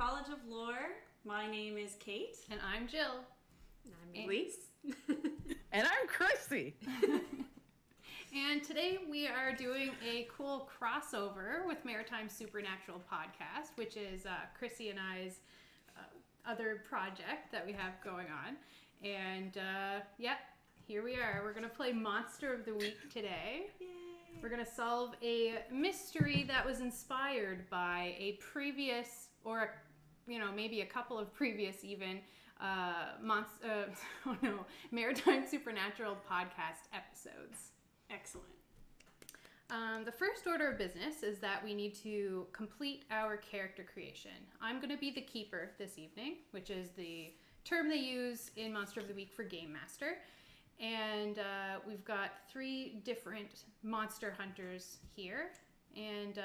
College of Lore. My name is Kate. And I'm Jill. And I'm Elise. And I'm Chrissi. And today we are doing a cool crossover with Maritime Supernatural Podcast, which is Chrissi and I's other project that we have going on. And here we are. We're going to play Monster of the Week today. Yay. We're going to solve a mystery that was inspired by a previous, or maybe a couple of previous even, Maritime Supernatural Podcast episodes. Excellent. The first order of business is that we need to complete our character creation. I'm going to be the keeper this evening, which is the term they use in Monster of the Week for Game Master. And we've got 3 different monster hunters here. And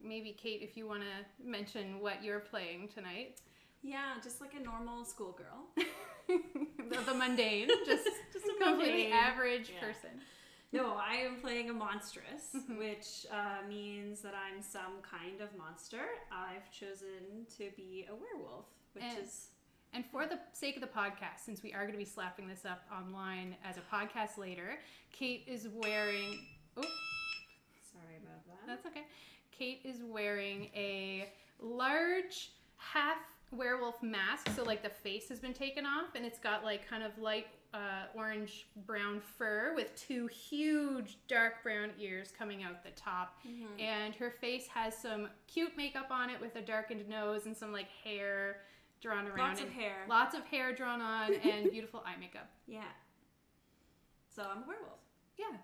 maybe, Kate, if you want to mention what you're playing tonight. Yeah, just like a normal schoolgirl. the mundane, just a completely mundane average person. No, I am playing a monstrous, which means that I'm some kind of monster. I've chosen to be a werewolf, And for the sake of the podcast, since we are going to be slapping this up online as a podcast later, Kate is wearing... Oh, sorry about that. That's okay. Kate is wearing a large half werewolf mask, so like the face has been taken off, and it's got like kind of light orange brown fur with 2 huge dark brown ears coming out the top. Mm-hmm. And her face has some cute makeup on it with a darkened nose and some like hair drawn around. Lots of hair drawn on and beautiful eye makeup. Yeah. So I'm a werewolf. Yeah.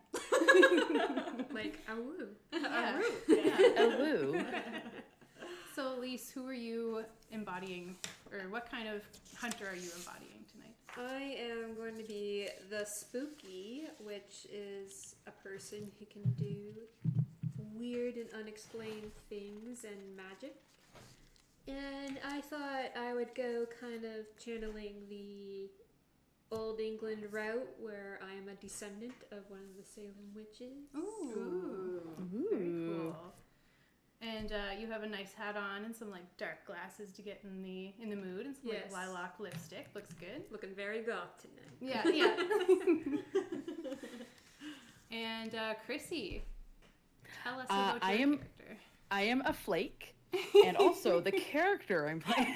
Like a woo. Yeah. A woo. So Elise, who are you embodying, or what kind of hunter are you embodying tonight? I am going to be the spooky, which is a person who can do weird and unexplained things and magic. And I thought I would go kind of channeling the Old England route, where I am a descendant of one of the Salem witches. Ooh. Very cool. And you have a nice hat on and some like dark glasses to get in the mood, and some like lilac lipstick. Looks good. Looking very goth tonight. Yeah. And Chrissi, tell us about your character. I am a flake, and also the character I'm playing.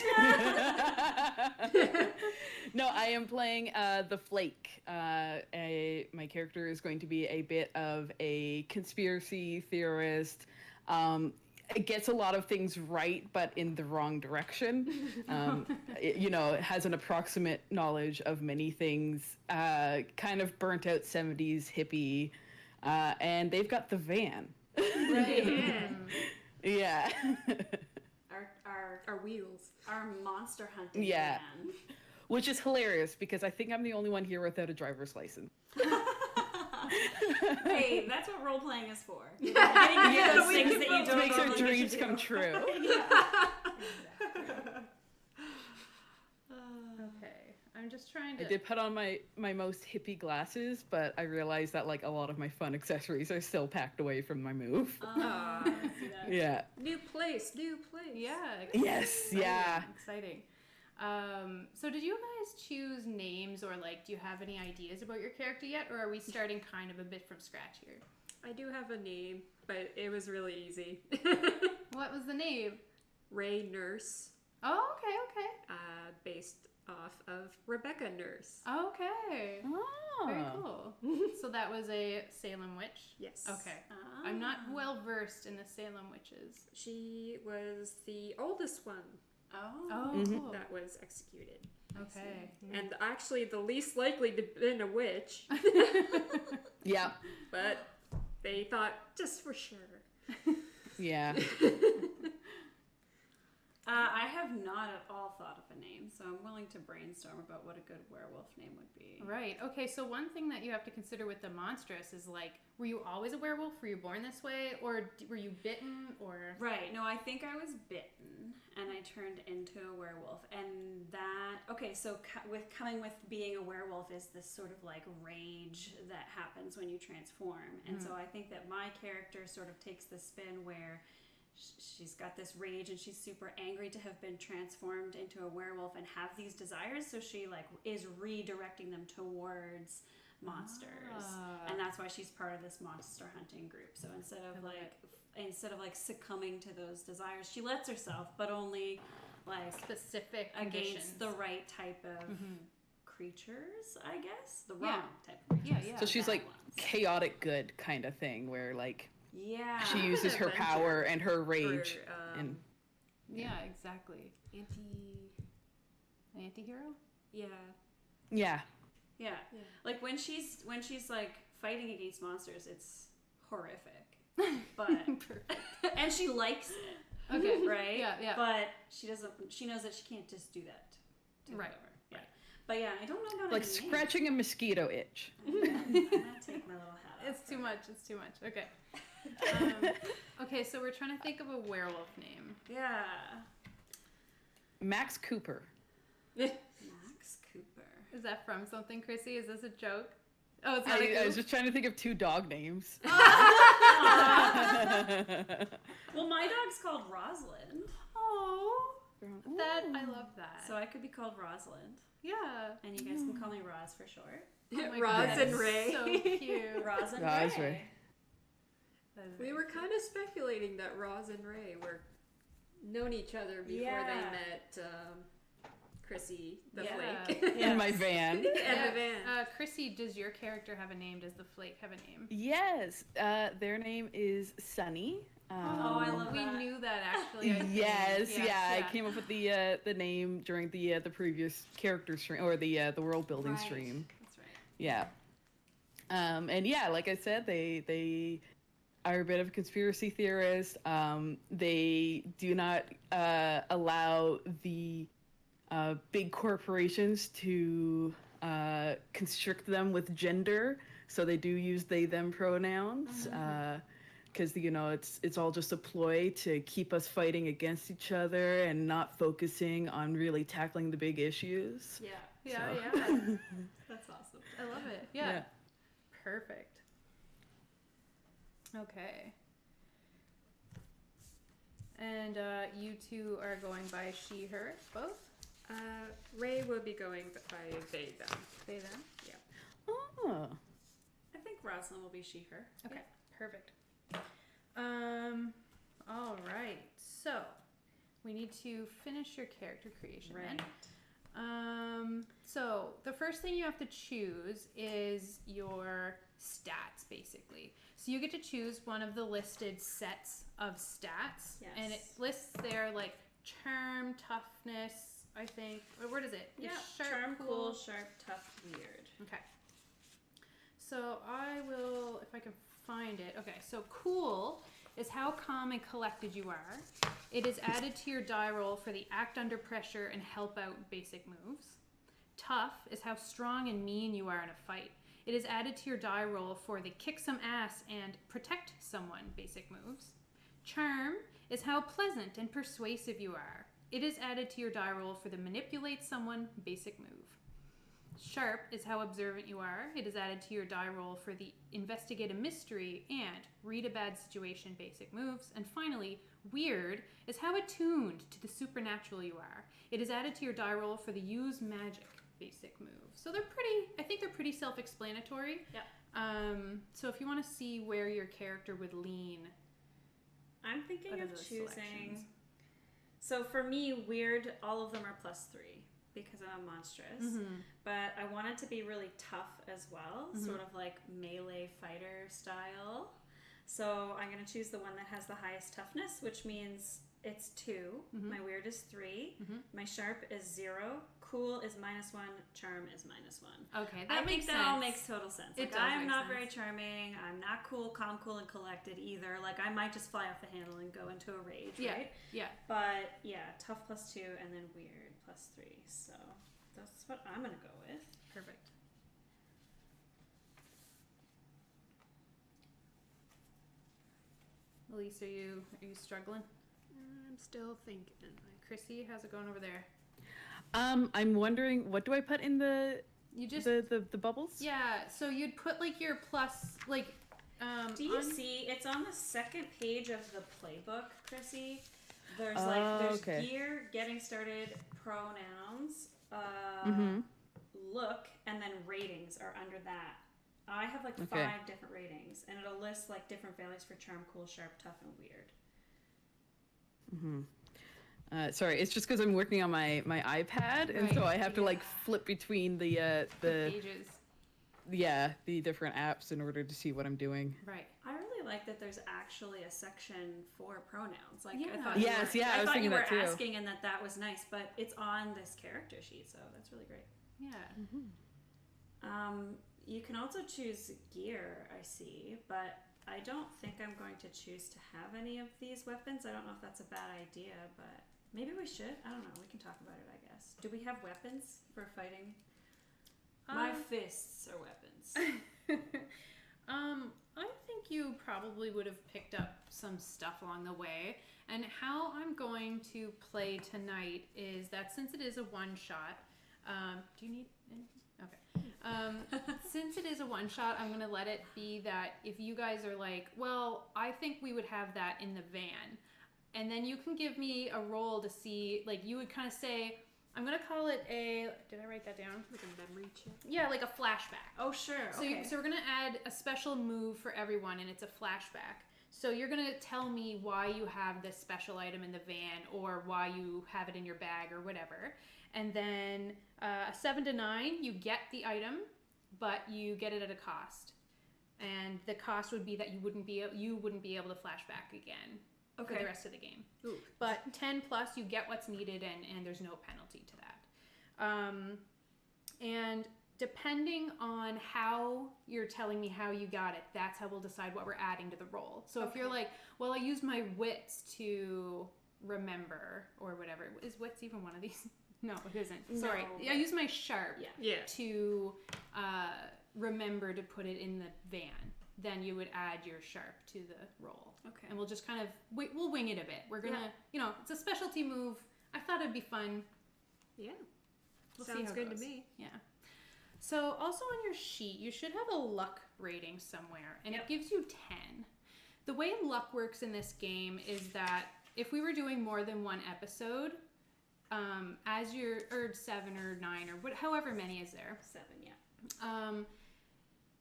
No, I am playing the flake. My character is going to be a bit of a conspiracy theorist. It gets a lot of things right, but in the wrong direction. It has an approximate knowledge of many things, kind of burnt out 70s hippie, and they've got the van. Right. Yeah. Our wheels. Our monster hunting van. Which is hilarious because I think I'm the only one here without a driver's license. Hey, that's what role-playing is for. Getting those things that you don't makes our dreams come true. Okay, I'm just trying to... I did put on my most hippie glasses, but I realized that like a lot of my fun accessories are still packed away from my move. Yeah. New place. Yeah. Yes, yeah. Exciting. So did you guys choose names, or like do you have any ideas about your character yet, or are we starting kind of a bit from scratch here? I do have a name, but it was really easy. What was the name? Ray Nurse. Oh, okay. Based off of Rebecca Nurse. Okay. Oh. Very cool. So that was a Salem witch? Yes. Okay. I'm not well versed in the Salem witches. She was the oldest one. Oh, cool. That was executed. Okay. And actually the least likely to have been a witch. Yeah. But they thought, just for sure. Yeah. I have not at all thought of a name, so I'm willing to brainstorm about what a good werewolf name would be. Right. Okay, so one thing that you have to consider with the monstrous is like, were you always a werewolf? Were you born this way? Or were you bitten? Or... Right. No, I think I was bitten, and I turned into a werewolf. And that... Okay, so coming with being a werewolf is this sort of like rage that happens when you transform. And so I think that my character sort of takes the spin where she's got this rage and she's super angry to have been transformed into a werewolf and have these desires, so she like is redirecting them towards monsters. And that's why she's part of this monster hunting group. So instead of like succumbing to those desires, she lets herself, but only like specific against conditions. the right type of creatures, I guess. The wrong type of creatures. Yeah. So she's Bad like ones. chaotic good kind of thing, where like Yeah. she uses her Adventure power and her rage. For, and Yeah, exactly. An anti-hero? Yeah. yeah, Yeah. Yeah. Like when she's like fighting against monsters, it's horrific. But Perfect. and she likes it. Okay. Right? Yeah. But she knows that she can't just do that to Right. whoever. Yeah. But yeah, I don't know about like any names. scratching a mosquito itch. I'm gonna take my little hat off. It's too much. Okay. Okay, so we're trying to think of a werewolf name. Yeah. Max Cooper. Max Cooper. Is that from something, Chrissy? Is this a joke? Oh, it's not a I was goof? just trying to think of 2 dog names. Well, my dog's called Rosalind, Oh, that I love that. so I could be called Rosalind, yeah. and you guys can call me Roz for short. Oh my Roz God, and that's Ray. So cute. Roz and Roz, Ray. Ray. That is We were kind of speculating that Roz and Ray were known each other before Yeah. they met Chrissy the Yeah. Flake In my van. and the van. Chrissy, does your character have a name? Does the Flake have a name? Yes, their name is Sunny. Oh, I love We that. knew that actually. I think. Yes, Yes, I came up with the name during the previous character stream or the world building Right. stream. That's right. Yeah. And yeah, like I said, they are a bit of a conspiracy theorist. They do not allow the big corporations to constrict them with gender, so they do use they/them pronouns. Because it's all just a ploy to keep us fighting against each other and not focusing on really tackling the big issues. Yeah. Yeah, So. yeah. That's awesome. I love it. Yeah. Yeah. Perfect. Okay. And you two are going by she, her, both? Ray will be going by they, them. They, them? Oh. I think Rosalind will be she, her. Okay, perfect. All right. So, we need to finish your character creation then. So the first thing you have to choose is your stats, basically. So you get to choose one of the listed sets of stats, Yes. and it lists their like charm, toughness, I think. Or what is it? Yeah. It's sharp, Charm, cool, sharp, tough, weird. Okay. So I will, if I can find it. Okay, so cool is how calm and collected you are. It is added to your die roll for the act under pressure and help out basic moves. Tough is how strong and mean you are in a fight. It is added to your die roll for the kick some ass and protect someone basic moves. Charm is how pleasant and persuasive you are. It is added to your die roll for the manipulate someone basic move. Sharp is how observant you are. It is added to your die roll for the investigate a mystery and read a bad situation basic moves. And finally, weird is how attuned to the supernatural you are. It is added to your die roll for the use magic basic move. So I think they're pretty self-explanatory. Yeah. So if you want to see where your character would lean, I'm thinking out of those choosing. selections. So for me, weird, all of them are +3 because I'm a monstrous. But I want it to be really tough as well, sort of like melee fighter style. So I'm going to choose the one that has the highest toughness, which means it's 2. My weird is 3. My sharp is 0. Cool is -1. Charm is -1. okay, I that think makes that sense. all makes total sense. It Like, does I'm make not sense. very charming. I'm not cool, calm, cool, and collected either. Like, I might just fly off the handle and go into a rage, Yeah, right? yeah. But yeah, tough +2 and then weird +3. So that's what I'm gonna go with. Perfect. Elise, are you struggling? I'm still thinking. Chrissy, how's it going over there? I'm wondering, what do I put in the You just the bubbles? yeah. So you'd put like your plus, like Do you see? It's on the second page of the playbook, Chrissy. There's gear, getting started, pronouns, look, and then ratings are under that. I have 5 different ratings, and it'll list different values for charm, cool, sharp, tough, and weird. Sorry, it's just because I'm working on my iPad, and so I have to flip between the pages. Yeah, the different apps in order to see what I'm doing. Right. I really like that there's actually a section for pronouns. I thought you were asking, and that was nice, but it's on this character sheet, so that's really great. Yeah. You can also choose gear, I see, but I don't think I'm going to choose to have any of these weapons. I don't know if that's a bad idea, but maybe we should. I don't know. We can talk about it, I guess. Do we have weapons for fighting? My fists are weapons. I think you probably would have picked up some stuff along the way. And how I'm going to play tonight is that since it is a one-shot, do you need anything? Okay. Since it is a one-shot, I'm going to let it be that if you guys are like, well, I think we would have that in the van. And then you can give me a roll to see, you would kind of say, I'm going to call it did I write that down? Like a memory chip? Yeah, like a flashback. Oh, sure. Okay. So we're going to add a special move for everyone, and it's a flashback. So you're going to tell me why you have this special item in the van, or why you have it in your bag, or whatever. And then a 7 to 9, you get the item, but you get it at a cost. And the cost would be that you wouldn't be able to flash back again for the rest of the game. Ooh. But 10 plus, you get what's needed, and there's no penalty to that. And depending on how you're telling me how you got it, that's how we'll decide what we're adding to the roll. So if you're like, well, I use my wits to remember, or whatever. Is wits even one of these? No, it isn't. Sorry. I use my sharp to remember to put it in the van. Then you would add your sharp to the roll. Okay. And we'll just kind of, we'll wing it a bit. We're going to, it's a specialty move. I thought it'd be fun. Yeah. We'll Sounds good to me. Yeah. So also on your sheet, you should have a luck rating somewhere, and it gives you 10. The way luck works in this game is that if we were doing more than one episode, as your, or 7 or 9 or however many is there. 7, yeah.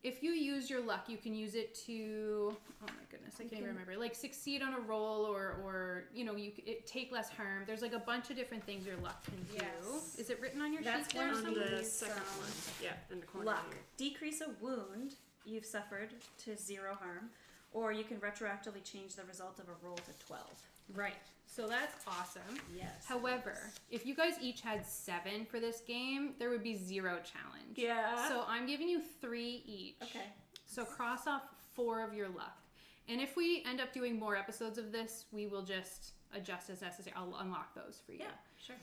If you use your luck, you can use it to, oh my goodness, I can't even remember, succeed on a roll, or take less harm. There's a bunch of different things your luck can do. Yes. Is it written on your That's sheet there? On the second one. Yeah, in the corner. Luck. Decrease a wound you've suffered to 0 harm, or you can retroactively change the result of a roll to 12. Right. So that's awesome. Yes. However, if you guys each had 7 for this game, there would be 0 challenge. Yeah. So I'm giving you 3 each. Okay. So cross off 4 of your luck. And if we end up doing more episodes of this, we will just adjust as necessary. I'll unlock those for you. Yeah, sure.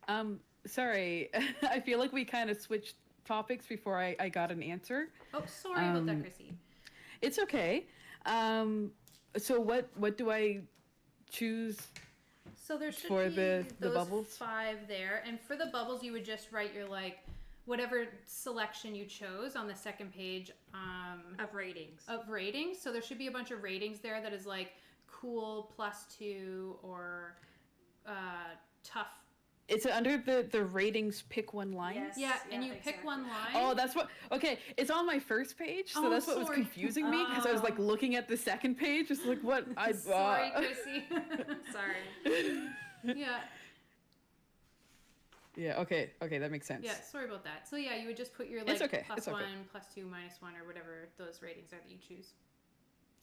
Yeah. Sorry. I feel like we kind of switched topiks before I got an answer. Oh, sorry about that, Chrissy. It's okay. So what do I choose? So there should for be the those bubbles? 5 there, and for the bubbles you would just write your whatever selection you chose on the second page Of ratings. So there should be a bunch of ratings there that is cool +2 or tough. It's under the ratings, pick one line. Yes. Yeah, and you pick one line. Oh, that's what. Okay, it's on my first page, so that's what was confusing me because I was looking at the second page. It's what I. Sorry, Chrissy. Sorry. Yeah. Yeah. Okay. That makes sense. Yeah. Sorry about that. So yeah, you would just put your It's okay. +1, It's okay. +2, -1, or whatever those ratings are that you choose.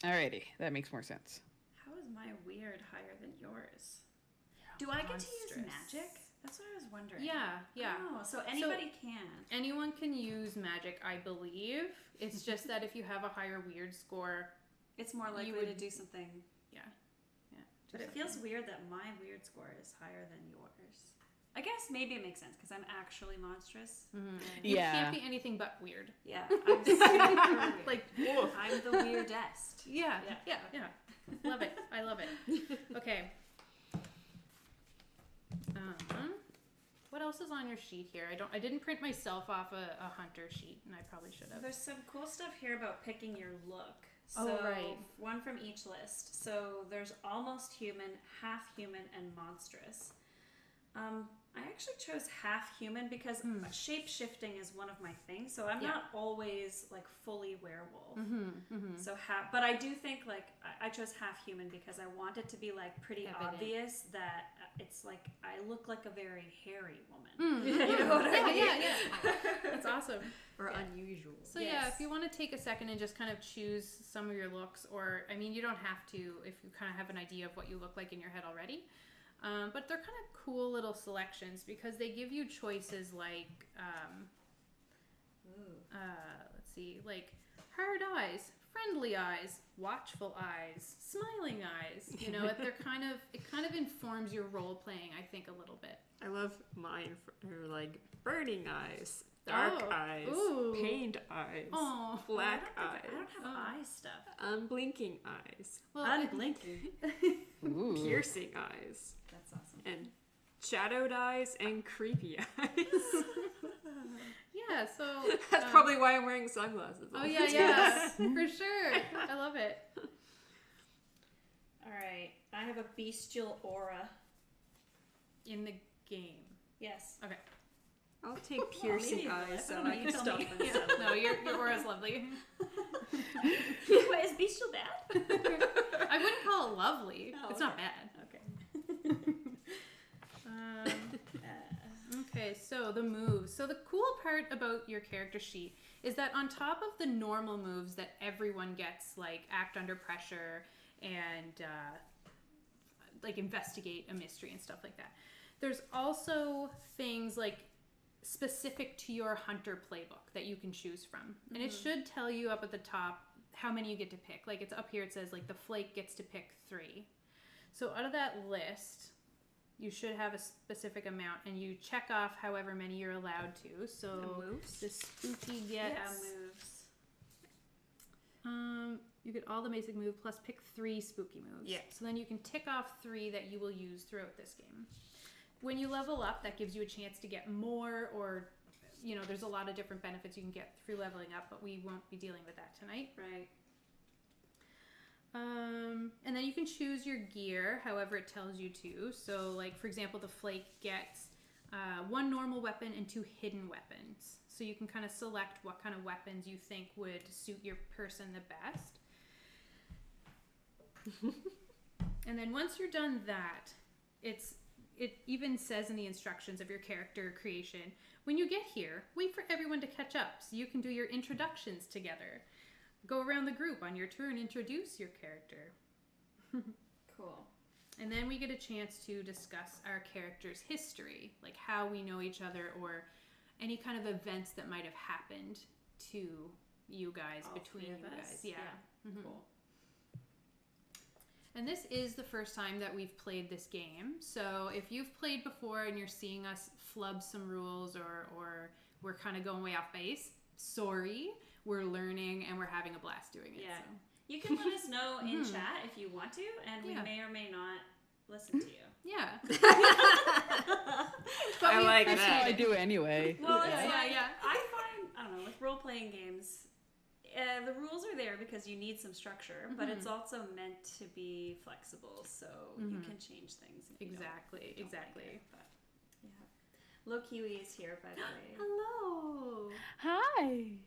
Alrighty, that makes more sense. How is my weird higher than yours? Do I get to use magic? That's what I was wondering. Yeah. Oh, so anybody can. Anyone can use magic, I believe. It's just that if you have a higher weird score, It's more likely to do something. Yeah. But it feels weird that my weird score is higher than yours. I guess maybe it makes sense because I'm actually monstrous. Mm-hmm. You can't be anything but weird. Yeah, I'm super weird. I'm the weirdest. Yeah. Love it. I love it. Okay. What else is on your sheet here? I didn't print myself off a hunter sheet, and I probably should have. There's some cool stuff here about picking your look. So, Oh, right. one from each list. So there's almost human, half human, and monstrous. I actually chose half human because shape shifting is one of my things. So I'm not always like fully werewolf. So but I do think like I chose half human because I want it to be like pretty Evident. obvious that it's like I look like a very hairy woman. You know what I mean? Yeah. That's awesome. Or unusual. So yeah, if you want to take a second and just kind of choose some of your looks, or I mean, you don't have to if you kind of have an idea of what you look like in your head already. But they're kind of cool little selections because they give you choices like, let's see, like hard eyes, friendly eyes, watchful eyes, smiling eyes. You know, it kind of informs your role playing, I think, a little bit. I love mine for like burning eyes, dark eyes, Ooh. pained eyes, Oh, black I eyes, don't have eye stuff. unblinking eyes, well, Unblinking. Ooh. piercing eyes, That's awesome. and shadowed eyes and creepy eyes. yeah. So That's probably why I'm wearing sunglasses. Oh all yeah, the yeah, time. for sure. I love it. All right. I have a bestial aura. In the game. Yes. Okay. I'll take piercing maybe eyes so I don't know, I you can tell stop me. myself. No, your aura's lovely. Wait, is bestial bad? I wouldn't call it lovely. Oh, It's not okay. bad. Okay. Okay, so the moves. So the cool part about your character sheet is that on top of the normal moves that everyone gets, like act under pressure and like investigate a mystery and stuff like that, there's also things like specific to your hunter playbook that you can choose from. And it should tell you up at the top how many you get to pick. Like it's up here, it says like the flake gets to pick 3. So out of that list, you should have a specific amount, and you check off however many you're allowed to. So The moves? the spooky Yeah, gets moves. you get all the basic move plus pick 3 spooky moves. Yeah. So then you can tick off 3 that you will use throughout this game. When you level up, that gives you a chance to get more, or you know, there's a lot of different benefits you can get through leveling up, but we won't be dealing with that tonight. Right. And then you can choose your gear however it tells you to. So like, for example, the flake gets 1 normal weapon and 2 hidden weapons. So you can kind of select what kind of weapons you think would suit your person the best. And then once you're done that, it even says in the instructions of your character creation, when you get here, wait for everyone to catch up so you can do your introductions together. Go around the group on your turn, introduce your character. Cool. And then we get a chance to discuss our character's history, like how we know each other or any kind of events that might have happened to you guys, All between 3 you of us? guys. Yeah. Mhm. Cool. And this is the first time that we've played this game. So if you've played before and you're seeing us flub some rules or we're kind of going way off base, sorry. We're learning and we're having a blast doing it. Yeah. So. You can let us know in chat if you want to, and we Yeah. may or may not listen to you. Yeah. I like That's that. how I do anyway. Well, it's Yeah, like, yeah. I find, I don't know, with role-playing games, the rules are there because you need some structure, but it's also meant to be flexible, so you can change things. If you Exactly. don't like Exactly. it, but, yeah. Lo Kiwi is here, by the way. Hello. Hi.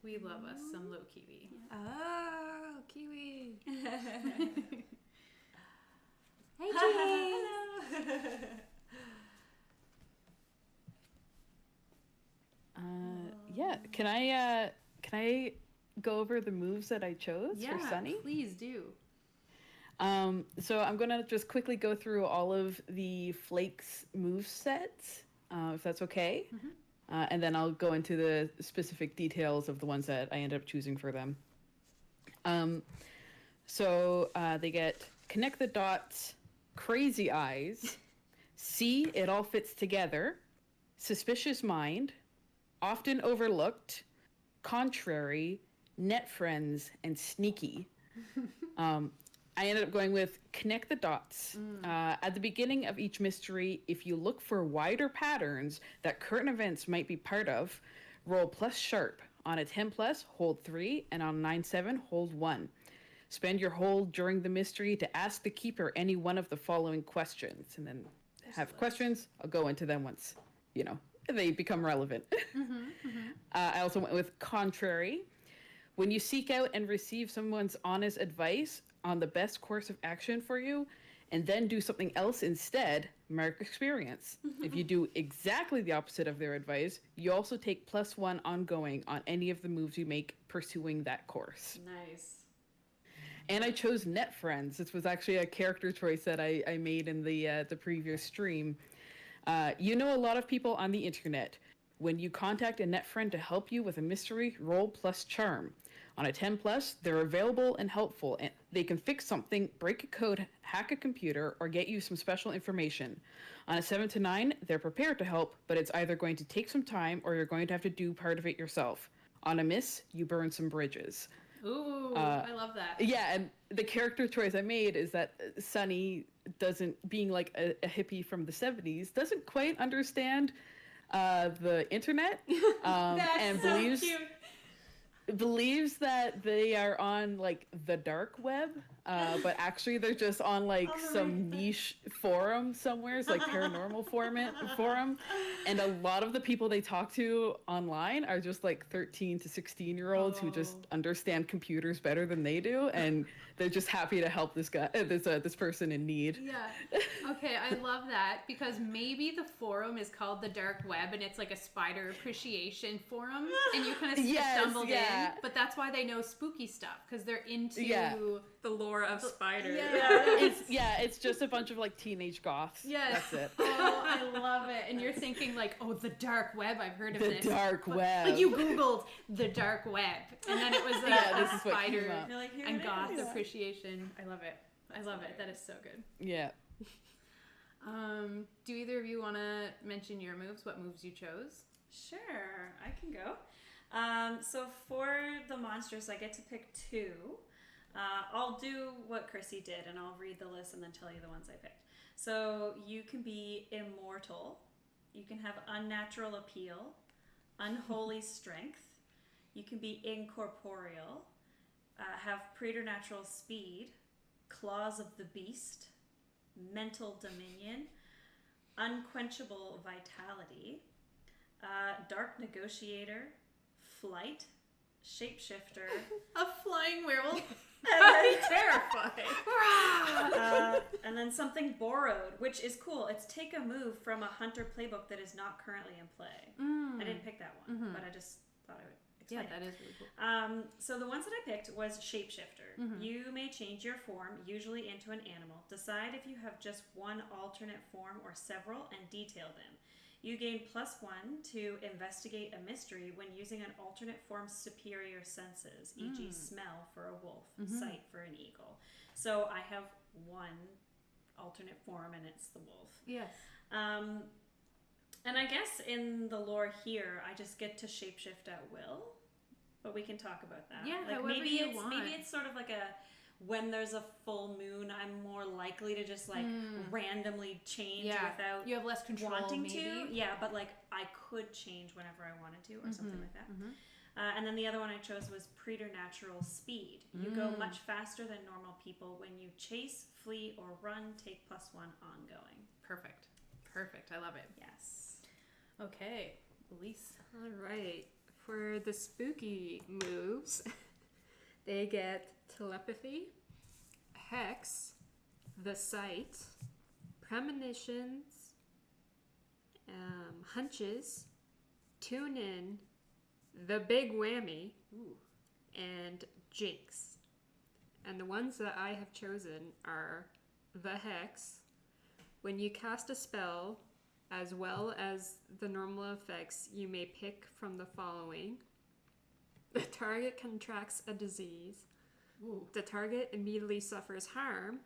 We love us some low kiwi. Oh, kiwi. Hey, Yeah. Can I go over the moves that I chose for Sunny? Please do. So I'm gonna just quickly go through all of the Flakes move sets, if that's okay. And then I'll go into the specific details of the ones that I ended up choosing for them. So they get Connect the Dots, Crazy Eyes, See It All Fits Together, Suspicious Mind, Often Overlooked, Contrary, Net Friends, and Sneaky. I ended up going with connect the dots. At the beginning of each mystery, if you look for wider patterns that current events might be part of, roll plus sharp. On a 10 plus, hold 3, and on a 9-7, hold 1. Spend your hold during the mystery to ask the keeper any one of the following questions, and then have questions. I'll go into them once, they become relevant. I also went with contrary. When you seek out and receive someone's honest advice on the best course of action for you, and then do something else instead, mark experience. If you do exactly the opposite of their advice, you also take +1 ongoing on any of the moves you make pursuing that course. Nice. And I chose net friends. This was actually a character choice that I made in the previous stream. You know a lot of people on the internet. When you contact a net friend to help you with a mystery, roll plus charm. On a 10 plus, they're available and helpful, and they can fix something, break a code, hack a computer, or get you some special information. On a 7 to 9, they're prepared to help, but it's either going to take some time or you're going to have to do part of it yourself. On a miss, you burn some bridges. Ooh, I love that. Yeah, and the character choice I made is that Sunny being like a hippie from the 70s, doesn't quite understand the internet, and so cute. believes that they are on like the dark web, but actually they're just on like some niche forum somewhere. It's like paranormal forum, and a lot of the people they talk to online are just like 13 to 16-year-olds who just understand computers better than they do, and they're just happy to help this person in need. Yeah. Okay, I love that, because maybe the forum is called the dark web and it's like a spider appreciation forum, and you kind of stumbled in. But that's why they know spooky stuff, because they're into the lore of spiders. It's just a bunch of like teenage goths. Yes. That's it. Oh, I love it. And you're thinking like, oh, the dark web. I've heard of this. The dark web. Like you Googled the dark web, and then it was a spider and goth appreciation. I love it. I love it. That is so good. Yeah. Do either of you want to mention your moves? What moves you chose? Sure, I can go. So for the monsters, I get to pick 2. I'll do what Chrissy did, and I'll read the list and then tell you the ones I picked. So you can be immortal. You can have unnatural appeal, unholy strength. You can be incorporeal, have preternatural speed, claws of the beast, mental dominion, unquenchable vitality, dark negotiator, flight, shapeshifter. A flying werewolf. Very terrifying. And then something borrowed, which is cool. It's take a move from a hunter playbook that is not currently in play. I didn't pick that one, but I just thought I would explain that is really cool. So the ones that I picked was shapeshifter. You may change your form, usually into an animal. Decide if you have just one alternate form or several, and detail them. You gain +1 to investigate a mystery when using an alternate form's superior senses, e.g. smell for a wolf, sight for an eagle. So I have one alternate form, and it's the wolf. Yes. And I guess in the lore here, I just get to shapeshift at will, but we can talk about that. Yeah, like however you want. Maybe it's sort of like when there's a full moon, I'm more likely to just like randomly change without you have less control wanting maybe. to. Yeah, but like I could change whenever I wanted to, or something like that. And then the other one I chose was preternatural speed. You go much faster than normal people when you chase, flee, or run. Take +1 ongoing. Perfect. I love it. Yes. Okay, Elise. All right. For the spooky moves, they get telepathy, hex, the sight, premonitions, hunches, tune in, the big whammy, and jinx. And the ones that I have chosen are the hex. When you cast a spell, as well as the normal effects, you may pick from the following. The target contracts a disease. The target immediately suffers harm.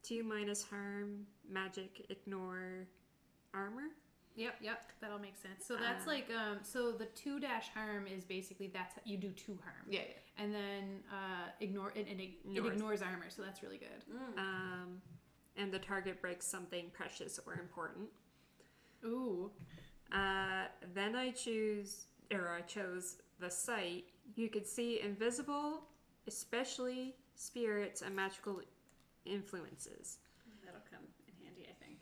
2- harm, magic, ignore, armor. Yep, that'll make sense. So that's like, so the 2- harm is basically you do 2 harm. Yeah. And then it ignores armor, so that's really good. And the target breaks something precious or important. Ooh. Then I chose the sight. You could see invisible, especially spirits and magical influences. That'll come in handy, I think.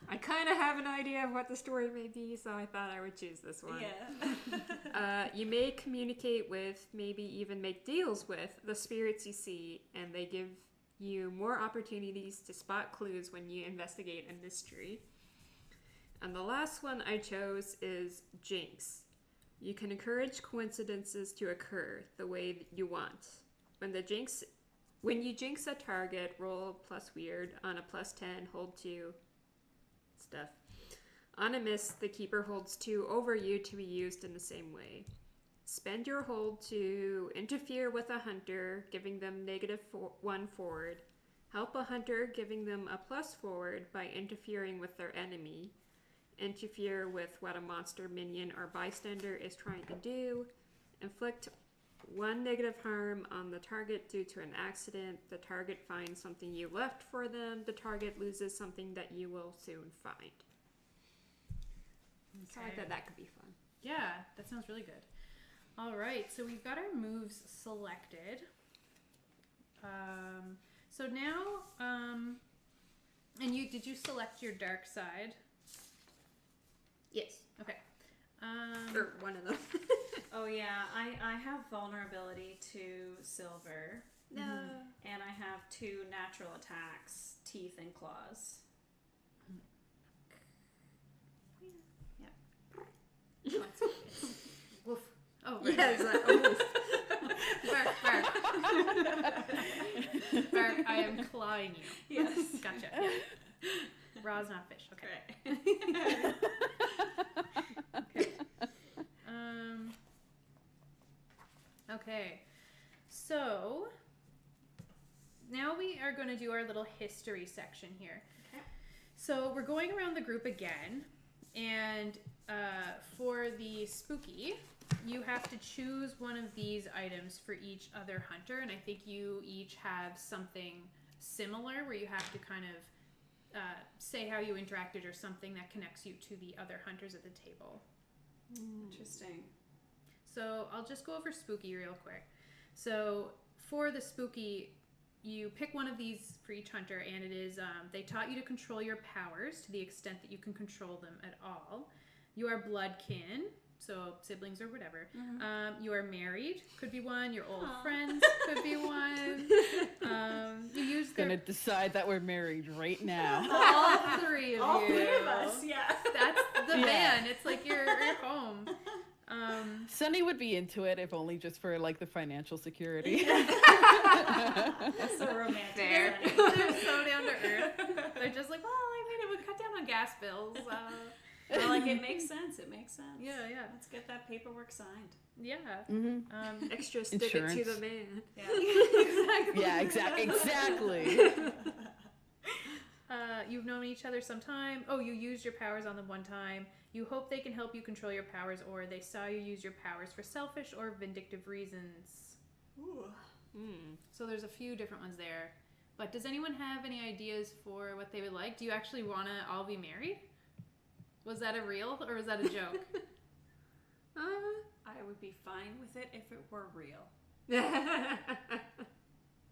I kind of have an idea of what the story may be, so I thought I would choose this one. Yeah. You may communicate with, maybe even make deals with, the spirits you see, and they give you more opportunities to spot clues when you investigate a mystery. And the last one I chose is Jinx. You can encourage coincidences to occur the way that you want. When you jinx a target, roll plus weird. On a plus 10, hold 2 stuff. On a miss, the keeper holds 2 over you to be used in the same way. Spend your hold to interfere with a hunter, giving them -1 forward. Help a hunter, giving them a plus forward by interfering with their enemy. Interfere with what a monster, minion, or bystander is trying to do. Inflict 1 negative harm on the target due to an accident. The target finds something you left for them. The target loses something that you will soon find. So I thought that could be fun. Yeah, that sounds really good. All right, so we've got our moves selected. So now, and did you select your dark side? Yes. Okay. Or one of them. Oh yeah, I have vulnerability to silver. No. And I have 2 natural attacks, teeth and claws. Yeah. Woof. Oh, right. Yeah, it's like, oh. Bark. Bark, I am clawing you. Yes. Gotcha. Yeah. Raw's not fish. Okay. Right. Okay. Okay. So now we are going to do our little history section here. Okay. So we're going around the group again, and for the spooky, you have to choose one of these items for each other hunter, and I think you each have something similar where you have to kind of say how you interacted or something that connects you to the other hunters at the table. Interesting. So I'll just go over spooky real quick. So for the spooky, you pick one of these for each hunter, and it is they taught you to control your powers to the extent that you can control them at all. You are bloodkin, so siblings or whatever. You are married, could be one. Your old friends could be one. You use Gonna decide that we're married right now. all 3 of All you. 3 of us, yeah. That's the van. It's like your home. Sunny would be into it, if only just for like the financial security. That's so romantic. Fair. They're so down to earth. They're just like, well, I mean, it would cut down on gas bills. Well, like, it makes sense. It makes sense. Yeah. Let's get that paperwork signed. Yeah. Extra stick Insurance. it to the man. Yeah. Yeah, exactly. You've known each other some time. Oh, you used your powers on them one time. You hope they can help you control your powers, or they saw you use your powers for selfish or vindictive reasons. Ooh. So there's a few different ones there. But does anyone have any ideas for what they would like? Do you actually want to all be married? Was that a real, or was that a joke? I would be fine with it if it were real.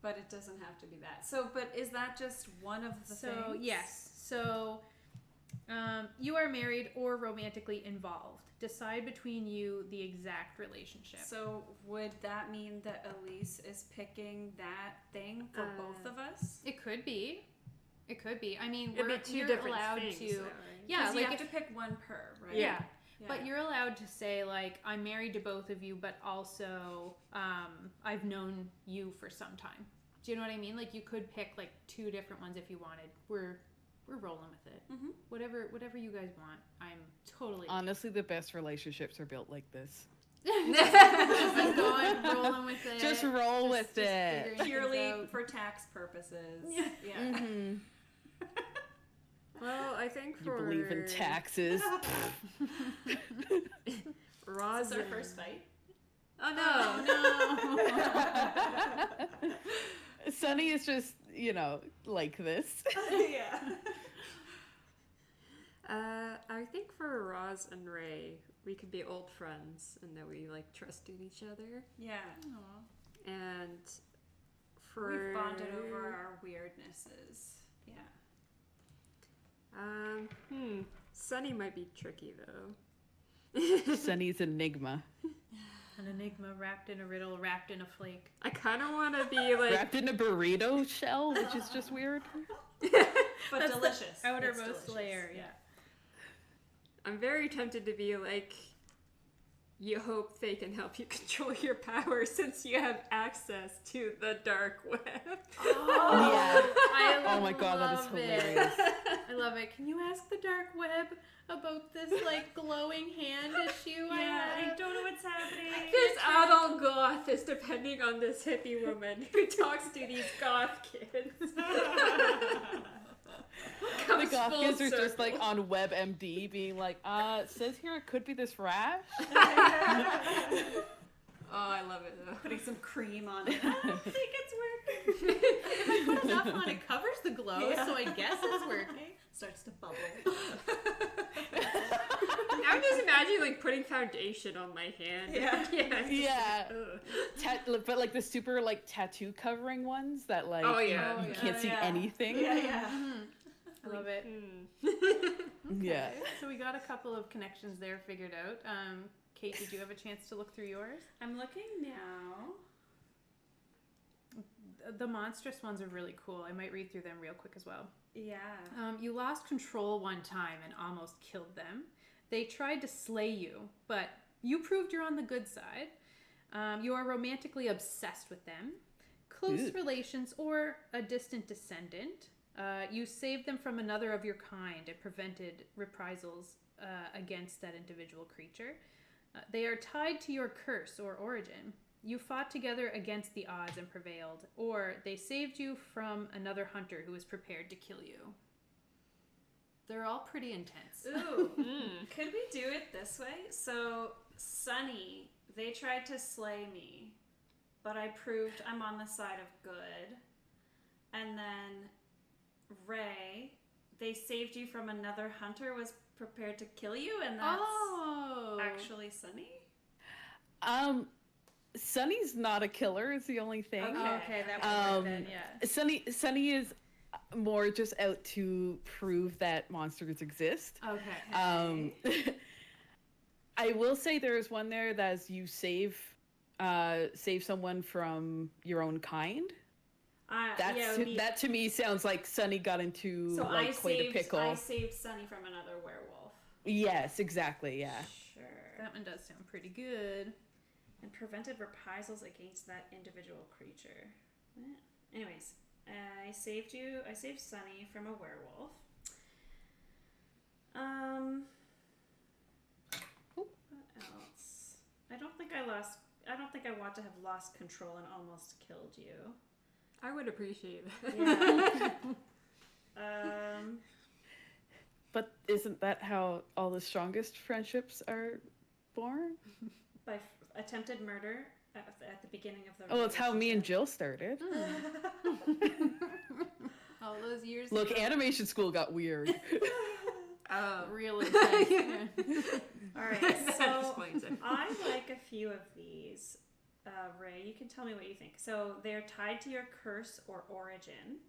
But it doesn't have to be that. So, but is that just one of the things? So, yes. So, you are married or romantically involved. Decide between you the exact relationship. So, would that mean that Elise is picking that thing for both of us? It could be. It could be. I mean, It'd be 2 you're different allowed things, to. though, right? Yeah, you like have to pick one per, right? Yeah. But you're allowed to say, like, I'm married to both of you, but also I've known you for some time. Do you know what I mean? Like, you could pick, like, 2 different ones if you wanted. We're rolling with it. Mm-hmm. Whatever you guys want, I'm totally... Honestly, the best relationships are built like this. Just like rolling with it. Just roll with it. figuring Purely things out. for tax purposes. Yeah. Yeah. Mm-hmm. Well, I think You for believe in taxes. Roz. Is this our first fight? Oh no! No. Sunny is just, like this. Yeah. I think for Roz and Ray, we could be old friends and that we like trusted each other. Yeah. And for We've bonded over our weirdnesses. Yeah. Sunny might be tricky though. Sunny's enigma. An enigma wrapped in a riddle, wrapped in a flake. I kind of want to be like Wrapped in a burrito shell, which is just weird. But That's delicious. the outermost It's delicious. layer, yeah. I'm very tempted to be like, you hope they can help you control your power since you have access to the dark web. Yeah. I Oh my god, that is love it. hilarious. I love it. Can you ask the dark web about this like glowing hand issue I Yeah, I have? don't know what's happening. This adult goth is depending on this hippie woman who talks to these goth kids. The goth kids are just like on WebMD being like, it says here it could be this rash. Oh, I love it though. Putting some cream on it. I don't think it's working. If I put enough on, it covers the glow, Yeah. so I guess it's working. Starts to bubble. I'm just imagining like putting foundation on my hand. Yeah. Yeah. Yeah. But like the super like tattoo covering ones that like Oh, yeah. you can't see anything. Yeah. I love it. Yeah. Okay, so we got a couple of connections there figured out. Kate, did you have a chance to look through yours? I'm looking now. The monstrous ones are really cool. I might read through them real quick as well. Yeah. You lost control one time and almost killed them. They tried to slay you, but you proved you're on the good side. You are romantically obsessed with them. Close relations or a distant descendant. You saved them from another of your kind and prevented reprisals against that individual creature. They are tied to your curse or origin. You fought together against the odds and prevailed, or they saved you from another hunter who was prepared to kill you. They're all pretty intense. Ooh. Could we do it this way? So, Sunny, they tried to slay me, but I proved I'm on the side of good. And then Ray, they saved you from another hunter was prepared to kill you, and that's actually Sunny? Sunny's not a killer is the only thing. Okay, that would work then, yeah. Sunny is more just out to prove that monsters exist. Okay. I will say there is one there that's you save someone from your own kind. That to me sounds like Sunny got into quite a pickle. I saved Sunny from another werewolf. Yes, exactly, yeah. Sure. That one does sound pretty good. And prevented reprisals against that individual creature. Anyways, I saved Sunny from a werewolf. What else? I don't think I want to have lost control and almost killed you. I would appreciate that. Yeah. But isn't that how all the strongest friendships are born? By attempted murder at the beginning of the Oh, it's how me and Jill started. All those years Look, ago. animation school got weird. Really intense. All right, That so explains it. I like a few of these. Ray, you can tell me what you think. So they're tied to your curse or origin.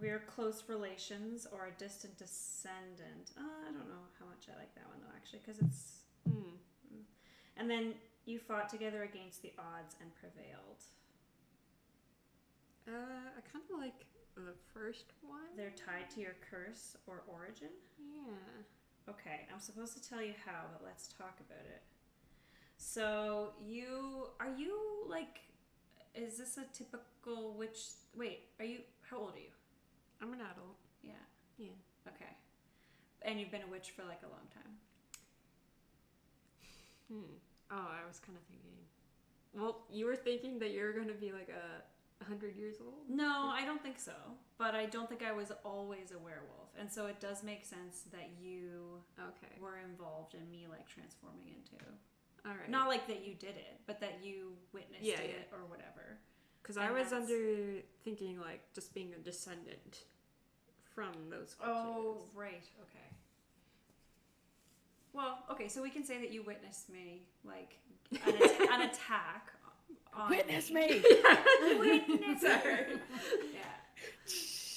We're close relations or a distant descendant. I don't know how much I like that one though, actually, because it's. And then you fought together against the odds and prevailed. I kind of like the first one. They're tied to your curse or origin. Yeah. Okay, I'm supposed to tell you how, but let's talk about it. So is this a typical witch? Wait, how old are you? I'm an adult. Yeah. Yeah. Okay. And you've been a witch for like a long time. Oh, I was kind of thinking. Well, you were thinking that you were going to be like a 100 years old? No, I don't think so. But I don't think I was always a werewolf. And so it does make sense that you were involved in me like transforming into. All right. Not like that you did it, but that you witnessed it or whatever. Because I was under thinking like just being a descendant from those creatures. Oh, right. Okay. Well, okay, so we can say that you witnessed me, like, an attack on Witness me! Witness her! Yeah.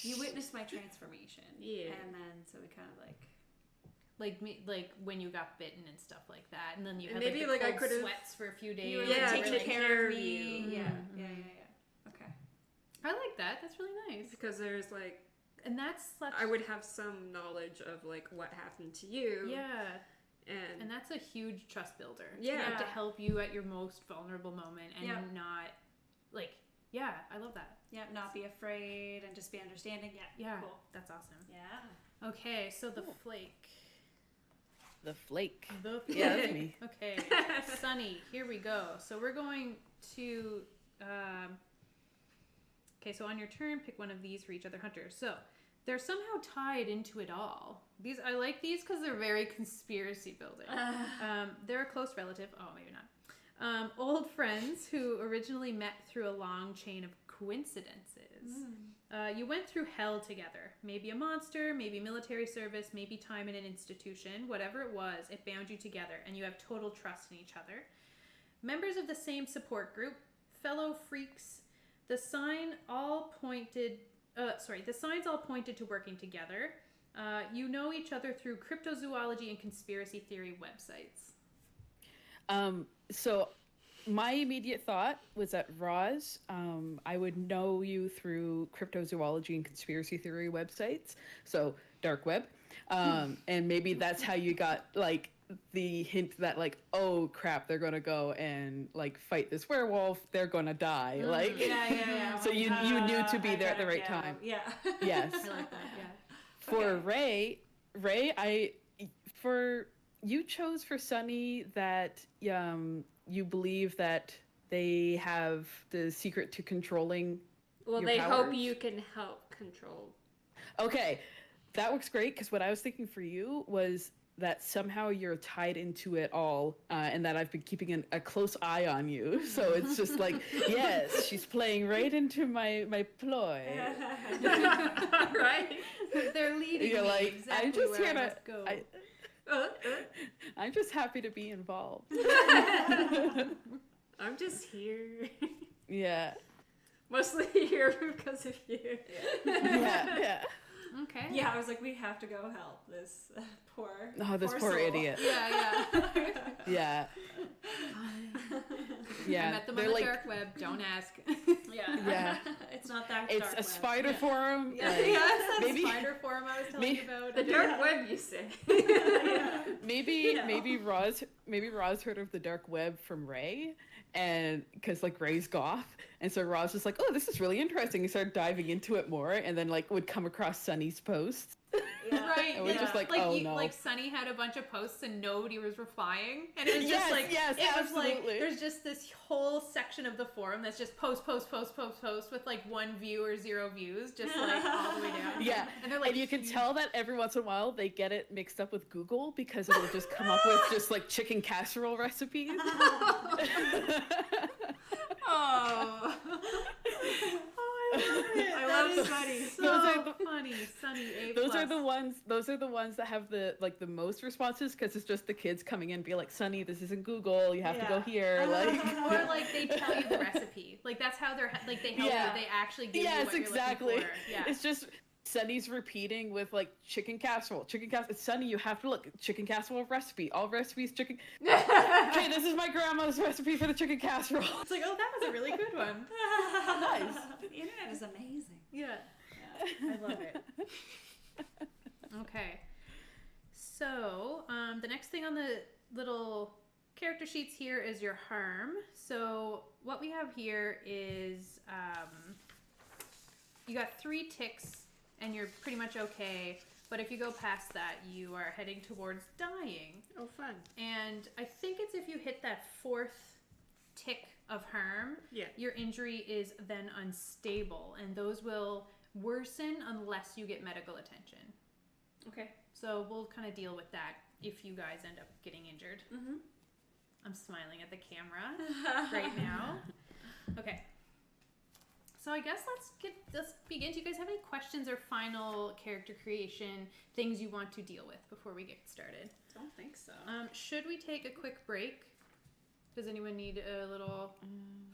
You witnessed my transformation. Yeah. And then, so we kind of like when you got bitten and stuff like that, and then you had maybe like the I cold could've- sweats for a few days. you were taking care of me. you. Yeah. Mm-hmm. Yeah. Okay. I like that. That's really nice. Because there's like, And that's such. I would have some knowledge of like what happened to you. Yeah. And And that's a huge trust builder. Yeah. To help you at your most vulnerable moment and not, like, yeah, I love that. Yeah, not be afraid and just be understanding. Yeah. Yeah. Cool. That's awesome. Yeah. Okay, so the flake. The flake. The flake. Yeah, that's me. Okay, Sunny, here we go. So we're going to, okay, so on your turn, pick one of these for each other hunter. So they're somehow tied into it all. These I like these because they're very conspiracy building. They're a close relative. Oh, maybe not. Old friends who originally met through a long chain of coincidences. You went through hell together. Maybe a monster, maybe military service, maybe time in an institution. Whatever it was, it bound you together, and you have total trust in each other. Members of the same support group, fellow freaks. The signs all pointed to working together. You know each other through cryptozoology and conspiracy theory websites. So my immediate thought was that Roz, I would know you through cryptozoology and conspiracy theory websites, so dark web, and maybe that's how you got like the hint that like, oh crap, they're gonna go and like fight this werewolf, they're gonna die, like Yeah. So you knew to be there at the right time. Yeah. Yes. I like that, yeah. For Ray, you chose for Sunny that you believe that they have the secret to controlling. well, your they hope powers? you can help control. Okay, that works great because what I was thinking for you was that somehow you're tied into it all, and that I've been keeping a close eye on you. So it's just like, yes, she's playing right into my ploy. Right? They're leading You're me like, exactly I'm just where here I to. must go. I'm just happy to be involved. I'm just here. Yeah. Mostly here because of you. Yeah. Okay. Yeah, I was like, we have to go help this poor. Oh, this poor soul. idiot. Yeah. Yeah. Yeah. I met them on they're the like, dark web. Don't ask. Yeah. It's not that it's dark a web. spider forum. Yeah. like, Yeah, it's that maybe, Spider form I was telling you about. The dark web, you say. maybe Roz heard of the dark web from Ray, and because like Ray's goth, and so Roz was like, oh, this is really interesting. He started diving into it more, and then like would come across Sunny's posts. Yeah. Right, And we're just like, oh no. Like Sunny had a bunch of posts and nobody was replying, and it was Yes, just like, yes, it was like absolutely. there's just this whole section of the forum that's just post with like 1 view or 0 views, just like all the way down. Yeah, and they're like, and you can tell that every once in a while they get it mixed up with Google because it'll just come up with just like chicken casserole recipes. Oh. I love Sunny. So Those are the- funny, Sunny. A+. Those are the ones that have the most responses because it's just the kids coming in and be like, Sunny, this isn't Google, you have to go here, like. Or like they tell you the recipe. Like that's how they're like they help you. They actually give you what you're exactly. looking for. Yeah. It's just Sunny's repeating with like chicken casserole. Sunny, you have to look chicken casserole recipe. All recipes chicken. Okay, this is my grandma's recipe for the chicken casserole. It's like, oh, that was a really good one. Nice. The internet is amazing. Yeah. I love it. Okay. So, the next thing on the little character sheets here is your harm. So, what we have here is you got 3 ticks and you're pretty much okay. But if you go past that, you are heading towards dying. Oh, fun. And I think it's if you hit that 4th tick of harm, Yeah. your injury is then unstable, and those will worsen unless you get medical attention. Okay. So we'll kind of deal with that if you guys end up getting injured. Mm-hmm. I'm smiling at the camera right now. Okay. So I guess let's begin. Do you guys have any questions or final character creation things you want to deal with before we get started? Don't think so. Should we take a quick break? Does anyone need a little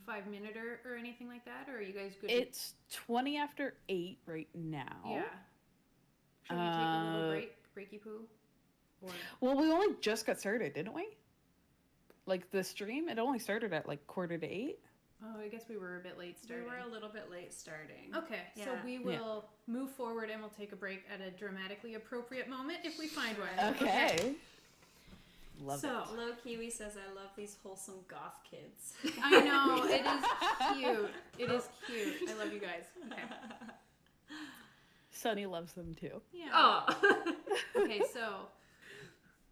5-minute or anything like that? Or are you guys good? It's 20 after 8 right now. Yeah. Should we take a little break? Breaky poo? Or... Well, we only just got started, didn't we? Like the stream, it only started at like 7:45. Oh, I guess we were a bit late starting. We were a little bit late starting. Okay, so Yeah. we will move forward and we'll take a break at a dramatically appropriate moment if we find one. Okay. Love So, it. Low Kiwi says, I love these wholesome goth kids. I know, it is cute. It is cute. I love you guys. Okay. Sunny loves them too. Yeah. Oh. Okay, so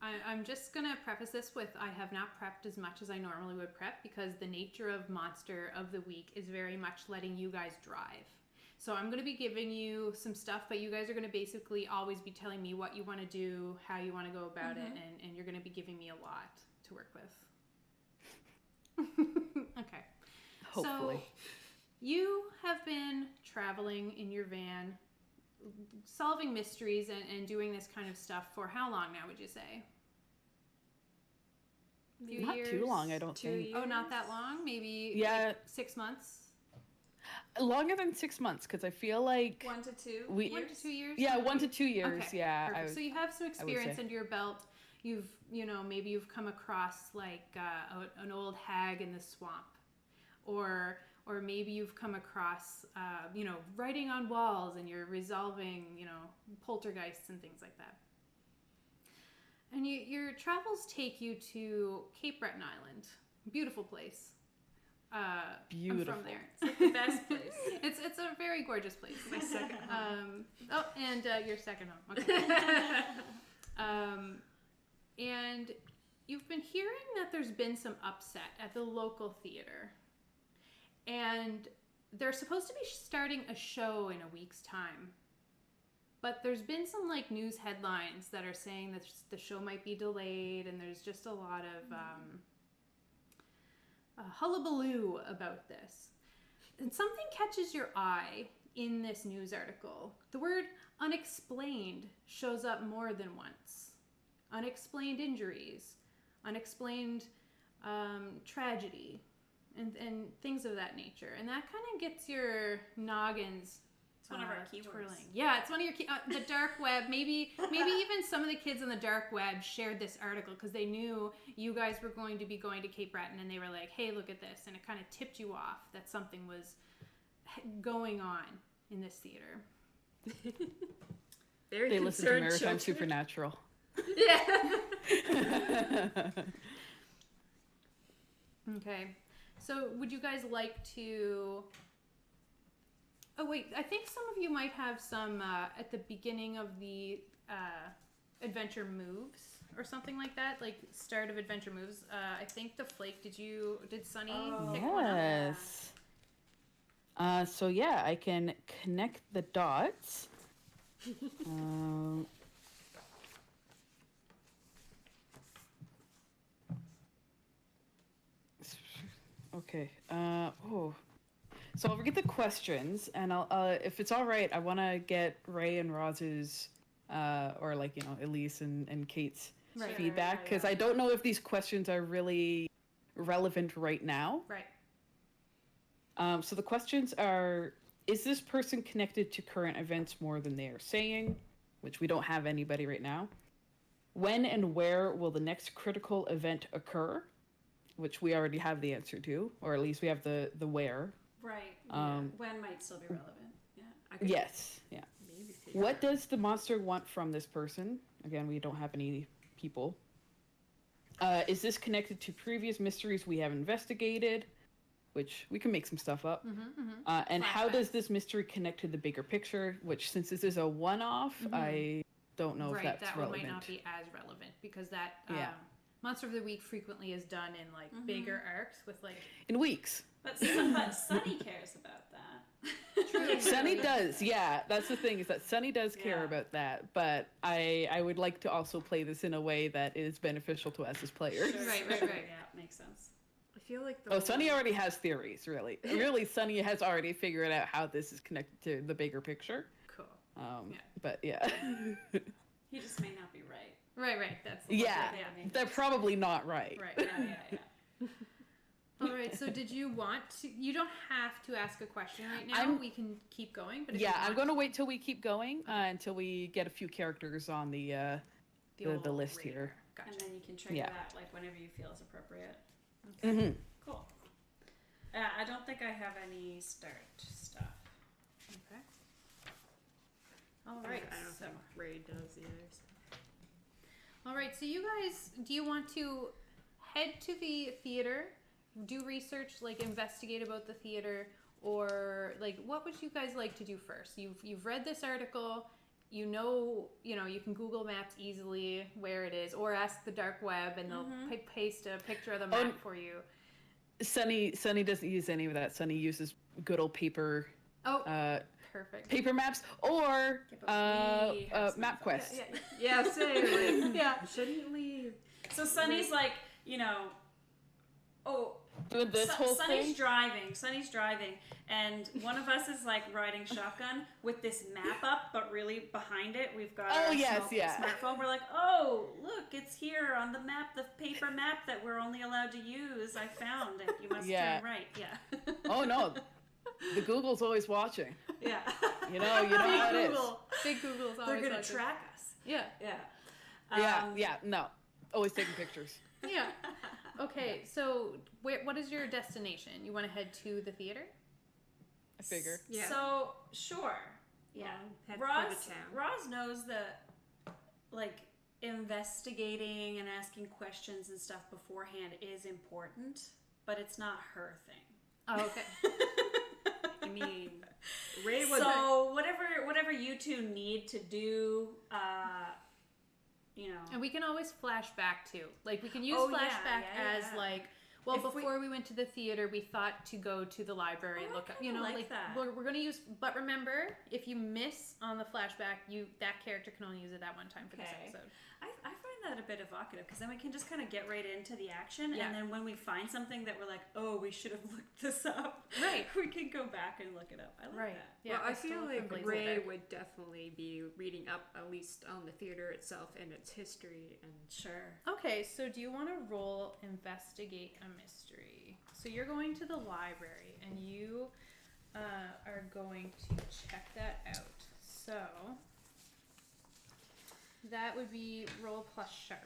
I'm just going to preface this with I have not prepped as much as I normally would prep because the nature of Monster of the Week is very much letting you guys drive. So I'm going to be giving you some stuff, but you guys are going to basically always be telling me what you want to do, how you want to go about it, and you're going to be giving me a lot to work with. Okay. Hopefully. So you have been traveling in your van, solving mysteries and doing this kind of stuff for how long now, would you say? Few Not years? too long, I don't 2 think. years. Oh, not that long? Maybe Yeah. 6 months? Longer than 6 months, because I feel like 1 to 2 We- 1 to 2 years? yeah, 1 to 2 years. Okay, Yeah, perfect. So you have some experience say. under your belt. Maybe you've come across like an old hag in the swamp, or maybe you've come across writing on walls and you're resolving poltergeists and things like that. And your travels take you to Cape Breton Island, beautiful place. Beautiful. I'm from there. It's like the best place. It's a very gorgeous place. My second home. And your second home. Okay. And you've been hearing that there's been some upset at the local theater. And they're supposed to be starting a show in a week's time. But there's been some news headlines that are saying that the show might be delayed, and there's just a lot of hullabaloo about this. And something catches your eye in this news article. The word unexplained shows up more than once. Unexplained injuries, unexplained tragedy, and things of that nature. And that kind of gets your noggins It's one of our keywords. twirling. Yeah, it's one of your the dark web. Maybe even some of the kids on the dark web shared this article because they knew you guys were going to be going to Cape Breton, and they were like, "Hey, look at this," and it kind of tipped you off that something was going on in this theater. Very They listen to concerned Maritime children. Supernatural. Yeah. Okay, so would you guys like to... Oh wait, I think some of you might have some at the beginning of the adventure moves or something like that, like start of adventure moves. I think the Flake, did Sunny pick one up? Yes. So yeah, I can connect the dots. Okay. So I'll get the questions, and I'll, if it's all right, I want to get Ray and Roz's, or Elise and Kate's Right. feedback, because Yeah. I don't know if these questions are really relevant right now. Right. So the questions are: is this person connected to current events more than they are saying? Which we don't have anybody right now. When and where will the next critical event occur? Which we already have the answer to, or at least we have the where. Right. When might still be relevant. Yeah. I could Yes, yeah. Maybe What does the monster want from this person? Again, we don't have any people. Is this connected to previous mysteries we have investigated? Which we can make some stuff up. And how does this mystery connect to the bigger picture? Which, since this is a one-off, I don't know if Right, that's that relevant. one might not be as relevant because that Yeah. Monster of the Week frequently is done in like bigger arcs with like In weeks. But Sunny cares about that. True. Sunny does, yeah. That's the thing, is that Sunny does care Yeah. about that, but I would like to also play this in a way that is beneficial to us as players. Right. Yeah, makes sense. I feel like the Oh, Sunny already has theories, really. Really, Sunny has already figured out how this is connected to the bigger picture. cool. Yeah. But yeah. He just may not be right. Right. That's Yeah, maybe. they're probably not right. right. Yeah. All right. So did you want to? You don't have to ask a question right now. We can keep going. But if Yeah, you I'm want going to wait till we keep going until we get a few characters on the old list radar. here. Gotcha. And then you can trigger Yeah. that like whenever you feel is appropriate. Mm-hmm. Cool. I don't think I have any start stuff. Okay. All right. I don't So. think Ray does either. So. All right, so you guys, do you want to head to the theater, do research, like investigate about the theater, or like what would you guys like to do first? You've read this article, you know you can Google Maps easily where it is, or ask the dark web and they'll paste a picture of the map for you. Sunny doesn't use any of that. Sunny uses good old paper. Oh, perfect. Paper maps or we have some MapQuest. Yeah, same. Like, Yeah. shouldn't we? So Sunny's like, Doing this whole Sunny's thing. Sunny's driving, and one of us is like riding shotgun with this map up, but really behind it we've got our smartphone. We're like, oh, look, it's here on the map, the paper map that we're only allowed to use. I found it. You must turn right. Yeah. Oh no, the Google's always watching. Yeah. You know how it is. Big Google's always They're gonna watching. track us. Yeah. Yeah. No, always taking pictures. Yeah. Okay, so what is your destination? You want to head to the theater? I figure. Yeah. So sure. Yeah. Head Roz for the town. Roz knows that like investigating and asking questions and stuff beforehand is important, but it's not her thing. Oh, okay. I mean, Ray would. So whatever you two need to do, And we can always flash back too. Like we can use Oh, yeah, flashback yeah, as yeah. like, well, If we- before we went to the theater, we thought to go to the library and Oh, I look up. kinda like that. We're gonna use. But remember, if you miss on the flashback, that character can only use it that one time for this Okay. episode. I find that a bit evocative because then we can just kind of get right into the action, Yeah. and then when we find something that we're like, oh, we should have looked this up, Right. we can go back and look it up. I like Right. that. Yeah. Well, I stole feel it from like Blaze Ray Letter. would definitely be reading up at least on the theater itself and its history and. Sure. Okay, so do you want to roll investigate a mystery? So you're going to the library and you are going to check that out. So that would be roll plus sharp.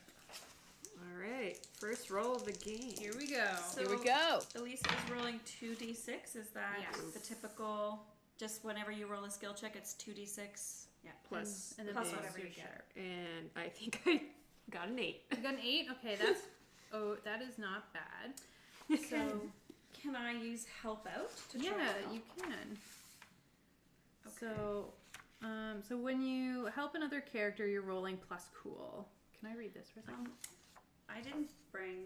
All right, first roll of the game. Here we go. So- Here we go. Elise is rolling 2d6. Is that Yes. the typical? Just whenever you roll a skill check, it's 2d6. Yeah. Plus and then plus plus whatever you your get. sharp. And I think I got an 8. You got an 8? Okay, that is not bad. So Can I use help out to try yeah, to help? you can. Okay. So when you help another character, you're rolling plus cool. Can I read this for a second? I didn't bring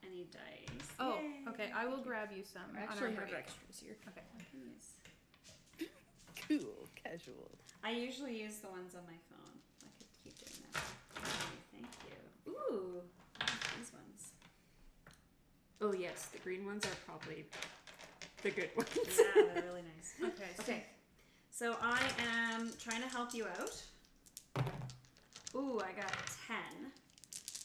any dice. Oh, Yay. okay. I will grab you some. I on actually our have break. extras here. Okay. I can use- Cool, casual. I usually use the ones on my phone. I could keep doing that. Thank you. Ooh, I like these ones. Oh yes, the green ones are probably the good ones. Yeah, they're really nice. Okay. Okay, so I am trying to help you out. Ooh, I got 10.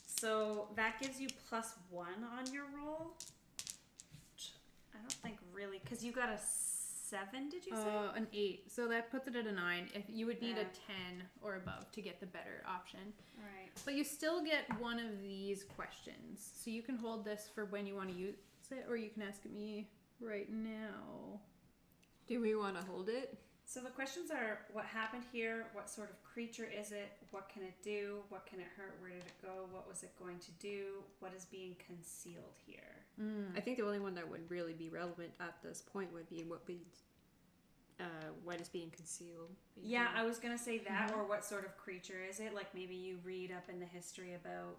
So that gives you +1 on your roll. Which I don't think really, because you got a 7, did you say? An 8. So that puts it at a 9. If you would need Yeah. a 10 or above to get the better option. Alright. But you still get one of these questions. So you can hold this for when you want to use it, or you can ask me right now. Do we want to hold it? So the questions are, what happened here? What sort of creature is it? What can it do? What can it hurt? Where did it go? What was it going to do? What is being concealed here? I think the only one that would really be relevant at this point would be what is being concealed. Yeah, I was gonna say that, or what sort of creature is it? Like maybe you read up in the history about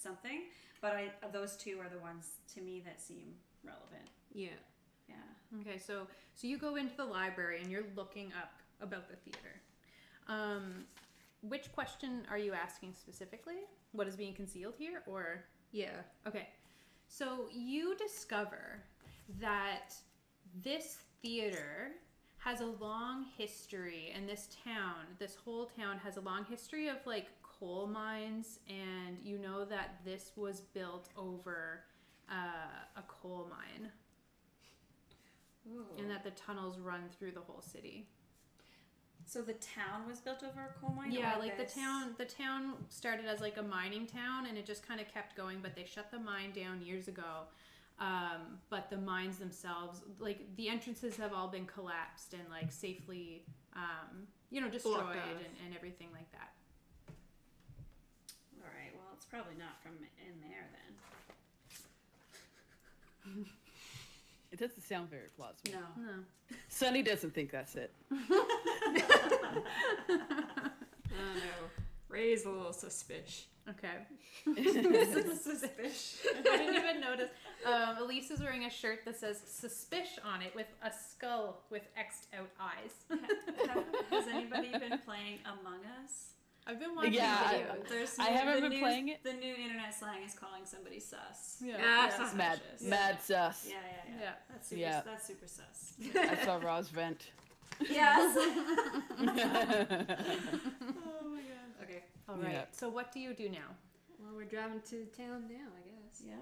something. But those two are the ones to me that seem relevant. Yeah. Yeah. Okay, so you go into the library and you're looking up about the theater. Which question are you asking specifically? What is being concealed here, or? Yeah. Okay, so you discover that this theater has a long history, and this whole town has a long history of like coal mines, and you know that this was built over a coal mine. Ooh. And that the tunnels run through the whole city. So the town was built over a coal mine? Yeah, or like this? the town started as like a mining town, and it just kind of kept going, but they shut the mine down years ago. But the mines themselves, like the entrances have all been collapsed and like safely, destroyed and everything like that. All right, well, it's probably not from in there then. It doesn't sound very plausible. No. Sunny doesn't think that's it. Oh no. Ray's a little suspicious. Okay. Suspicious. I didn't even notice. Elise is wearing a shirt that says "suspish" on it with a skull with X'd out eyes. Has anybody been playing Among Us? I've been watching Yeah, videos. I haven't been playing it. The new internet slang is calling somebody sus. Yeah. Mad sus. Yeah. That's super, Yeah. That's super sus. I saw Roz vent. Yes. Oh my god. Okay. All right. Yeah. So what do you do now? Well, we're driving to town now, I guess. Yeah.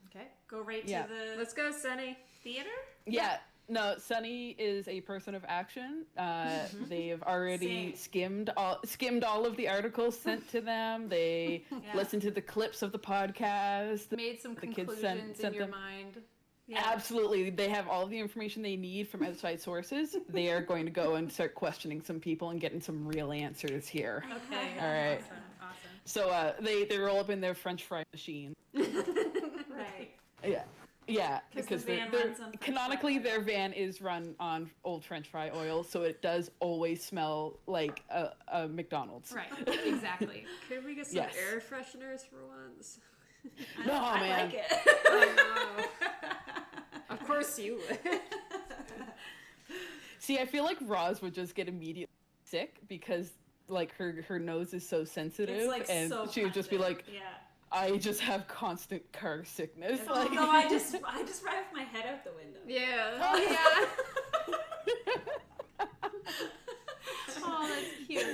Okay. Go right Yeah. to the Let's go, Sunny. theater? Yeah. No, Sunny is a person of action. They have already skimmed all of the articles sent to them. They listened to the clips of the podcast. Made some The kids conclusions sent in your them. mind. Yeah. Absolutely. They have all the information they need from outside sources. They are going to go and start questioning some people and getting some real answers here. Okay. All right. Awesome. So they roll up in their French fry machine. Right. Yeah, Because the van they're runs on French canonically fry oil. their van is run on old French fry oil, so it does always smell like a McDonald's. Right. Exactly. Could we get some Yes. air fresheners for once? No, I man. like it. Oh, no. Of course you would. See, I feel like Roz would just get immediately sick because like her nose is so sensitive, It's like and so she would just be like, yeah. I just have constant car sickness. Oh, Like, no, I just drive my head out the window. Yeah. Oh yeah. Oh, that's cute. I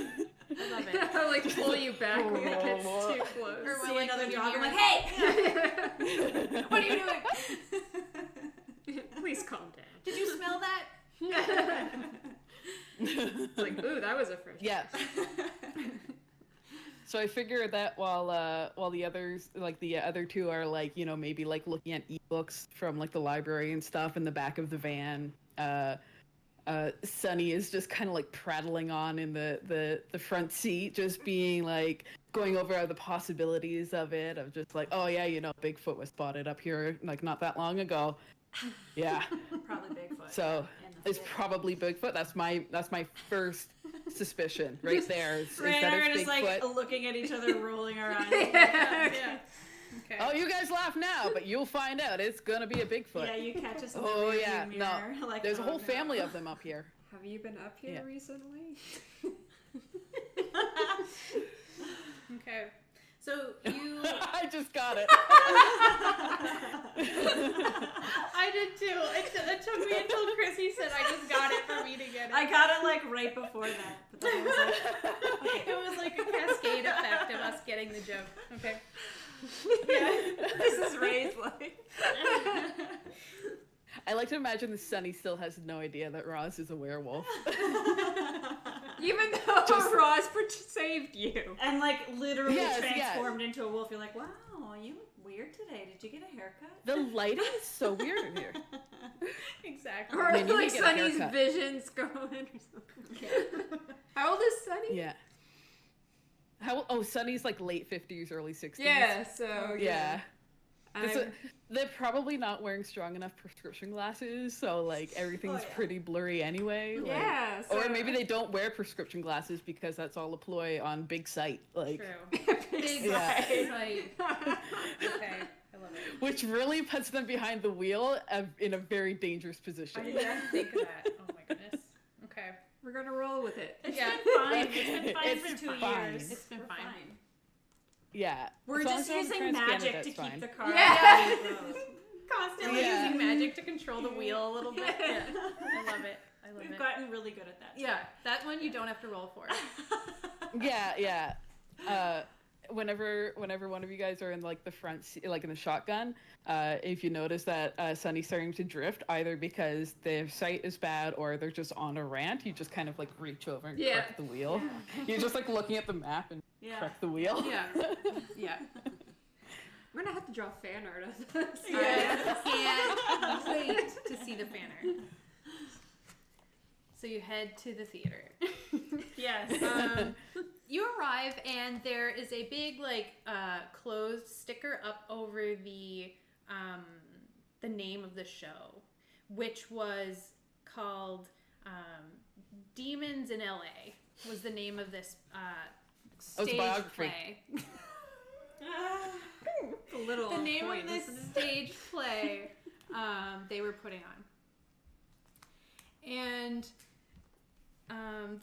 love it. I'll like pull you back when it gets too close. Or See like another when you're dog, I'm near- like, hey! What are you doing? Please calm down. Did you smell that? It's like, ooh, that was a fresh. yeah. So I figured that while the others, like the other two, are like, you know, maybe like looking at ebooks from like the library and stuff in the back of the van, Sunny is just kind of like prattling on in the front seat, just being like going over the possibilities of it, of just like, oh yeah, you know, Bigfoot was spotted up here like not that long ago. Yeah. Probably Bigfoot. So in the it's theater. probably Bigfoot. That's my first suspicion right there. Is Ray and that I are it's just Bigfoot. like looking at each other, rolling our eyes. Yeah. Okay. Oh, you guys laugh now, but you'll find out it's gonna be a Bigfoot. Yeah, you catch us in the Oh rearview yeah, mirror. no. Like, There's a oh, whole no. family of them up here. Have you been up here Yeah. recently? Okay. So you. I just got it. I did too. It took me until Chrissy said I just got it for me to get it. I got it like right before that. But then I was like, It was like a cascade effect of us getting the joke. Okay. this is Ray's life. I like to imagine that Sunny still has no idea that Roz is a werewolf. Even though Just- Ross saved you. And like literally Yes, yes. transformed into a wolf. You're like, wow, you look weird today. Did you get a haircut? The lighting is so weird in here. Exactly. Or Man, you like need to get a Sunny's haircut. visions going or something. How old is Sunny? Yeah. Sunny's like late 50s, early 60s. Yeah, so Yeah. I'm- They're probably not wearing strong enough prescription glasses, so like everything's yeah. pretty blurry anyway. Like, yeah, so or maybe they don't wear prescription glasses because that's all a ploy on Big Sight. Like, True. big Yeah. fight. Okay, I love it. Which really puts them behind the wheel in a very dangerous position. I didn't think of that. Oh my goodness. Okay. We're gonna roll with it. It's Yeah. been fine. It's been fine It's for 2 fine. years. It's been We're fine. Yeah. We're As long just as using Trans magic Canada, to it's keep fine. the car. Yeah. on the road. Constantly Yeah. using magic to control the wheel a little bit. Yeah. I love it. I love We've it. gotten really good at that. Yeah, that one you don't have to roll for. Yeah. Whenever one of you guys are in like the front seat, like in the shotgun, if you notice that Sunny's starting to drift, either because their sight is bad or they're just on a rant, you just kind of like reach over and Yeah. correct the wheel. You're just like looking at the map and Yeah. correct the wheel. Yeah. Yeah. We're gonna have to draw fan art of this. I can't wait to see the fan art. So you head to the theater. Yes. You arrive and there is a big closed sticker up over the name of the show, which was called Demons in LA. Was the name of this stage biography. play. A little The name point, of this isn't it? stage play they were putting on. And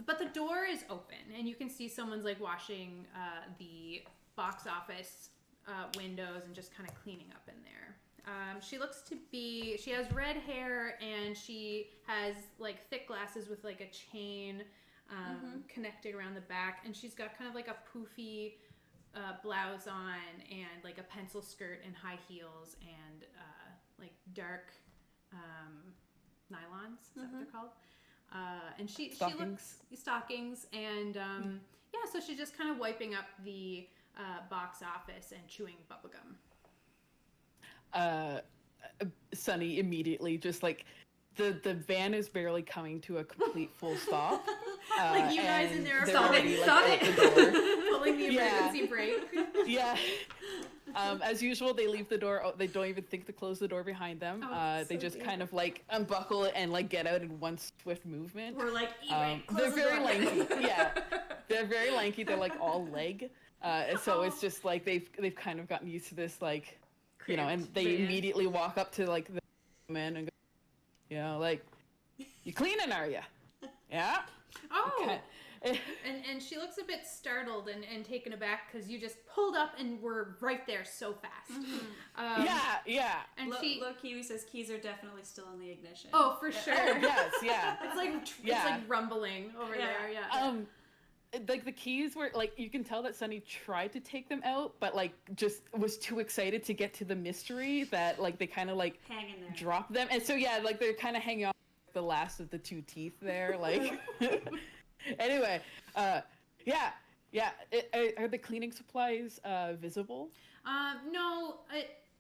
but the door is open and you can see someone's like washing the box office windows and just kind of cleaning up in there. She has red hair and she has like thick glasses with like a chain connected around the back, and she's got kind of like a poofy blouse on and like a pencil skirt and high heels and like dark nylons, is that what they're called? And she looks stockings and so she's just kind of wiping up the box office and chewing bubblegum. Sunny immediately just like the van is barely coming to a complete full stop. Like you guys in there are they're pulling already, like, at the door. the emergency brake. Yeah. As usual, they leave the door. They don't even think to close the door behind them. They just kind of like unbuckle it and like get out in one swift movement. We're like, They're very lanky. Yeah, they're very lanky. They're like all leg. So it's just like they've kind of gotten used to this, like, you know, and they immediately walk up to like the man and go, you know, like, you cleaning, are you? Yeah. Oh. Okay. And she looks a bit startled and taken aback because you just pulled up and were right there so fast. Yeah. And look, Kiwi says keys are definitely still in the ignition. Oh, for sure. Yes, yeah. It's like rumbling over there. Yeah. Like the keys were like, you can tell that Sunny tried to take them out, but like just was too excited to get to the mystery that like they kind of like hang in there, drop them, and so yeah, like they're kind of hanging on the last of the two teeth there, like. Anyway, are the cleaning supplies visible? No,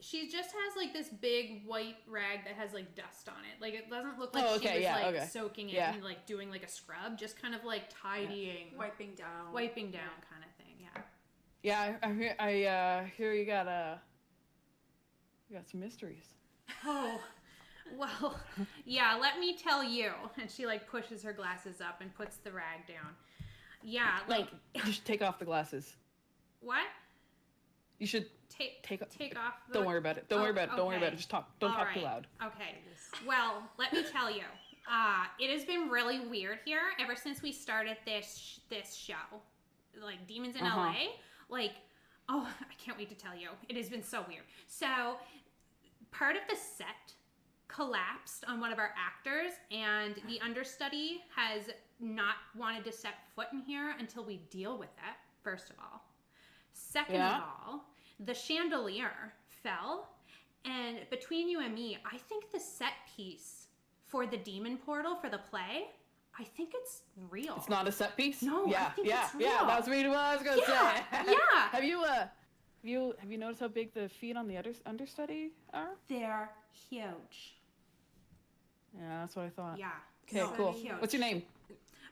she just has like this big white rag that has like dust on it. Like it doesn't look like she was soaking it and like doing like a scrub, just kind of like tidying, wiping down kind of thing. Yeah, I hear you got some mysteries. Oh, well, yeah, let me tell you. And she like pushes her glasses up and puts the rag down. Yeah, like you should take off the glasses. What? You should take off. Don't worry about it. Don't worry about it. Don't worry about it. Just talk. Don't talk too loud. Okay. Well, let me tell you. It has been really weird here ever since we started this show, like Demons in LA. Like, oh, I can't wait to tell you. It has been so weird. So, part of the set collapsed on one of our actors, and the understudy has not wanted to set foot in here until we deal with it, first of all. Second of all, the chandelier fell, and between you and me, I think the set piece for the demon portal for the play, I think it's real. It's not a set piece? No, I think it's real. Yeah, that's what I was going to say. Yeah. Have you noticed how big the feet on the understudy are? They're huge. Yeah, that's what I thought. Yeah. Okay, So cool. huge. What's your name?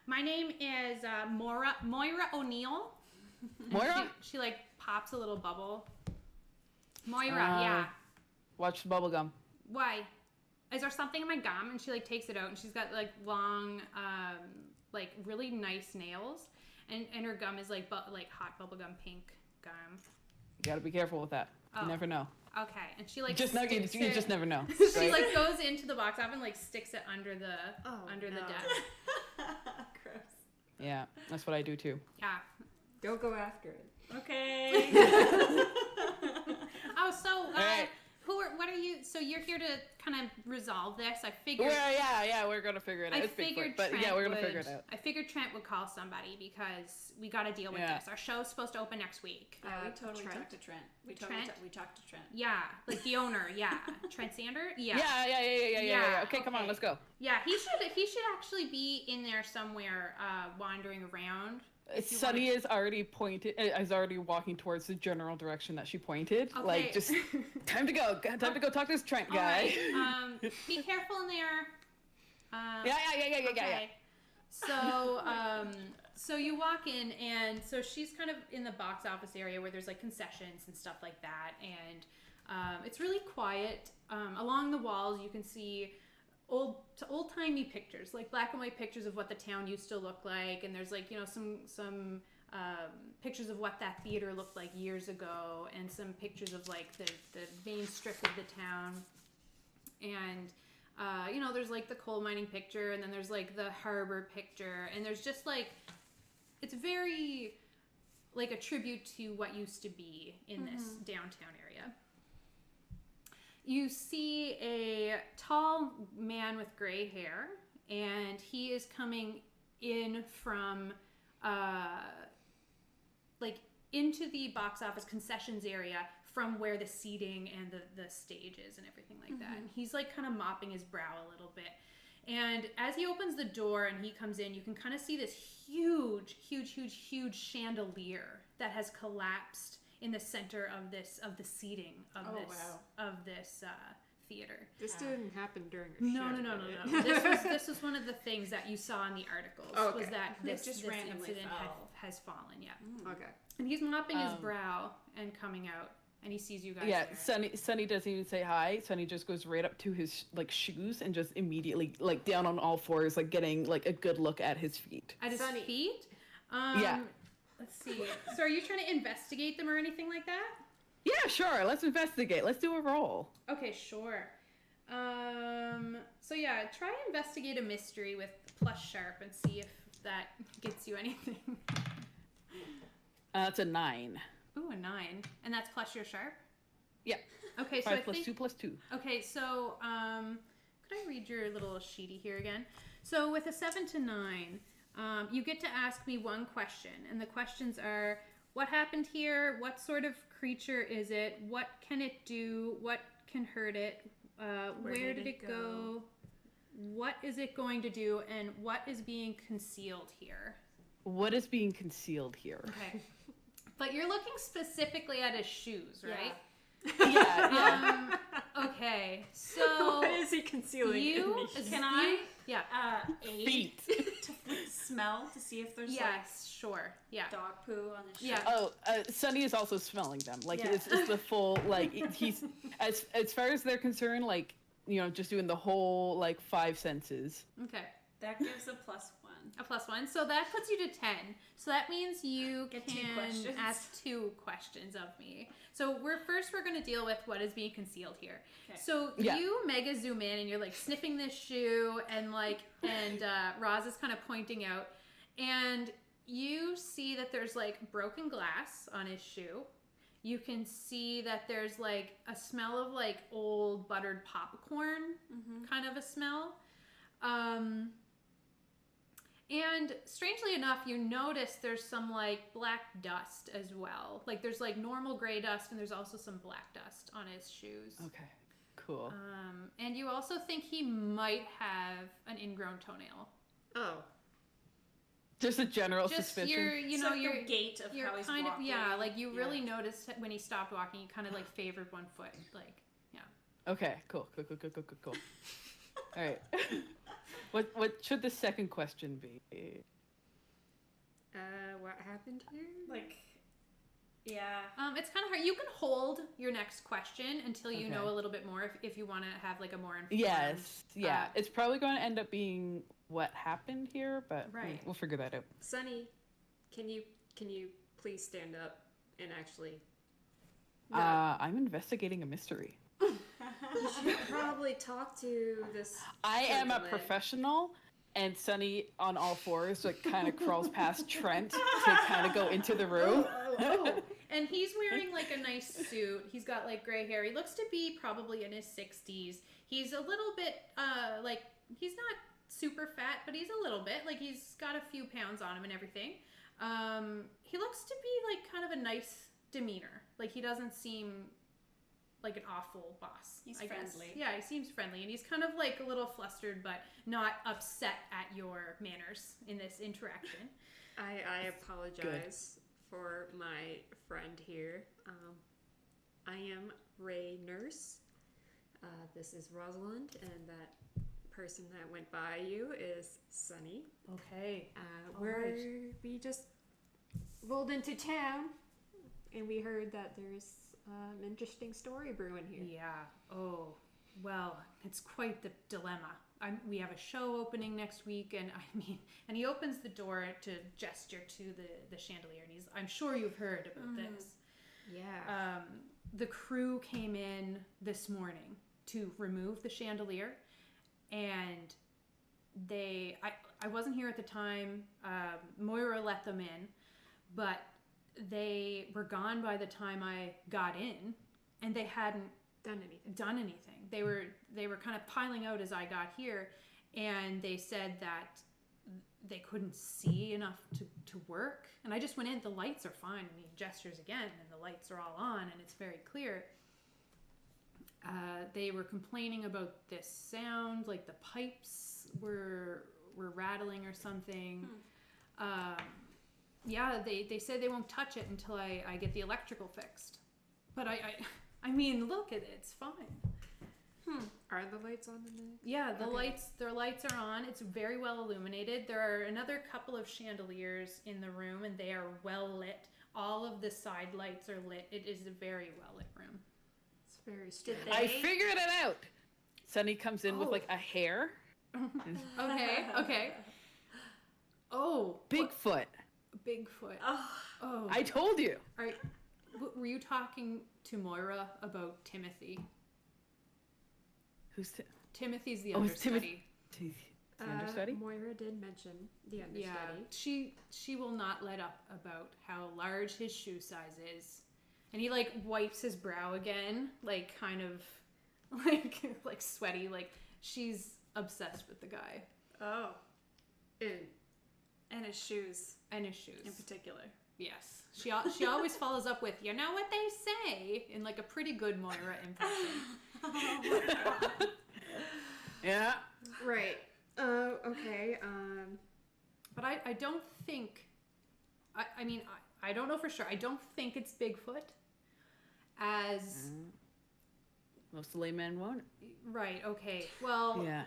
My name is Moira O'Neill. Moira? She like pops a little bubble. Moira, yeah. Watch the bubble gum. Why? Is there something in my gum? And she like takes it out, and she's got like long, like really nice nails, and her gum is like hot bubblegum pink. You gotta be careful with that. You never know. Okay, and she like You just never know. She Right? like goes into the box office and like sticks it under the the desk. Gross. Yeah, that's what I do too. Yeah. Don't go after it. Okay. Oh, so right. what are you? So you're here to kind of resolve this. I figured. Well, yeah, we're gonna figure it out. It's Bigfoot, but yeah, we're gonna figure it out. I figured Trent would call somebody because we got to deal with this. Our show's supposed to open next week. Yeah, we totally Trent? talked to Trent. We Trent? talked to Trent. Yeah, like the owner. Yeah, Trent Sander. Yeah. Yeah. Okay, come on, Okay. let's go. Yeah, he should actually be in there somewhere, wandering around. Sunny is already walking towards the general direction that she pointed. Okay. Like, just time to go. Time to go talk to this Trent guy. All right. Be careful in there. Yeah. Okay. So, so you walk in, and so she's kind of in the box office area where there's like concessions and stuff like that, and it's really quiet. Along the walls, you can see old-timey pictures, like black and white pictures of what the town used to look like, and there's like, you know, some pictures of what that theater looked like years ago, and some pictures of like the main strip of the town, and you know, there's like the coal mining picture, and then there's like the harbor picture, and there's just like, it's very like a tribute to what used to be in this downtown area. You see a tall man with gray hair, and he is coming in from, like, into the box office concessions area from where the seating and the stage is and everything like that. And he's, like, kind of mopping his brow a little bit. And as he opens the door and he comes in, you can kind of see this huge chandelier that has collapsed in the center of the seating of this theater. This didn't happen during a No. show. This was one of the things that you saw in the articles. Okay. Was that this randomly incident fell. has fallen? Yeah. Okay. And he's mopping his brow and coming out, and he sees you guys. Yeah, there. Sunny doesn't even say hi. Sunny just goes right up to his like shoes and just immediately like down on all fours, like getting like a good look at his feet. At his Sunny. feet. Yeah. Let's see. So are you trying to investigate them or anything like that? Yeah, sure. Let's investigate. Let's do a roll. Okay, sure. So yeah, try and investigate a mystery with plus sharp and see if that gets you anything. That's a 9. Ooh, a 9. And that's plus your sharp? Yeah. Okay, so 5 I plus think... 2 plus 2. Okay, so, could I read your little sheety here again? So with a 7 to 9, you get to ask me one question, and the questions are, what happened here? What sort of creature is it? What can it do? What can hurt it? Where did it go? What is it going to do? And what is being concealed here? What is being concealed here? Okay. But you're looking specifically at his shoes, right? Yeah. Okay, so... What is he concealing? Can I? Yeah. Aid Feet. to smell to see if there's Yes, sure. Yeah. like dog poo on the Yeah. shirt. Oh, Sunny is also smelling them. Like Yeah. it's the full like he's as far as they're concerned, like, you know, just doing the whole like 5 senses. Okay. That gives a +1. A +1. So that puts you to 10. So that means you Get 2 can questions. ask 2 questions of me. So we're going to deal with what is being concealed here. Okay. So Yeah. you mega zoom in and you're like sniffing this shoe and Roz is kind of pointing out, and you see that there's like broken glass on his shoe. You can see that there's like a smell of like old buttered popcorn, kind of a smell. And strangely enough, you notice there's some like black dust as well. Like there's like normal gray dust and there's also some black dust on his shoes. Okay. Cool. And you also think he might have an ingrown toenail. Oh. Just a general Just suspicion. It's like the gait of you're how he's kind walking. of, yeah, like you really noticed when he stopped walking, he kind of like favored one foot, like, yeah. Okay, cool. All right. What should the second question be? What happened here? Like, yeah. It's kind of hard. You can hold your next question until you Okay. know a little bit more if you want to have like a more informed. Yes. Yeah. It's probably going to end up being what happened here, but Right. we'll figure that out. Sunny, can you please stand up? and actually. I'm investigating a mystery. You should probably talk to this. I am a gentleman. professional, and Sunny on all fours like kind of crawls past Trent to kind of go into the room. And he's wearing like a nice suit. He's got like gray hair. He looks to be probably in his 60s. He's a little bit like he's not super fat, but he's a little bit like he's got a few pounds on him and everything. He looks to be like kind of a nice demeanor. Like he doesn't seem like an awful boss. He's I guess. friendly. Yeah, he seems friendly, and he's kind of like a little flustered, but not upset at your manners in this interaction. I apologize for my friend here. I am Ray Nurse. This is Rosalind, and that person that went by you is Sunny. Okay. We just rolled into town, and we heard that there's an interesting story brewing here. Yeah. Oh, well, it's quite the dilemma. We have a show opening next week, and and he opens the door to gesture to the chandelier, and I'm sure you've heard about this. Yeah. The crew came in this morning to remove the chandelier, and I wasn't here at the time. Moira let them in, but they were gone by the time I got in, and they hadn't done anything. They were kind of piling out as I got here, and they said that they couldn't see enough to work. And I just went in, the lights are fine, and he gestures again, and the lights are all on, and it's very clear. They were complaining about this sound, like the pipes were rattling or something. Yeah, they said they won't touch it until I get the electrical fixed. But I mean, look, it's fine. Are the lights on in the... Yeah, their lights are on. It's very well illuminated. There are another couple of chandeliers in the room, and they are well lit. All of the side lights are lit. It is a very well lit room. It's very strange. I figured it out. Sunny comes in with like a hair. Okay. Oh, Bigfoot. Bigfoot. Oh. I told you. Were you talking to Moira about Timothy? Who's Timothy's the understudy. The understudy? Moira did mention the understudy. Yeah, she will not let up about how large his shoe size is. And he like wipes his brow again, like kind of like sweaty, like she's obsessed with the guy. Oh. And his shoes. And his shoes. In particular. Yes. She always follows up with, you know what they say, in like a pretty good Moira impression. Oh my god. Yeah. Right. Okay. But I don't think, I mean, I don't know for sure. I don't think it's Bigfoot as... Most laymen won't. Right, okay. Well... Yeah.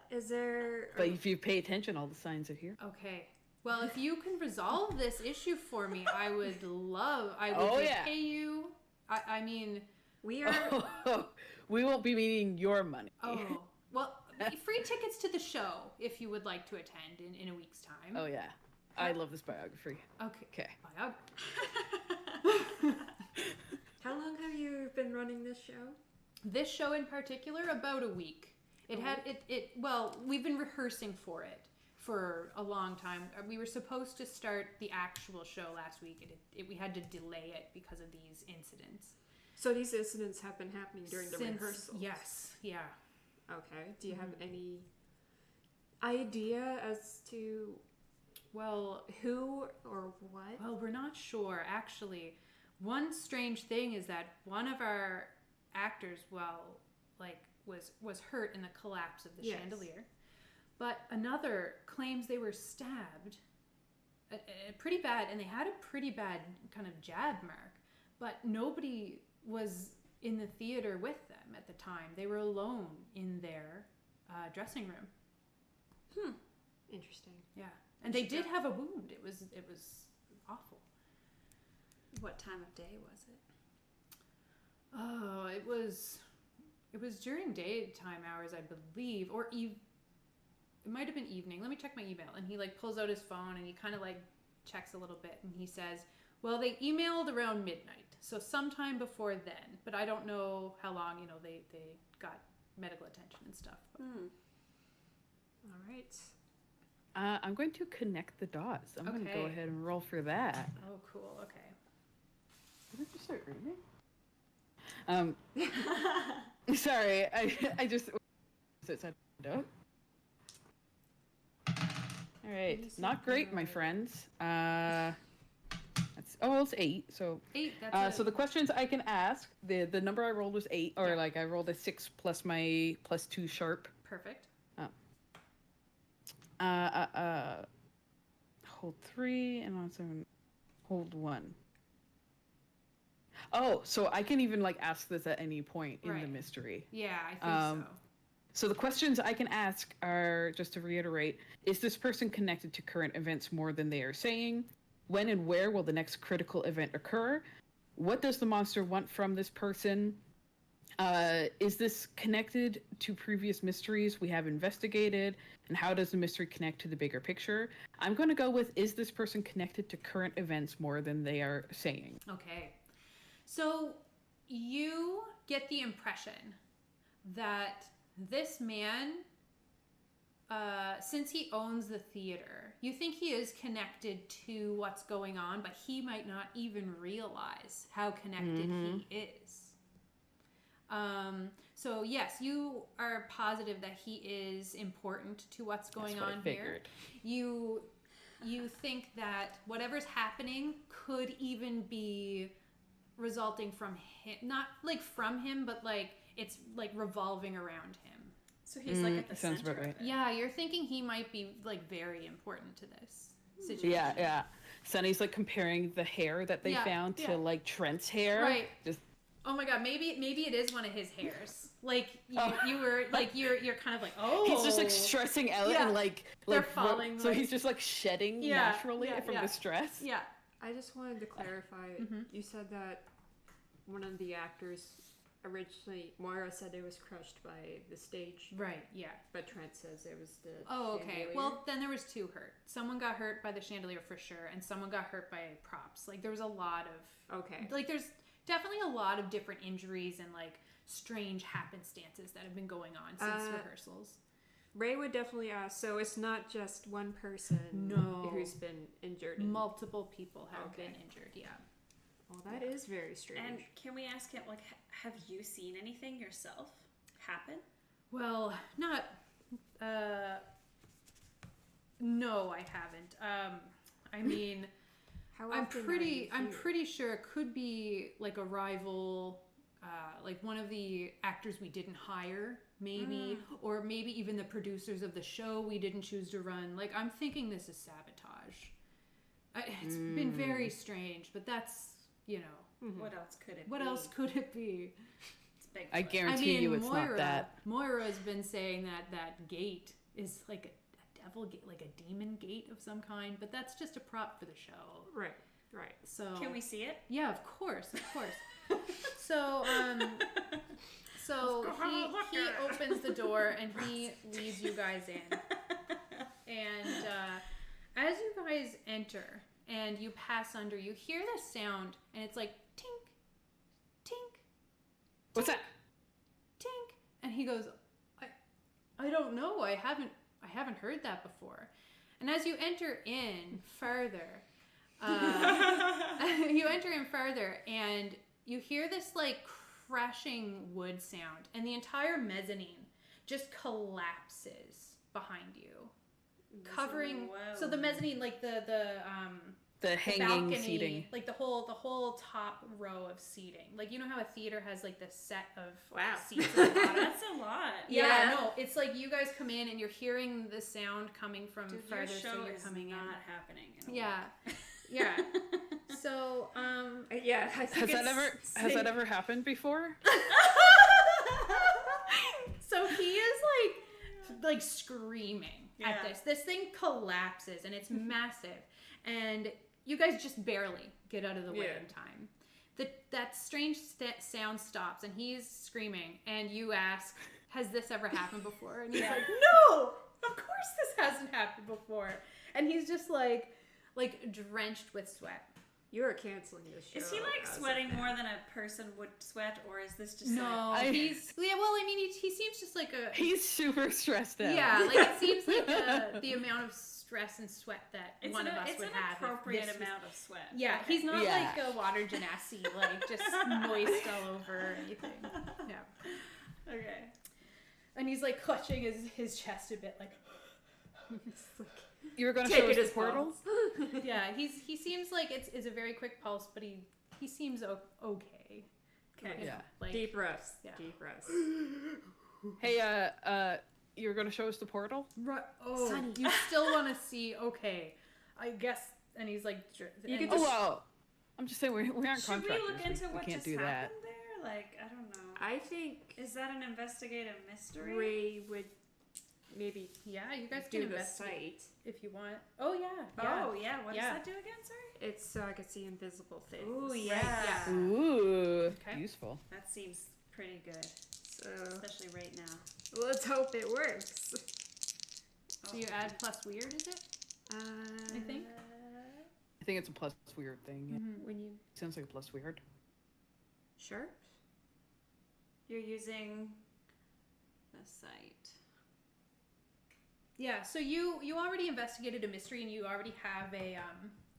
Is there... But if you pay attention, all the signs are here. Okay. Well, if you can resolve this issue for me, I would pay you. I mean... We are... We won't be needing your money. Oh. Well, free tickets to the show if you would like to attend in a week's time. Oh, yeah. I love this biography. Okay. How long have you been running this show? This show in particular, about a week. Well, we've been rehearsing for it for a long time. We were supposed to start the actual show last week, and we had to delay it because of these incidents. So these incidents have been happening during the rehearsals? Yes, yeah. Okay. Do you have any idea as to, well, who or what? Well, we're not sure, actually. One strange thing is that one of our actors, was hurt in the collapse of the chandelier. But another claims they were stabbed pretty bad, and they had a pretty bad kind of jab mark. But nobody was in the theater with them at the time. They were alone in their dressing room. Interesting. Yeah, and they did have a wound. It was awful. What time of day was it? Oh, it was during daytime hours, I believe, or it might have been evening. Let me check my email. And he like pulls out his phone and he kind of like checks a little bit, and he says, Well, they emailed around midnight, so sometime before then. But I don't know how long, they got medical attention and stuff. All right. I'm going to connect the dots. I'm going to go ahead and roll for that. Oh, cool. Okay. Did I just start reading? Sorry, I just... So it's a window. All right, not great, my friends. It's 8. So 8. That's so the questions I can ask. The number I rolled was 8, or like I rolled a 6 plus my +2 sharp. Perfect. Hold 3 and also hold 1. Oh, so I can even like ask this at any point in the mystery. Yeah, I think so. So the questions I can ask are, just to reiterate, is this person connected to current events more than they are saying? When and where will the next critical event occur? What does the monster want from this person? Is this connected to previous mysteries we have investigated? And how does the mystery connect to the bigger picture? I'm going to go with, is this person connected to current events more than they are saying? Okay. So you get the impression that this man, since he owns the theater, you think he is connected to what's going on, but he might not even realize how connected he is. So yes, you are positive that he is important to what's going on here. You think that whatever's happening could even be resulting from him, not like from him, but like it's like revolving around him. So he's like at the center of it. Yeah, you're thinking he might be like very important to this situation. Yeah. Sunny's like comparing the hair that they found to like Trent's hair. Right. Just... Oh my god, maybe it is one of his hairs. Like you were like you're kind of like, oh, he's just like stressing out and like they're falling. So he's just like shedding naturally from the stress. Yeah. I just wanted to clarify. You said that one of the actors originally, Moira said it was crushed by the stage. Right, yeah. But Trent says it was the okay. chandelier. Well, then there was 2 hurt. Someone got hurt by the chandelier for sure, and someone got hurt by props. Like there was a lot of... Okay. Like there's definitely a lot of different injuries and like strange happenstances that have been going on since rehearsals. Ray would definitely ask, so it's not just one person who's been injured? Multiple people have been injured, yeah. Well, that is very strange. And can we ask him, like, have you seen anything yourself happen? Well, not... no, I haven't. I mean... I'm pretty sure it could be like a rival, like one of the actors we didn't hire, maybe, or maybe even the producers of the show we didn't choose to run. Like I'm thinking this is sabotage. It's been very strange, but that's What else could it be? What else could it be? It's Bigfoot. I guarantee you it's Moira, not that. Moira's been saying that gate is like a devil gate, like a demon gate of some kind, but that's just a prop for the show. Right. So can we see it? Yeah, of course. So he opens the door and he leads you guys in. And as you guys enter and you pass under, you hear this sound and it's like tink, tink. What's that? Tink. And he goes, I don't know. I haven't heard that before. And as you enter in further, and you hear this like crashing wood sound and the entire mezzanine just collapses behind you, covering so the mezzanine, like the hanging balcony, seating, like the whole top row of seating. Like you know how a theater has like this set of seats at the bottom? That's a lot. Yeah, no, it's like you guys come in and you're hearing the sound coming from further, your show so you're is coming not in. happening. Yeah. So, I think has that ever happened before? So he is like screaming at this. This thing collapses and it's massive, and you guys just barely get out of the way in time. That strange sound stops, and he's screaming, and you ask, "Has this ever happened before?" And he's like, "No, of course this hasn't happened before." And he's just like drenched with sweat. You're canceling this show. Is he like as a sweating fan. more than a person would sweat, or is this just No, like... he's well. I mean, he seems just like a He's super stressed out. yeah. Like it seems like the amount of stress and sweat that It's one of us it's would an have. if appropriate this was- amount of sweat. Yeah, Okay. he's not Yeah. like a water genasi, like just moist all over or anything. Yeah, Okay. and he's like clutching his chest a bit, like You were going to Take show it us the as portal? yeah. He seems like it's a very quick pulse, but he seems okay. Okay. You know, Yeah. like Deep breaths. Yeah. Deep breaths. Hey, you were going to show us the portal? right. Oh, Sonny. you still want to see? Okay, I guess. And he's like, You and- could Oh, well. I'm just saying, we aren't Should we contractors. look into we what can't just do that. happened there? Like, I don't know. I think Is that an investigative mystery? Ray would maybe yeah, you guys do can the investigate site. if you want. Oh yeah, yeah. Oh, yeah. What Yeah. does that do again, sorry? It's so I could see invisible things. Ooh, Right, yeah. yeah. Ooh, Okay. useful. That seems pretty good, So especially right now. let's hope it works. So you add plus weird, is it? I think. I think it's a plus weird thing. Yeah. When you Sounds like a plus weird. sharp. You're using the site. Yeah. So you already investigated a mystery and you already have a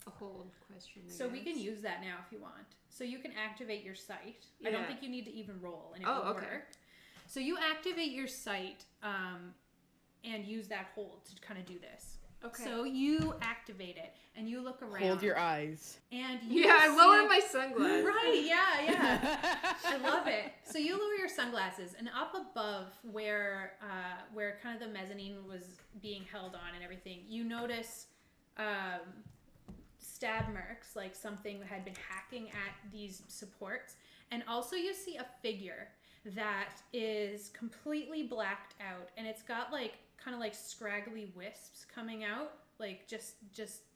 A hold question. I So we can guess. use that now if you want. So you can activate your site. I don't Yeah. think you need to even roll, and it Oh, will okay. work. So you activate your site and use that hold to kind of do this. Okay. So you activate it and you look around. Hold your eyes. And you Yeah, I see- lower my sunglasses. Right. Yeah. Yeah. I love it. So you lower your sunglasses, and up above where kind of the mezzanine was being held on and everything, you notice stab marks, like something had been hacking at these supports, and also you see a figure that is completely blacked out, and it's got like kind of like scraggly wisps coming out, like just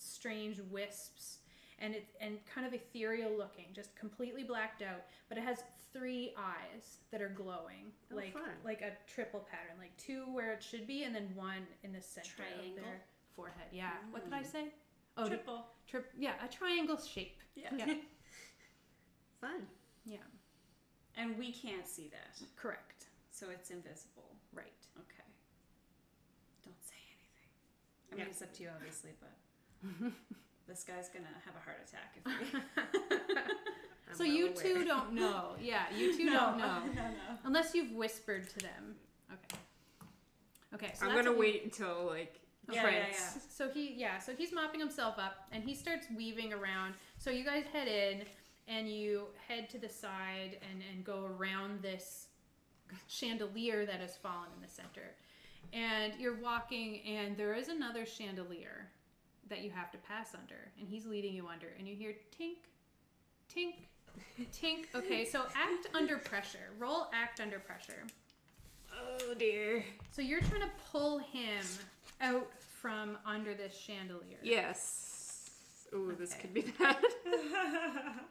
strange wisps. And kind of ethereal looking, just completely blacked out, but it has 3 eyes that are glowing, Oh, like fun. like a triple pattern, like 2 where it should be, and then 1 in the center Triangle? of their forehead. Yeah. What did I say? Oh, Triple. yeah, a triangle shape. Yeah. Yeah. Fun. Yeah. And we can't see that, Correct. so it's invisible. Right. Okay. Don't say anything. I mean, Yeah. it's up to you, obviously, but this guy's gonna have a heart attack if we... I'm So well you aware. two don't know. Yeah, you two don't know. No. Unless you've whispered to them. Okay. Okay, so I'm that's gonna what you- wait until like Yeah, Prince. yeah. So he's mopping himself up and he starts weaving around. So you guys head in and you head to the side and go around this chandelier that has fallen in the center. And you're walking and there is another chandelier that you have to pass under, and he's leading you under, and you hear tink, tink, tink. Okay, so act under pressure. Roll act under pressure. Oh dear. So you're trying to pull him out from under this chandelier. Yes. Ooh, this Okay. could be bad.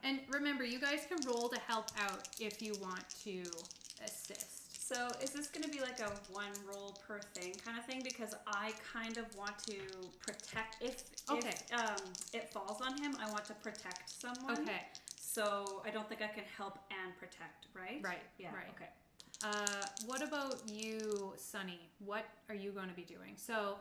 And remember, you guys can roll to help out if you want to assist. So is this going to be like a 1 roll per thing kind of thing? Because I kind of want to protect, if it falls on him, I want to protect someone. Okay. So I don't think I can help and protect, right? Right. Yeah. Right. Okay. What about you, Sunny? What are you going to be doing? So,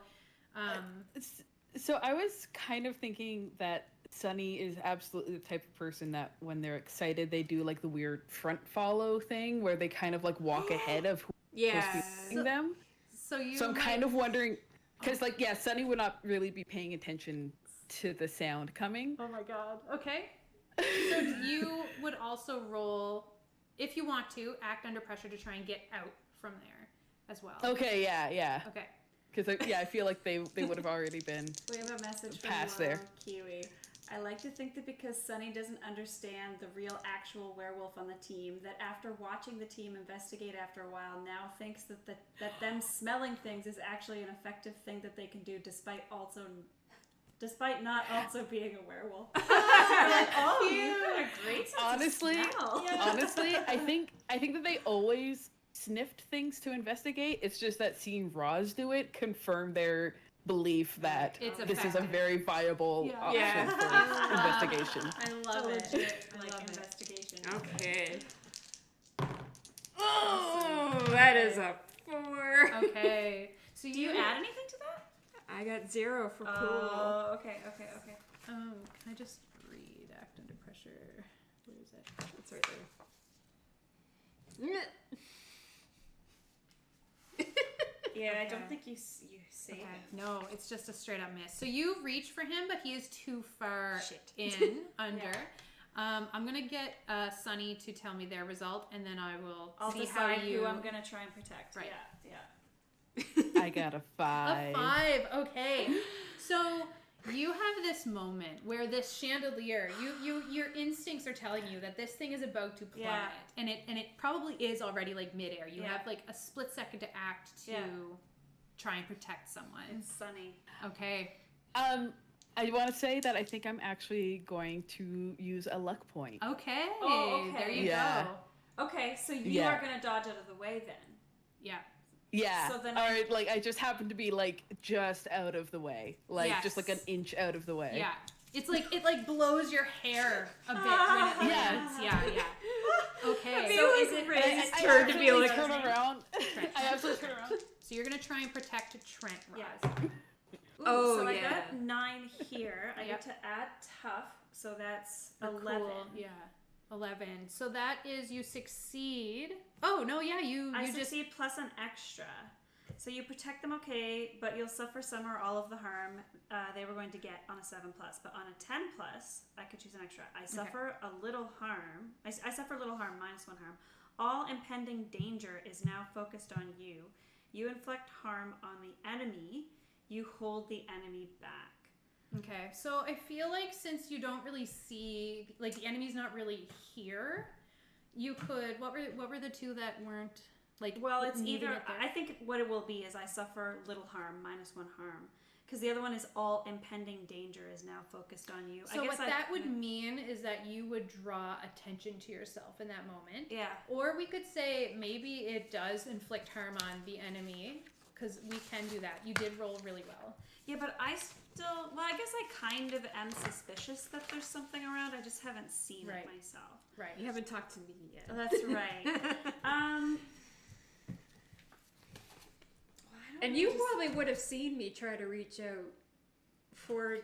So I was kind of thinking that Sunny is absolutely the type of person that when they're excited, they do like the weird front follow thing where they kind of like walk ahead of who's Yeah. supposed to be leading them. so you. So I'm might- kind of wondering, because like, yeah, Sunny would not really be paying attention to the sound coming. Oh my god. Okay. So you would also roll, if you want to, act under pressure to try and get out from there as well. Okay, yeah. Okay. Because I feel like they would have already been. We have a message from Pass there. Kiwi. I like to think that because Sunny doesn't understand the real actual werewolf on the team, that after watching the team investigate after a while, now thinks that them smelling things is actually an effective thing that they can do despite not also being a werewolf. Oh, you got a great sense Honestly, of smell. honestly, I think that they always sniffed things to investigate. It's just that seeing Roz do it confirmed their belief that It's this is a effective. very viable option Yeah. for investigation. I love it. Legit, I like, love it. investigation. Okay. Oh, that is a 4. Okay. So Do you add anything to that? I got 0 for pool. Oh, okay. Can I just read Act Under Pressure? Where is it? It's right there. Yeah, I don't Okay. think you save Okay. it. No, it's just a straight up miss. So you reach for him, but he is too far Shit. in, under. Yeah. I'm going to get Sunny to tell me their result, and then I will I'll see how decide you... who I'm gonna try and protect. Right. Yeah. I got a 5. A 5, okay. So you have this moment where this chandelier, your instincts are telling you that this thing is about to plummet, Yeah. and it probably is already like midair. You Yeah. have like a split second to act to Yeah. try and protect someone. It's sunny. Okay. I want to say that I think I'm actually going to use a luck point. Okay. Oh, okay. There you Yeah. go. Okay, so you Yeah. are gonna dodge out of the way then. Yeah. Yeah. So then or like I just happen to be like just out of of like Yes. just like an inch out of the way. Yeah. It's like it like blows your hair a bit when it Yeah. lands. Yeah. Okay. So is it Ray's is it turn to be absolutely like- turn around. Trent. I absolutely turn around. So you're gonna try and protect Trent. Roz. Yes. Ooh, Oh, so I yeah. got 9 here. I Yep. get to add tough, so that's For 11. cool, yeah. 11. So that is you succeed. Oh no, yeah, you I just succeed plus an extra. So you protect them, okay, but you'll suffer some or all of the harm they were going to get on a 7+. But on a 10+, I could choose an extra. I suffer a little harm. I suffer a little harm, -1 harm. All impending danger is now focused on you. You inflict harm on the enemy. You hold the enemy back. Okay. So I feel like since you don't really see like the enemy's not really here, you could what were the two that weren't like Well, it's needing either. it there? I think what it will be is I suffer little harm, -1 harm, because the other one is all impending danger is now focused on you. So I guess what that would mean is that you would draw attention to yourself in that moment. Yeah. Or we could say maybe it does inflict harm on the enemy, because we can do that. You did roll really well. Yeah, but I still. Well, I guess I kind of am suspicious that there's something around. I just haven't seen Right. it myself. Right. You haven't talked to me yet. Oh, that's right. And you probably would have seen me try to reach out for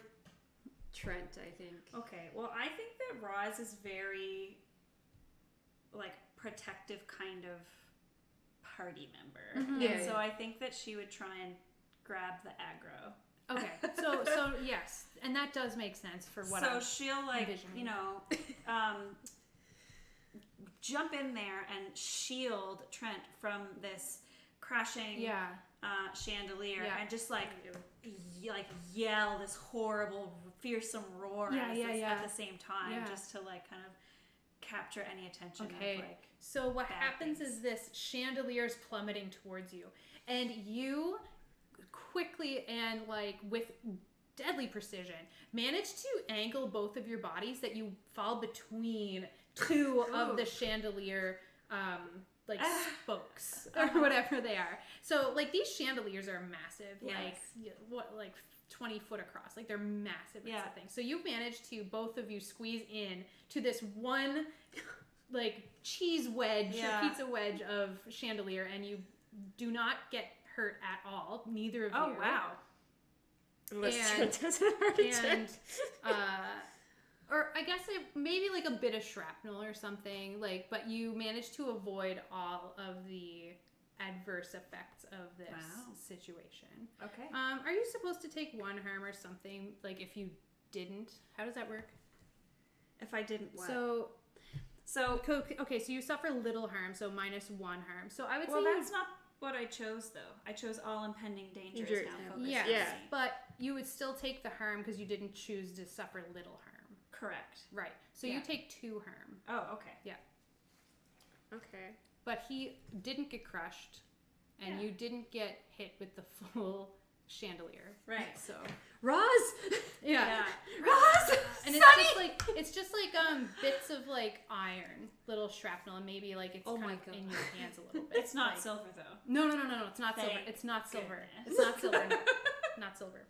Trent, I think. Okay. Well, I think that Roz is very, like, protective kind of party member. Mhm. Yeah, And so yeah. I think that she would try and grab the aggro. Okay. So yes, and that does make sense for what So I'm she'll like, envisioning. you know, jump in there and shield Trent from this crashing yeah. chandelier, Yeah. and just like yell this horrible, fearsome roar Yeah, yeah. at the same time, Yeah. just to like kind of capture any attention. Okay. Of, like, So what bad happens things. is this chandelier's plummeting towards you, and you quickly and like with deadly precision manage to angle both of your bodies that you fall between two of the chandelier like spokes or whatever they are. So like these chandeliers are massive, like 20 foot across, like they're massive. Yeah. Thing. So you manage to both of you squeeze in to this one like cheese wedge or pizza wedge of chandelier, and you do not get hurt at all. Neither of you. oh wow. Unless And- Trent has a heart attack. And or I guess maybe like a bit of shrapnel or something, like, but you manage to avoid all of the adverse effects of this Wow. situation. Okay. Are you supposed to take 1 harm or something? Like if you didn't, how does that work? If I didn't what? So So you suffer little harm, so -1 harm. So I would well, say that's not what I chose though. I chose all impending danger is Danger, now yeah. focused yes, on Yeah. me. but you would still take the harm because you didn't choose to suffer little harm. Correct. Right. So Yeah. you take 2 harm. Oh, okay. Okay. But he didn't get crushed, and Yeah. you didn't get hit with the full chandelier. Right. So Roz! yeah, Roz! and it's just like bits of like iron, little shrapnel, and maybe like it's Oh kind my of God. in your hands a little bit. It's not like, silver though. No, it's not silver. Thank It's not silver. goodness. It's not silver. No. not silver.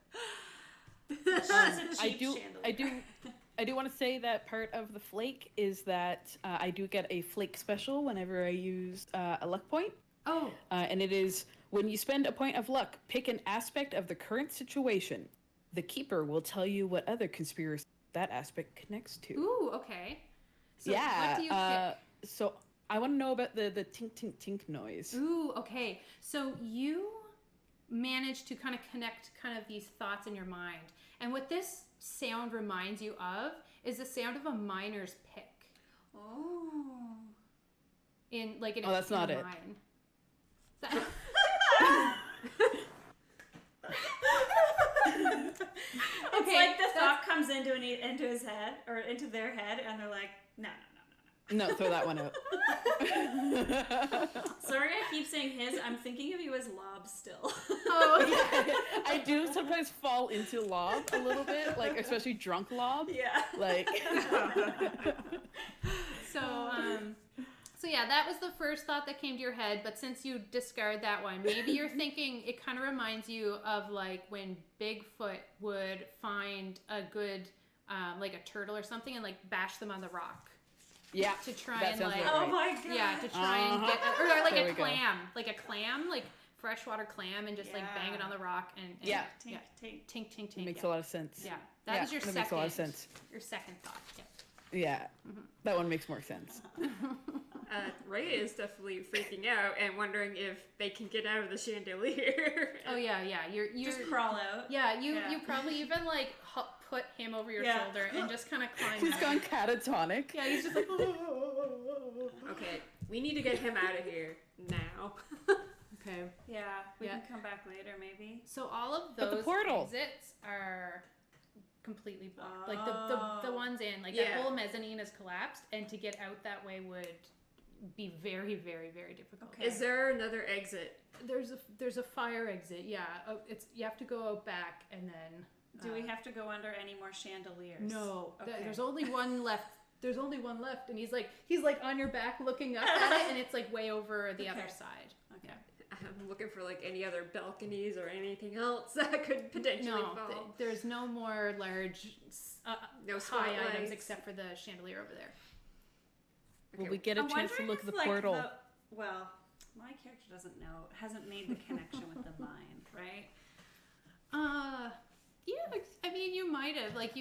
It's a cheap chandelier. I do want to say that part of the flake is that I do get a flake special whenever I use a luck point. Oh. And it is when you spend a point of luck, pick an aspect of the current situation. The keeper will tell you what other conspiracy that aspect connects to. Ooh, okay. So yeah. what do you pick? So I want to know about the tink tink tink noise. Ooh, okay. So you managed to kind of connect kind of these thoughts in your mind. And what this sound reminds you of is the sound of a miner's pick. Oh. That's not it. Mine. It's like the thought comes into his head or into their head, and they're like, no. No, throw that one out. Sorry, I keep saying his. I'm thinking of you as Lob still. Oh, yeah. I do sometimes fall into Lob a little bit, like especially drunk Lob. Yeah. Like. So yeah, that was the first thought that came to your head, but since you discard that one, maybe you're thinking it kind of reminds you of like when Bigfoot would find a good, like a turtle or something and like bash them on the rock. Yeah. To try that and sounds like, about right. Oh my god. yeah, to try and get, or like There a we go. clam, like freshwater clam and just like bang it on the rock and Yeah. Tink, tink. tink, tink, tink. It makes yeah. a lot of sense. Yeah, that is your that second. makes a lot of sense. Your second thought. Yeah. Yeah, that one makes more sense. Ray is definitely freaking out and wondering if they can get out of the chandelier. Oh yeah. You're Just crawl out. Yeah, you probably even like put him over your shoulder and just kind of climb. He's out. gone catatonic. Yeah, he's just like. Okay, we need to get him out of here now. Okay. Yeah, we can come back later maybe. So all of But the those portal. exits are completely blocked. Like Oh. the ones in, like that whole mezzanine is collapsed, and to get out that way would be very, very, very difficult. Okay. Is there another exit? There's a fire exit. Yeah, you have to go out back and then. Do we have to go under any more chandeliers? No, Okay. there's only one left. There's only one left, and he's like on your back looking up at it, and it's like way over the other side. Okay. I'm looking for like any other balconies or anything else that could potentially No, fall. there's no more large No high spotlights. items except for the chandelier over there. Okay. Will we get a I'm chance to wondering look if, at the like, portal? Well, my character hasn't made the connection with the mind, right? Yeah, I mean, you might have, like,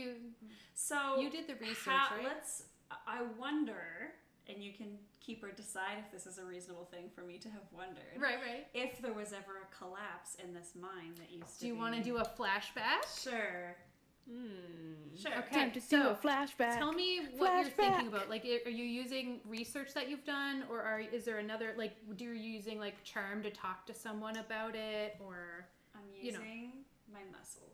So you did the research, right? I wonder, and you can keep or decide if this is a reasonable thing for me to have wondered. Right. If there was ever a collapse in this mine that used to be. Do you want to do a flashback? Sure. Sure. Okay, Time to do so a flashback. tell me what you're thinking Flashback. about. Like, are you using research that you've done, or is there another, like, do you using, like, charm to talk to someone about it, or... I'm using my muscles.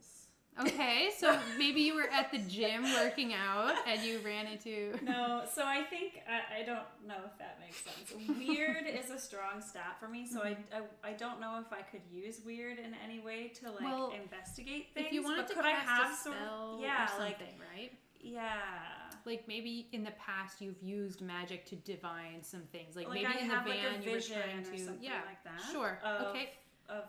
Okay, so maybe you were at the gym working out and you ran into... No, so I think, I don't know if that makes sense. Weird is a strong stat for me, so I don't know if I could use weird in any way to, like, investigate things. If you wanted but to could I cast have a spell yeah, or something, like, right? yeah. Like, maybe in the past you've used magic to divine some things. Like maybe I in the have, van like, a you were vision trying or to... something Yeah, like that. sure. Okay. Of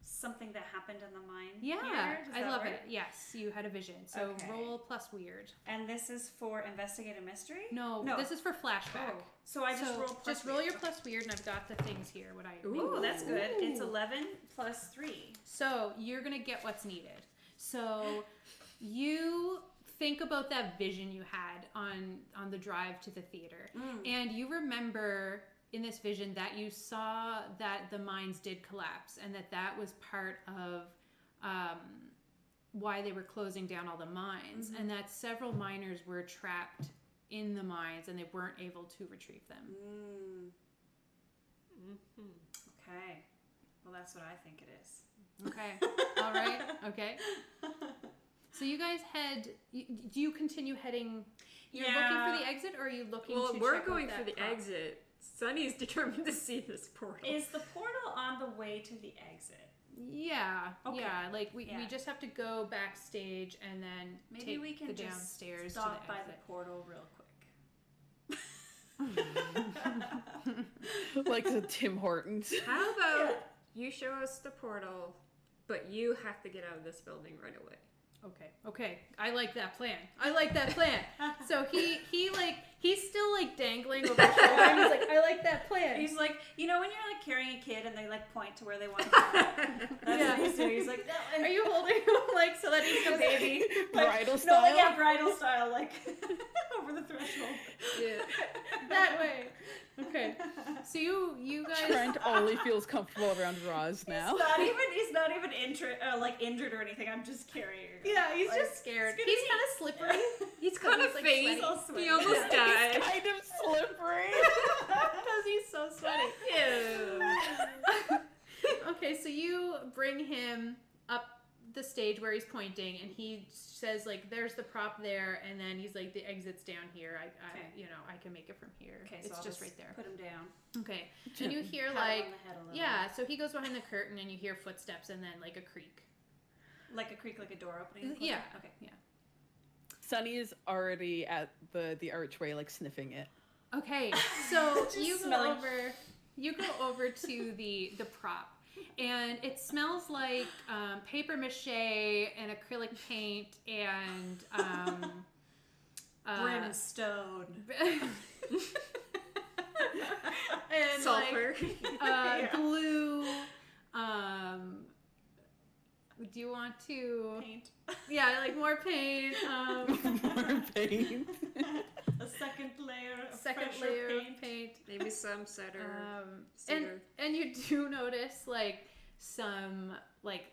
something that happened in the mine. Yeah, here. Does I that love work? it. Yes, you had a vision. So Okay. roll plus weird. And this is for investigate a mystery? No, this is for flashback. Oh, so I just roll plus Just roll weird. your plus weird, and I've got the things here. What I Ooh, that's good. It's Ooh. 11 plus 3. So you're gonna get what's needed. So you think about that vision you had on the drive to the theater, and you remember in this vision that you saw that the mines did collapse, and that was part of why they were closing down all the mines, and that several miners were trapped in the mines and they weren't able to retrieve them. Okay. Well, that's what I think it is. Okay. All right. Okay. So you guys do you continue heading? You're looking for the exit, or are you looking to we're check going out for that the prop? exit. Sunny's determined to see this portal. Is the portal on the way to the exit? Yeah. Okay. Yeah. Like we Yeah. just have to go backstage and then Maybe take we can the just downstairs stop to by the the portal real quick. Like the Tim Hortons. How about you show us the portal, but you have to get out of this building right away. Okay. I like that plan. So he's still like dangling over his shoulder, and he's like, I like that plan. He's like, you know when you're like carrying a kid and they like point to where they want to go? That's what he's doing. He's like, Are you holding him like so that he's a baby? Bridal No, style? like, yeah, bridal style, like over the threshold. Yeah. That way. Okay. So you guys Trent only feels comfortable around Roz now. He's not even injured or anything. I'm just carrying her. Yeah, he's Like, just scared. it's He's gonna kind of slippery. He's kind of like, phased. sweaty. sweaty. He almost died. He's kind of slippery. Because he's so sweaty. Ew. Okay, so you bring him up the stage where he's pointing, and he says like, "There's the prop there," and then he's like, "The exit's down here. I can make it from here. Okay, it's so I'll just right there." Put him down. Okay, and you hear Pat him like, on the head a little. yeah. So he goes behind the curtain, and you hear footsteps, and then like a creak. Like a creak, like a door opening. Yeah. Okay. Yeah. Sunny is already at the archway, like sniffing it. Okay, so Just you smelling. go over to the prop, and it smells like paper mache and acrylic paint and Brimstone. and Sulfur. like glue. Do you want to? Paint. Yeah, like more paint. More paint. A second layer of Second fresher layer paint. of paint. Maybe some cider. And Cedar. and you do notice like some like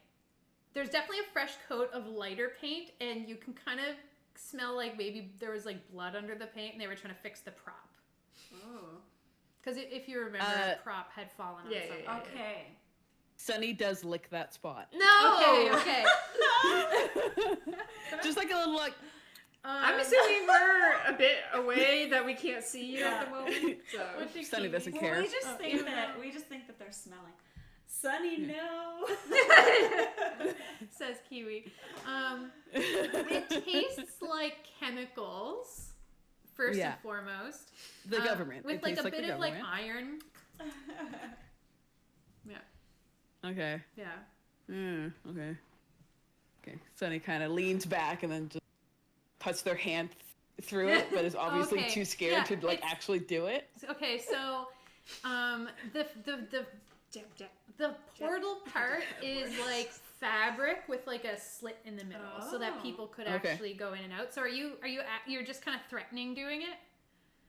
there's definitely a fresh coat of lighter paint, and you can kind of smell like maybe there was like blood under the paint, and they were trying to fix the prop. Oh. Because if you remember, the prop had fallen on Yeah, something. yeah. Okay. Sunny does lick that spot. No! Okay. Just like a little like. I'm assuming we're a bit away that we can't see you at the moment. So. What's your Sunny key? doesn't Well, care. we just think that they're smelling. Sunny, no. Says Kiwi. It tastes like chemicals, first Yeah. and foremost. The government. With It like tastes a bit the of like government. iron. Yeah. Okay. Yeah. Okay. Okay. Sunny kind of leans back and then just puts their hand through it, but is obviously Okay. too scared Yeah, to like it's- actually do it. Okay, so the portal part is like fabric with like a slit in the middle, so that Oh. people could Okay. actually go in and out. So you're just kind of threatening doing it?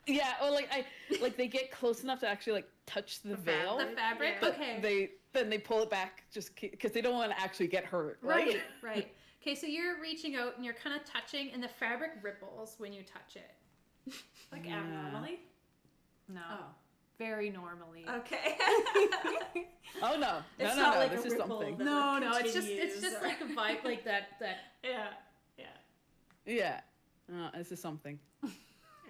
Yeah. Or like they get close enough to actually like touch the veil, The fabric? Yeah. but Okay. then they pull it back just because they don't want to actually get hurt. Right. Right. Okay, so you're reaching out and you're kind of touching, and the fabric ripples when you touch it. Like Yeah. abnormally? No. Oh. Very normally. Okay. Oh no. It's No. not like This a is ripple something. that- No, it's continues just or- like a vibe like that. Yeah. Yeah. This is something. I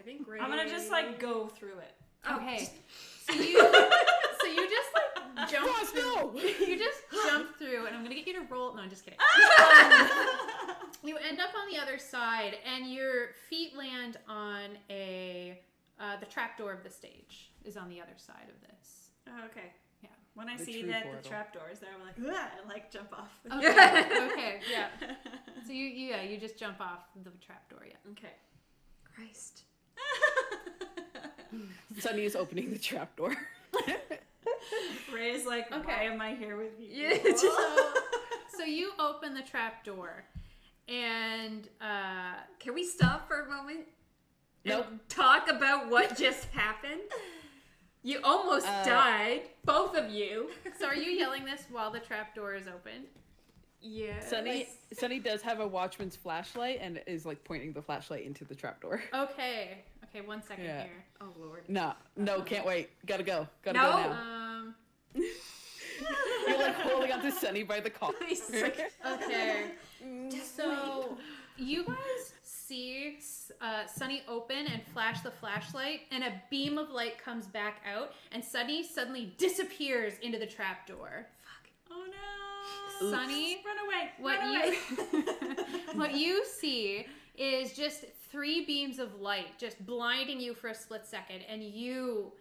think I'm gonna just like go through it. Okay. So you just like jump Ross, no! You just jump through, and I'm gonna get you to roll. No, I'm just kidding. You end up on the other side, and your feet land on the trapdoor of the stage is on the other side of this. Oh, okay. Yeah. When I The see true that portal. the trapdoor is there, I'm like, "Ugh," I like jump off. Okay, yeah. So you just jump off the trapdoor, yeah. Okay. Christ. Sunny is opening the trapdoor. Ray's like, Okay. why am I here with you? Yeah. So you open the trapdoor, and Can we stop for a moment? Nope. And talk about what just happened? You almost died, both of you. so are you yelling this while the trapdoor is open? Yeah. Sunny does have a watchman's flashlight and is like pointing the flashlight into the trapdoor. Okay, 1 second Yeah. here. Oh Lord. No, can't wait. Gotta go No. now. You're like holding onto Sunny by the collar. Okay. So you guys see Sunny open and flash the flashlight, and a beam of light comes back out, and Sunny suddenly disappears into the trapdoor. Oh no. Oops. Sunny, Run away. what Run away. what you see is just 3 beams of light just blinding you for a split second, and you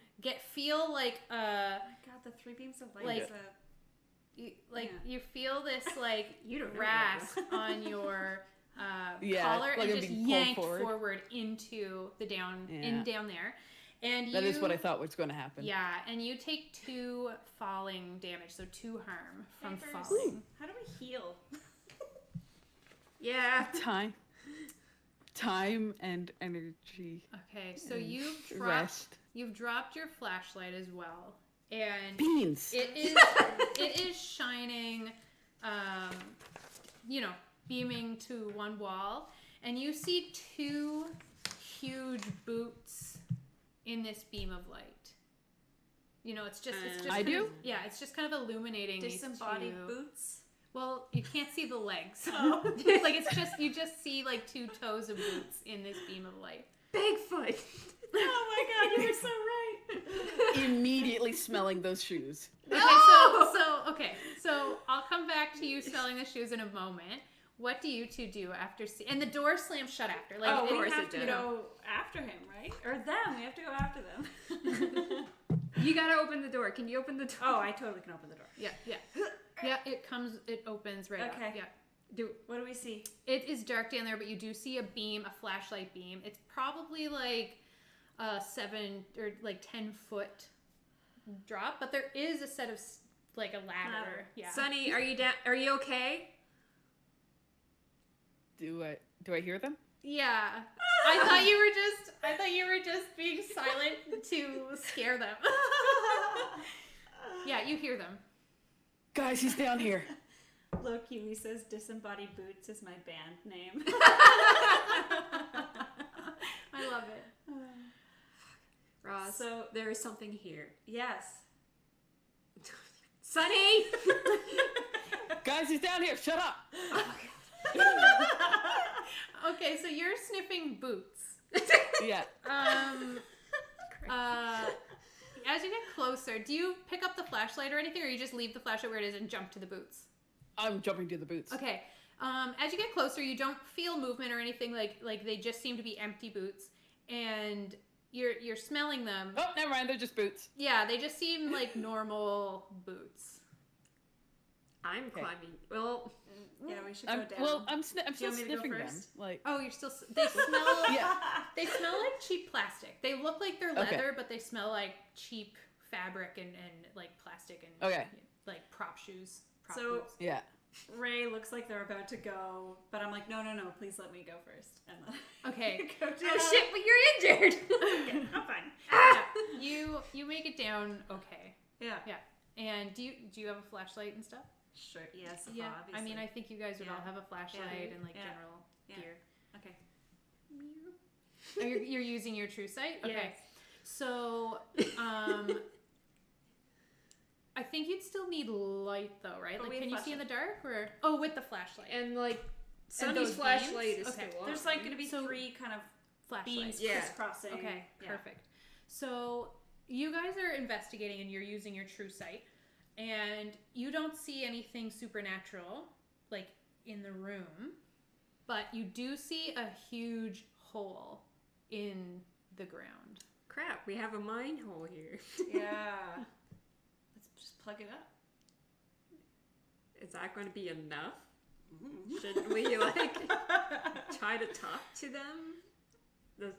feel like God, the 3 beams of light Like- is Like you feel this like You don't know grasp on your Yeah, collar like and I'm just being pulled yank forward. into the down Yeah. down there. And That is what I thought was going to happen. Yeah, and you take 2 falling damage, so 2 harm from Papers. falling. How do we heal? Yeah. Time and energy. Okay, so and you've rest. dropped your flashlight as well, and Beans. it is shining, beaming to one wall, and you see 2 huge boots in this beam of light. It's just I kind do? of, yeah, it's just kind of illuminating these Disembodied 2 boots. Well, you can't see the legs. Oh. Like you just see like 2 toes of boots in this beam of light. Bigfoot. Oh my god, you were so right. Immediately smelling those shoes. Okay, so I'll come back to you smelling the shoes in a moment. What do you 2 do after and the door slams shut after? Like, of We course have it to did. go after him, right? Or them. We have to go after them. You gotta open the door. Can you open the door? Oh, I totally can open the door. Yeah, it opens right up. Okay. Yeah. What do we see? It is dark down there, but you do see a flashlight beam. It's probably like a 7 or like 10-foot drop, but there is a set of like a ladder. Yeah. Sunny, are you down? Are you okay? Do I hear them? Yeah. I thought you were just being silent to scare them. Yeah, you hear them. Guys, he's down here. Low Kiwi says Disembodied Boots is my band name. I love it. Ross, So- there is something here. Yes. Sunny! Guys, he's down here. Shut up. Okay, so you're sniffing boots. Yeah. As you get closer, do you pick up the flashlight or anything, or you just leave the flashlight where it is and jump to the boots? I'm jumping to the boots. Okay. As you get closer, you don't feel movement or anything. Like they just seem to be empty boots, and you're smelling them. Oh, never mind. They're just boots. Yeah, they just seem like normal boots. I'm climbing. Well, Yeah, we should go down. Well, I'm Do you still want me to go sniffing them. first? Like, Oh, you're still. They smell. yeah. They smell like cheap plastic. They look like they're Okay. leather, but they smell like cheap fabric and like plastic and Okay. like prop shoes. Prop So- boots. Yeah. Ray looks like they're about to go, but I'm like, no, please let me go first. And then Okay. go down. oh shit, but you're injured! Okay, I'm fine. Yeah, you make it down okay. Yeah. And do you have a flashlight and stuff? Sure. Yes. Yeah. Obviously. I mean, I think you guys would Yeah. all have a flashlight Yeah. and like Yeah. general Yeah. gear. Okay. Oh, you're using your true sight? Okay. Yes. So, I think you'd still need light though, right? But Like, we have can you see in the flashlight. dark or? Oh, with the flashlight. And like, those Sunny's flashlight beams? is Okay. still on. There's like going to be So- 3 kind of Flashlights. beams Yeah. crisscrossing. Okay, Yeah. perfect. So you guys are investigating and you're using your true sight, and you don't see anything supernatural like in the room, but you do see a huge hole in the ground. Crap, we have a mine hole here. Yeah. Let's just plug it up. Is that going to be enough? Shouldn't we like try to talk to them? The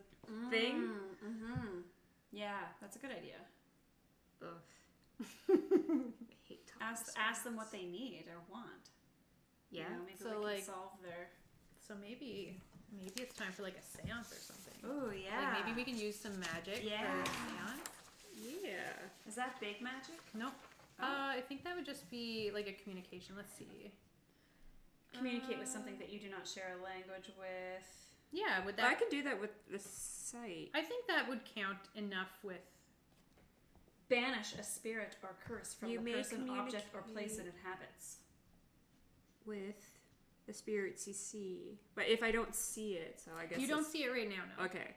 thing? Mm-hmm. Yeah, that's a good idea. Ugh. I hate talking to Ask them spirits. what they need or want. Yeah. You know, maybe So, we like- can solve their. So maybe it's time for like a seance or something. Oh yeah. Like maybe we can use some magic Yeah. for a seance. Yeah. Is that big magic? Nope. Oh. I think that would just be like a communication. Let's see. Communicate with something that you do not share a language with. Yeah, would But I that? could do that with the sight. I think that would count enough with. Banish a spirit or curse from You the may person, object, or place it communicate. inhabits. With the spirits you see. But if I don't see it, so I guess You don't it's- see it right now, no. Okay.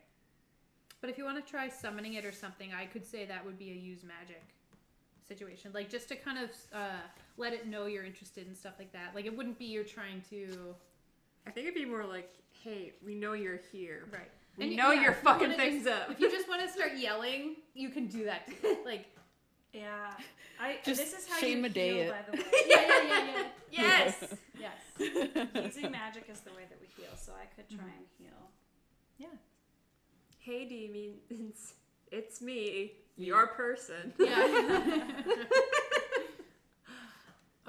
But if you want to try summoning it or something, I could say that would be a use magic situation. Like just to kind of let it know you're interested and stuff like that. Like it wouldn't be you're trying to. I think it'd be more like, hey, we know you're here. Right. We And know yeah, you're if you fucking wanna things up. If you just want to start yelling, you can do that too. Like, Yeah. Just This is how Shane you Madej heal, it. by the way. Yeah. Yes! Yes. Using magic is the way that we heal, so I could try and heal. Yeah. Hey, demons. It's me, your person. Yeah.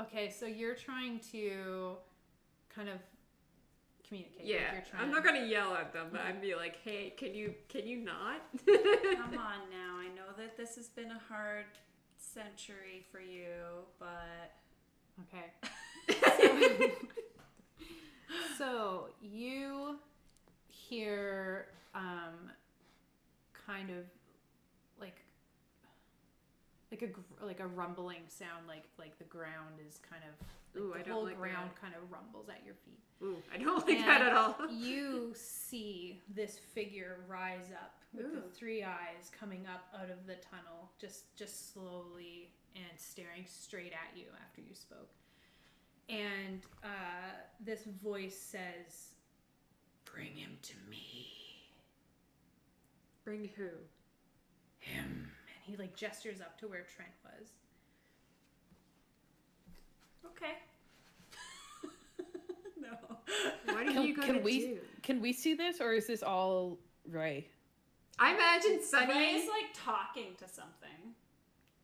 Okay, so you're trying to kind of communicate. Yeah, Like you're trying I'm not gonna yell at them, but I'd be like, hey, can you not? Come on now. I know that this has been a hard century for you, but... Okay. So you hear kind of like a rumbling sound, like the ground is kind of Ooh, I the don't whole like ground that. kind of rumbles at your feet. Ooh, I don't like And that at all. You see this figure rise up with Ooh. the three eyes coming up out of the tunnel, just slowly and staring straight at you after you spoke. And this voice says, "Bring him to me." Bring who? Him. And he gestures up to where Trent was. Okay. No. What are you gonna do? Can we see this, or is this all Ray? I imagine Sunny, Ray's talking to something.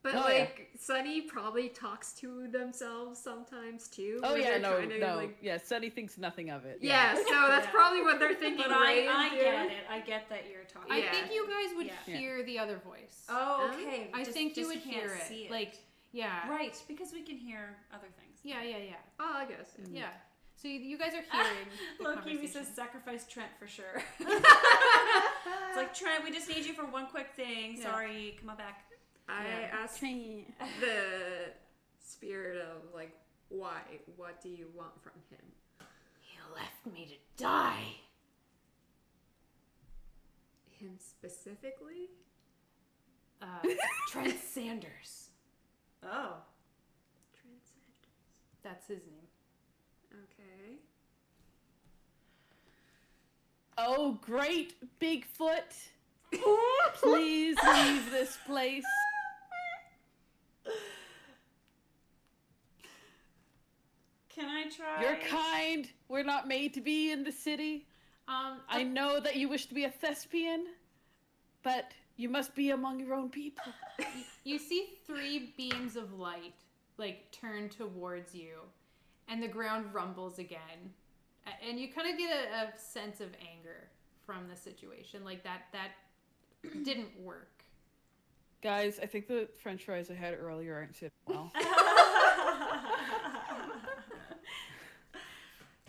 but Oh, yeah. Sunny probably talks to themselves sometimes too. Oh when yeah, they're no. trying to, Yeah, Sunny thinks nothing of it. Yeah, so that's Yeah. probably what they're thinking. But Ray is I doing. get it. I get that you're talking. I Yeah. think you guys would Yeah. hear the other voice. Oh, okay. I think you just would can't hear it. see Yeah. Right, because we can hear other things. Yeah. Oh, I guess. Yeah. Yeah. So you guys are hearing the Loki conversation. says sacrifice Trent for sure. It's like, Trent, we just need you for one quick thing. Yeah. Sorry, come on back. I Yeah. asked the spirit of why? What do you want from him? He left me to die. Him specifically? Trent Sanders. Oh. Transcendence. That's his name. Okay. Oh, great Bigfoot! Please leave this place. Can I try? You're kind. We're not made to be in the city. I know that you wish to be a thespian, but you must be among your own people. You see three beams of light turn towards you, and the ground rumbles again, and you kind of get a sense of anger from the situation. That didn't work. Guys, I think the French fries I had earlier aren't sitting well.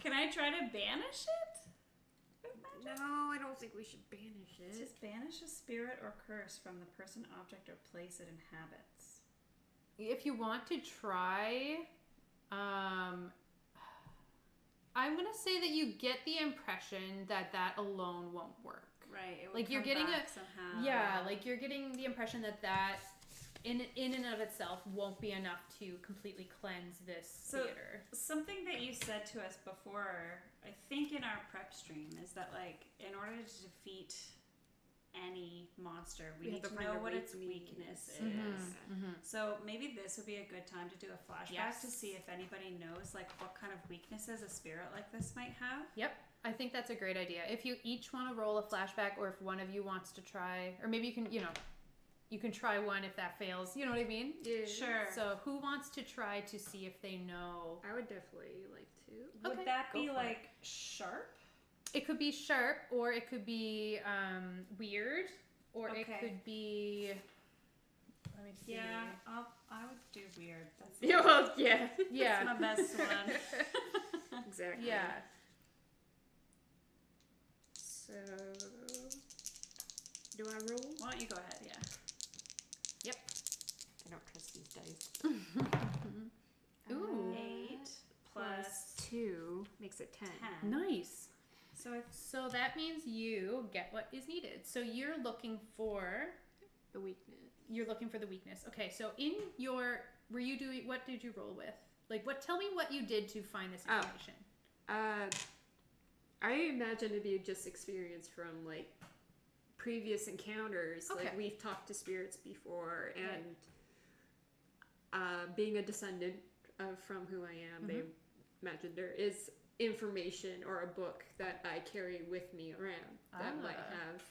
Can I try to banish it? No, I don't think we should banish It it. says banish a spirit or curse from the person, object, or place it inhabits. If you want to try, I'm gonna say that you get the impression that alone won't work. Right. It would You're come getting back somehow. Yeah, you're getting the impression that in and of itself won't be enough to completely cleanse this theater. Something that you said to us before, I think in our prep stream, is that in order to defeat any monster, we need have to find know a what its weakness is. Mm-hmm. So maybe this would be a good time to do a flashback Yes. to see if anybody knows what kind of weaknesses a spirit like this might have. Yep, I think that's a great idea. If you each want to roll a flashback, or if one of you wants to try, or maybe you can try one if that fails. You know what I mean? Yeah. Sure. So who wants to try to see if they know? I would definitely like to. Would Okay, that go be for it. sharp? It could be sharp, or it could be weird, or it Okay. could be. Let me see. Yeah, I would do weird. That's Yeah, well, yeah. Yeah. my best one. Exactly. Yeah. So, do I roll? Why don't you go ahead? Yeah. I don't trust these dice. Ooh. 8 plus 2 makes it 10. 10. Nice. So So that means you get what is needed. So you're looking for The weakness. the weakness. Okay, so in your what did you roll with? Tell me what you did to find this information. I imagine it'd be just experience from previous encounters. Okay. We've talked to spirits before, and being a descendant from who I am, they imagine there is information or a book that I carry with me around that might have.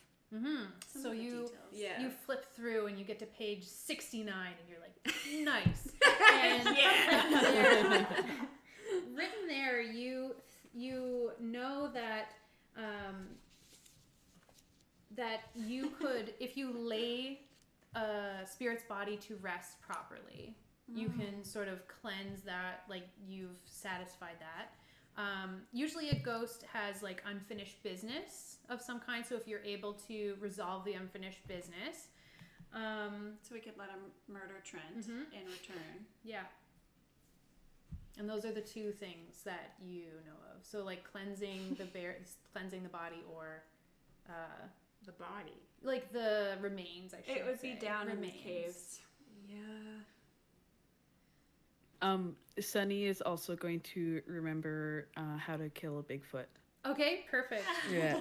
So you Yeah. you flip through and you get to page 69 and you're like, nice. And written there, you know that that you could, if you lay a spirit's body to rest properly, you can sort of cleanse that, like you've satisfied that. Usually a ghost has like unfinished business of some kind, so if you're able to resolve the unfinished business, So we could let him murder Trent in return. yeah. And those are the two things that you know of. So like cleansing the body, or The body. like the remains, I should say. It would be down in the Remains. caves. Yeah. Sunny is also going to remember how to kill a Bigfoot. Okay, perfect. Yeah.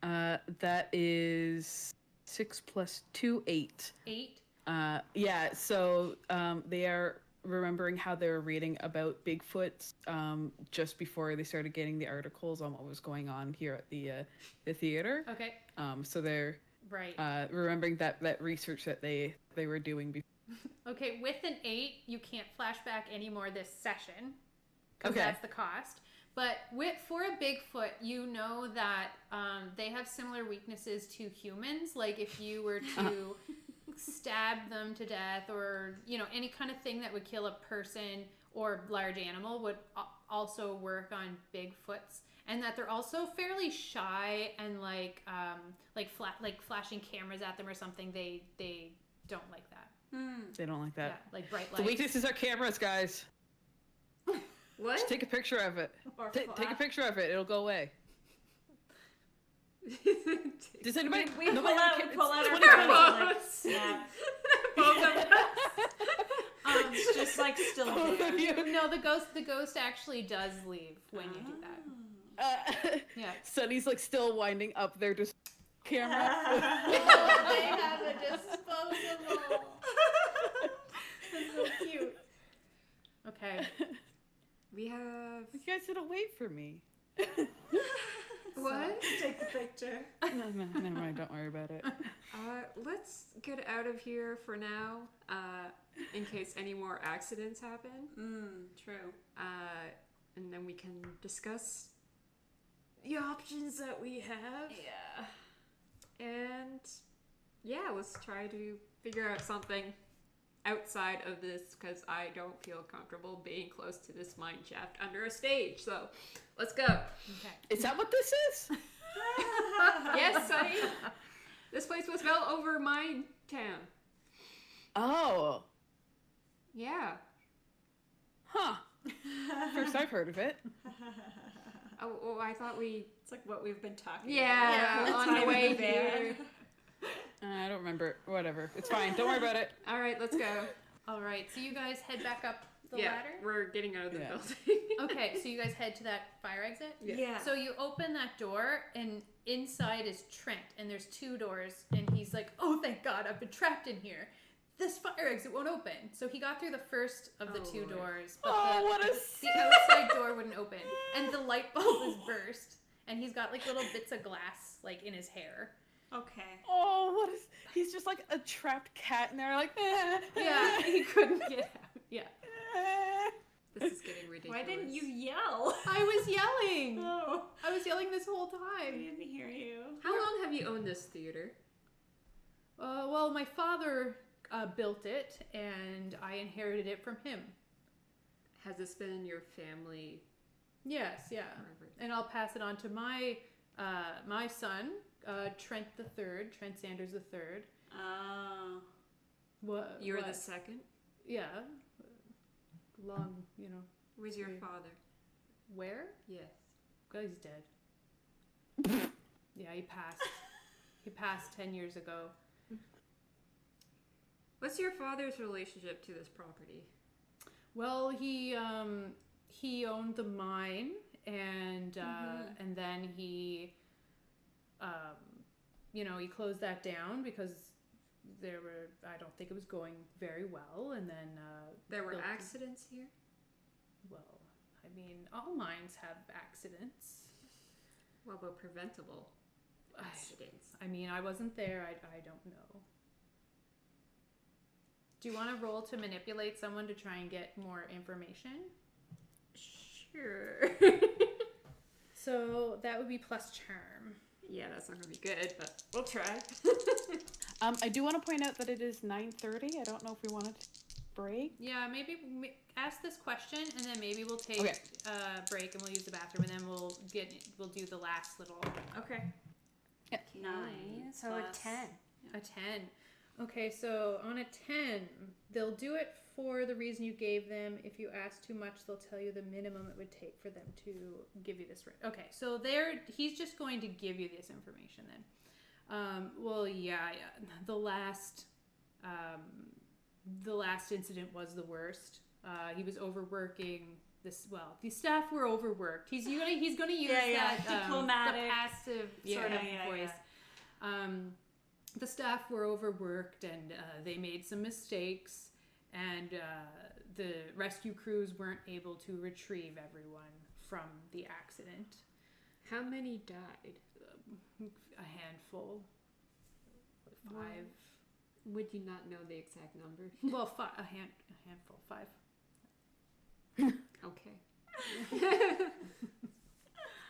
Yeah. That is 6 + 2, 8. 8. Yeah, so they are remembering how they were reading about Bigfoots just before they started getting the articles on what was going on here at the theater. Okay. So they're Right. remembering that research that they were doing before. Okay, with an 8, you can't flashback anymore this session. 'Cause Okay. that's the cost. But for a Bigfoot, you know that they have similar weaknesses to humans. Like if you were to stab them to death, or any kind of thing that would kill a person or large animal would also work on Bigfoots. And that they're also fairly shy and like flashing cameras at them or something. They don't like that. They don't like Yeah, that. like bright The lights. weaknesses are cameras, guys. What? Just take a picture of it. Or Take a picture of it. It'll go away. Does anybody? We pull nobody out can- our it's phones 2020. and like snap. Both of us. It's just like still Both there. of you. No, the ghost actually does leave when you do that. Yeah. Sunny's like still winding up their camera. They have a disposable. That's so cute. Okay. We have You guys didn't wait for me. what? Take the picture. No, never mind. Don't worry about it. Let's get out of here for now. In case any more accidents happen. True. And then we can discuss the options that we have. Yeah. And yeah, let's try to figure out something outside of this, because I don't feel comfortable being close to this mine shaft under a stage. So let's go. Okay. Is that what this is? Yes, this place was well over mine town. Oh. Yeah. Huh. First I've heard of it. Oh, I thought we. It's like what we've been talking Yeah, about. on the Time way in the van. here. I don't remember. Whatever. It's fine. Don't worry about it. All right, let's go. All right. So you guys head back up the Yeah, ladder. we're getting out of the Yeah. building. Okay. So you guys head to that fire exit. Yeah. So you open that door, and inside is Trent, and there's 2 doors, and he's like, "Oh, thank God, I've been trapped in here. This fire exit won't open." So he got through the first of the 2 Lord. doors, but Oh, what a the outside door wouldn't open, and the light bulb is burst, and he's got like little bits of glass like in his hair. Okay. Oh, what is? He's just like a trapped cat in there, like. Yeah, he couldn't get out. Yeah, This is getting ridiculous. Why didn't you yell? I was yelling. Oh, I was yelling this whole I time. didn't hear you. How long have you owned this theater? Well, my father built it, and I inherited it from him. Has this been in your family Yes, yeah. forever? And I'll pass it on to my son, Trent Sanders III. Oh. What? You're what? the second? Yeah. Long, Where's your Three. father? Where? Yes. God, he's dead. Yeah, he passed. He passed 10 years ago. What's your father's relationship to this property? Well, he owned the mine, and then he he closed that down because I don't think it was going very well, and then There were accidents here? well, I mean, all mines have accidents. What about preventable accidents? I mean, I wasn't there. I don't know. Do you want to roll to manipulate someone to try and get more information? Sure. So that would be plus charm. Yeah, that's not going to be good, but we'll try. I do want to point out that it is 9:30. I don't know if we wanted to break. Yeah, maybe ask this question, and then maybe we'll take Okay. a break and we'll use the bathroom, and then we'll do the last little. Okay. Yep. 9. So a plus- 10. A 10. Okay, so on a 10, they'll do it for the reason you gave them. If you ask too much, they'll tell you the minimum it would take for them to give you this. Okay, so he's just going to give you this information then. Well, yeah. The last incident was the worst. He was overworking. The staff were overworked. He's gonna use that diplomatic the passive sort of voice. Yeah. The staff were overworked, and they made some mistakes, and the rescue crews weren't able to retrieve everyone from the accident. How many died? A handful. 5. Wow. Would you not know the exact number? Well, a handful. 5. Okay.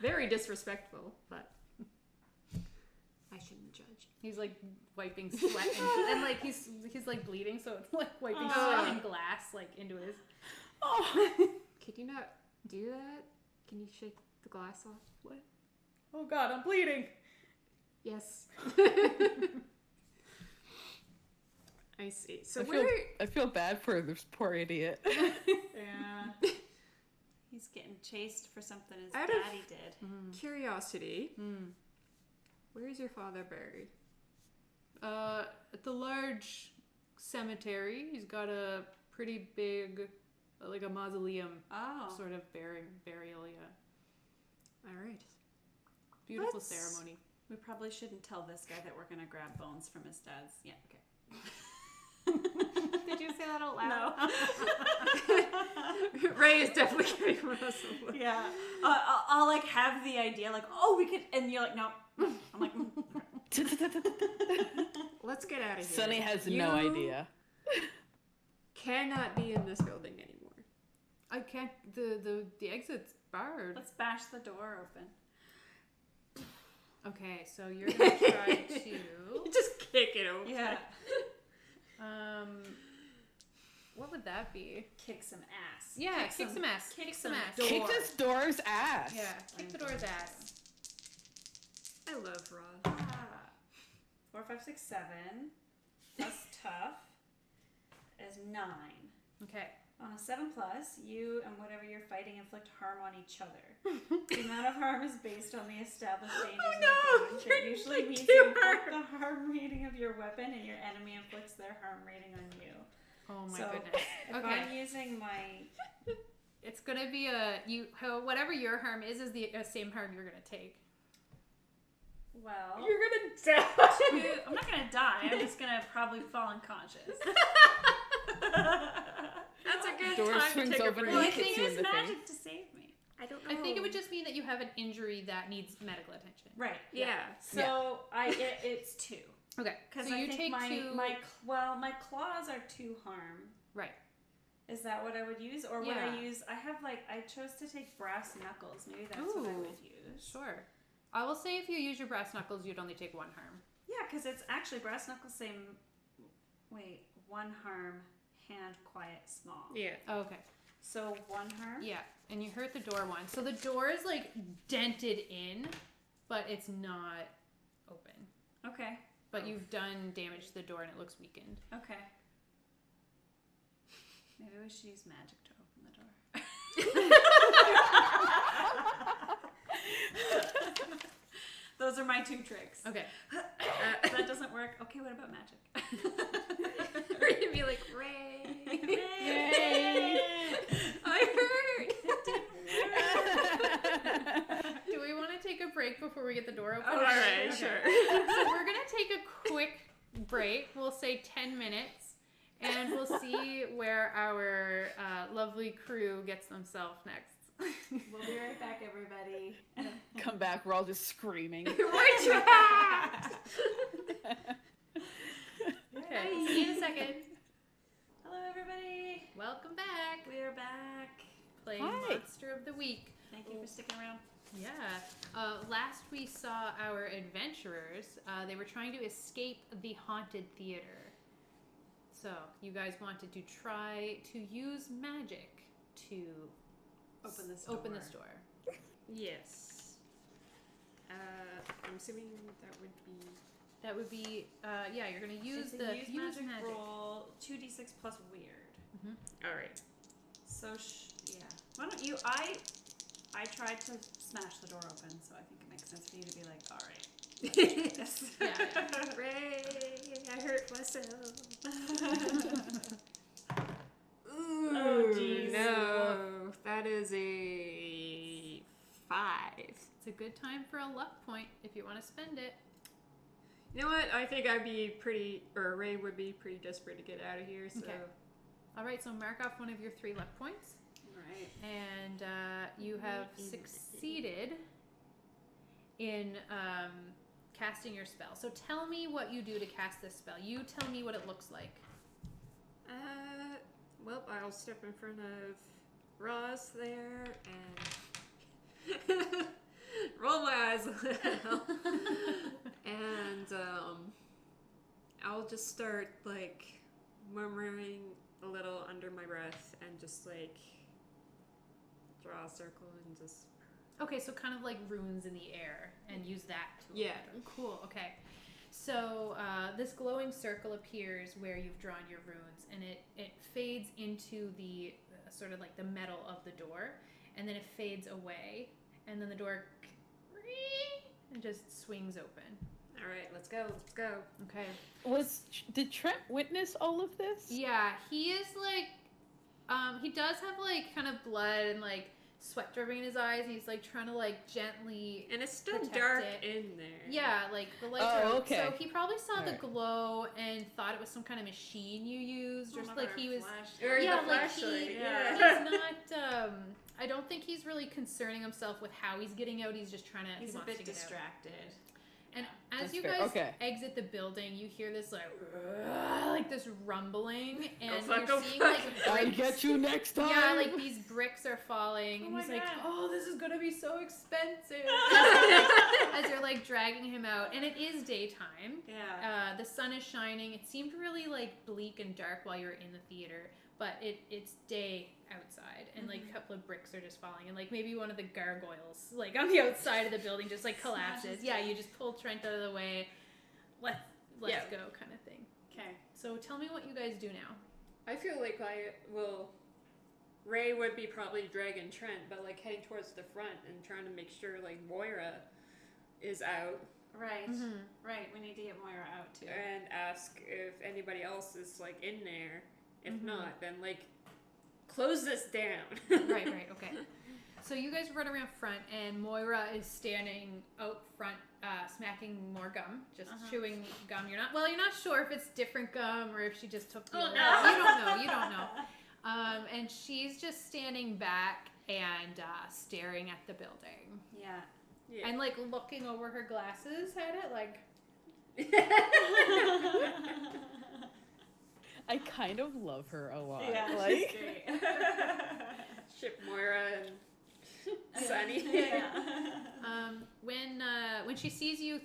Very disrespectful, but I shouldn't judge. He's like wiping sweat and like he's like bleeding, so it's like wiping sweat and glass like into his. Oh. Could you not do that? Can you shake the glass off? What? Oh God, I'm bleeding. Yes. I see. So I feel bad for this poor idiot. Yeah. He's getting chased for something his Out of- daddy did. curiosity. Where is your father buried? At the large cemetery, he's got a pretty big, like a mausoleum Oh. sort of burial. Yeah, All right. beautiful Let's- ceremony. We probably shouldn't tell this guy that we're going to grab bones from his dad's. Yeah, okay. Did you say that out loud? No. Ray is definitely getting Russell. Yeah. I'll like have the idea like, oh, we could, and you're like, no. I'm like, Let's get out of here. Sunny has You no idea. Cannot be in this building anymore. I can't. The exit's barred. let's bash the door open. Okay, so you're gonna try to. Just kick it open. Yeah. What would that be? Kick some ass. Yeah, kick some ass. Kick some ass. Kick this door's ass. Yeah, kick the door's ass. I love Rob. 4, 5, 6, 7. Plus tough is 9. Okay. On a 7+, you and whatever you're fighting inflict harm on each other. The amount of harm is based on the established dangers in the game. It usually means you inflict the harm rating of your weapon and your enemy inflicts their harm rating on you. Oh my So, goodness. If Okay. I'm using my... It's gonna be whatever your harm is the same harm you're gonna take. Well... You're gonna die. I'm not gonna die. I'm just gonna probably fall unconscious. That's a good Door time swings to take a open break. Well, I hits think you in it's the magic to save me. I don't know. I think it would just mean that you have an injury that needs medical attention. Right. Yeah. So it's 2. Okay. Because So I you think take my 2. my claws are 2 harm. Right. Is that what I would use, or would Yeah. I use? I chose to take brass knuckles. Maybe that's what I Ooh. would use. Sure. I will say if you use your brass knuckles, you'd only take 1 harm. Yeah, because it's actually brass knuckles. Same. Wait, 1 harm, hand, quiet, small. Yeah. Oh, okay. So 1 harm. Yeah, and you hurt the door once. So the door is like dented in, but it's not open. Okay. But you've done damage to the door and it looks weakened. Okay. Maybe we should use magic to open the door. Those are my 2 tricks. Okay. If that doesn't work, okay, what about magic? Or you'd be like, Ray. Yay! I heard. Do we want to take a break before we get the door open? All right, Okay. sure. So we're going to take a quick break. We'll say where our lovely crew gets themselves next. We'll be right back, everybody. Come back, we're all just screaming. We're trapped! Okay, see you in a second. Hello, everybody. Welcome back. We are back. Playing Hi. Monster of the Week. Thank you for sticking around. Yeah. Last we saw our adventurers. They were trying to escape the haunted theater. So, you guys wanted to try to use magic to Open this door. Yes. I'm assuming that would be... yeah, you're going to use It's the a use magic roll 2d6 plus weird. Alright. So, yeah. Why don't you... I tried to smash the door open, so I think it makes sense for you to be like, all right. Yes. Yeah. Ray, I hurt myself. Ooh, Oh, jeez. no. That is a 5. It's a good time for a luck point if you want to spend it. You know what? I think Ray would be pretty desperate to get out of here, so... Okay. All right, so mark off one of your 3 luck points. Right. And you have succeeded in casting your spell. So tell me what you do to cast this spell. You tell me what it looks like. Well, I'll step in front of Roz there and roll my eyes a little. And I'll just start, like, murmuring a little under my breath and just, like, draw a circle and just... Okay, so kind of like runes in the air and use that to Yeah. Cool, okay. So this glowing circle appears where you've drawn your runes, and it fades into the sort of like the metal of the door, and then it fades away, and then the door and just swings open. All right, let's go. Okay. Did Trent witness all of this? Yeah, he is like, he does have like kind of blood and like sweat dripping in his eyes. He's like trying to like gently, And it's still protect dark it. in there. yeah, like the lights Oh, are. okay. So he probably saw the Alright. glow and thought it was some kind of machine you used, or like he was. Or Yeah, the like flashlight. he, Yeah. he's not. I don't think he's really concerning himself with how he's getting out. He's just trying to. He's he a wants bit to get out. distracted. And as That's you fair. guys Okay. exit the building, you hear this like this rumbling, and fuck, you're oh, seeing fuck. like I get you next time. yeah, like these bricks are falling, Oh and my he's like, God. "Oh, this is gonna be so expensive." As you're like dragging him out, and it is daytime. Yeah. The sun is shining. It seemed really like bleak and dark while you were in the theater, but it's day outside, and like a couple of bricks are just falling, and like maybe one of the gargoyles like on the outside of the building just like collapses. Smashes Yeah, down. you just pull Trent out of the way. Let's Yeah. go kind of thing. Okay. So tell me what you guys do now. I feel like Ray would be probably dragging Trent, but like heading towards the front and trying to make sure like Moira is out Right. Mm-hmm. Right. We need to get Moira out too. and ask if anybody else is like in there. If Mhm. not, then like close this down. Right, okay. So you guys run around front, and Moira is standing out front, smacking more gum, just chewing gum. You're not sure if it's different gum or if she just took the Oh, old- no. You don't know. And she's just standing back and staring at the building, Yeah. Yeah. and like looking over her glasses at it, like I kind of love her a lot. Yeah. She's Like, great. Ship Moira and Sunny. Yeah. when she sees you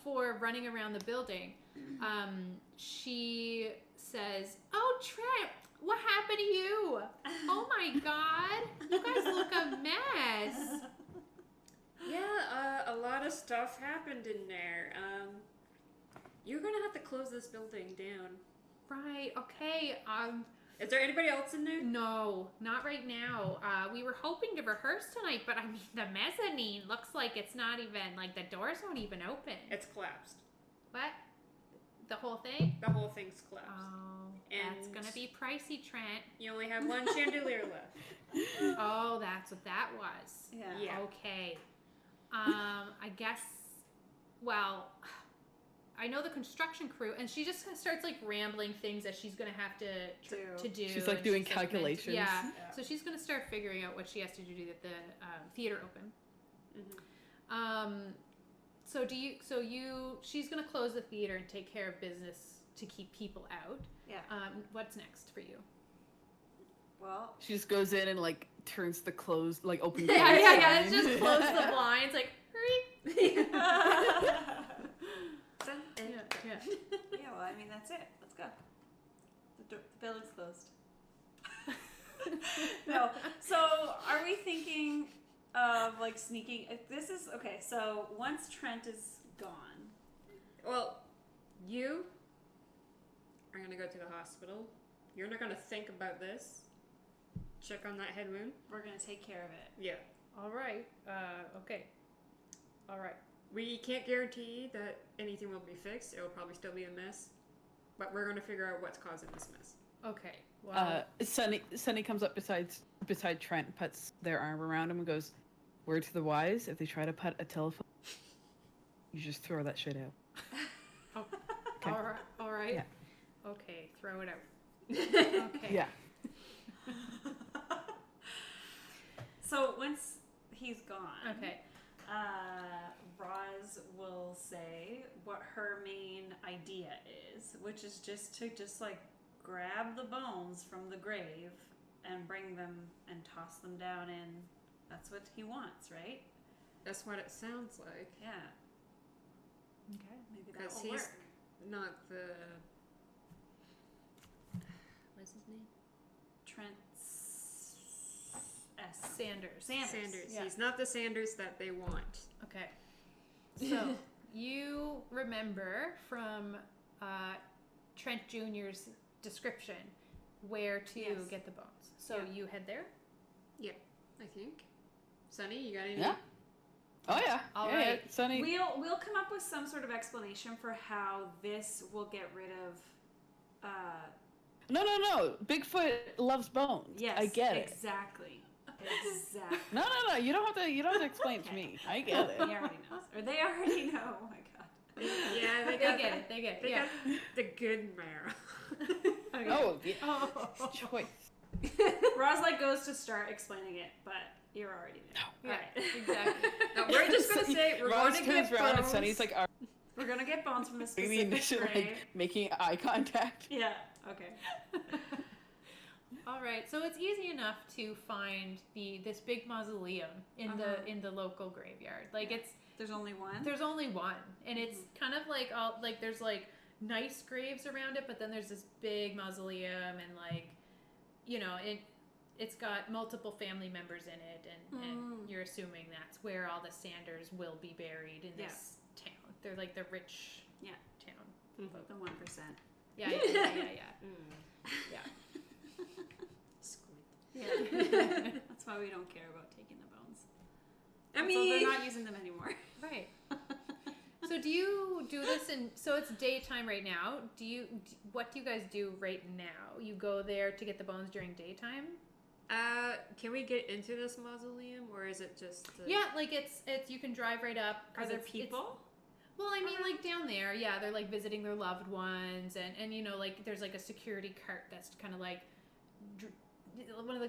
four running around the building, she says, "Oh, Trent, what happened to you? Oh my God, you guys look a mess." Yeah, a lot of stuff happened in there. You're gonna have to close this building down. Right? Okay. Is there anybody else in there? No, not right now. We were hoping to rehearse tonight, but I mean, the mezzanine looks like it's not even like the doors don't even open. It's collapsed. What? The whole thing? The whole thing's collapsed. Oh, that's And- gonna be pricey, Trent. You only have one chandelier left. Oh, that's what that was. Yeah. Yeah. Okay. I guess. Well, I know the construction crew, and she just starts like rambling things that she's gonna have to do. She's like doing calculations. Yeah. So she's gonna start figuring out what she has to do to get the theater open. She's gonna close the theater and take care of business to keep people out. Yeah. What's next for you? Well, She just goes in and like turns the close, like open. Yeah. It's just close the blinds, like hurry. Yeah. yeah, well, I mean, that's it. Let's go. The building's closed. No. So, are we thinking of like sneaking? If this is okay. So once Trent is gone, Well, you are gonna go to the hospital. You're not gonna think about this. Check on that head wound. we're gonna take care of it. Yeah. All right. Okay. All right. We can't guarantee that anything will be fixed. It will probably still be a mess. But we're gonna figure out what's causing this mess. Okay. Well, Sunny comes up beside Trent, puts their arm around him, and goes, "Word to the wise: if they try to put a telephone, you just throw that shit out." Okay. all right. Yeah. Okay. Throw it out. Okay. Yeah. So once he's gone, Okay. Roz will say what her main idea is, which is just to like grab the bones from the grave and bring them and toss them down in. That's what he wants, right? That's what it sounds like. Yeah. Okay. Maybe Because that will he's work. not the. What's his name? Trent S. Sanders. Sanders. Yeah. He's not the Sanders that they want. Okay. So you remember from Trent Jr.'s description where to Yes. get the bones. So Yeah. you head there. I think. Sunny, you got anything? Yeah. Oh yeah. All yeah, right. Yeah. Sunny. We'll come up with some sort of explanation for how this will get rid of. No. Bigfoot loves bones. Yes. I get it. Exactly. No. You don't have to explain it to me. I get He it. already knows, or they already know. Oh my god. Yeah, They get it. They get it. They Yeah. got the good marrow. Okay. Oh, yeah. Oh. Choice. Roz like goes to start explaining it, but you're already there. Yeah, Alright. exactly. No, we're just gonna say we're Ross gonna turns get around and bones. Sunny's like, "Are We're gonna get bones from a we specific initial grave. like making eye contact?" Yeah. Okay. All right. So it's easy enough to find this big mausoleum in the local graveyard. Like Yeah. There's only one. there's only one, and it's kind of like all like there's like nice graves around it, but then there's this big mausoleum, and like it's got multiple family members in it, and you're assuming that's where all the Sanders will be buried in this town. They're like the rich town. The 1%. Yeah. Squint. Yeah. That's why we don't care about taking the bones. I So mean, they're not using them anymore. Right. So do you do this so it's daytime right now. What do you guys do right now? You go there to get the bones during daytime? can we get into this mausoleum, or is it just? Yeah, like it's you can drive right up. Are there people? Well, I mean, like down there, yeah, they're like visiting their loved ones, and like there's like a security cart that's kind of like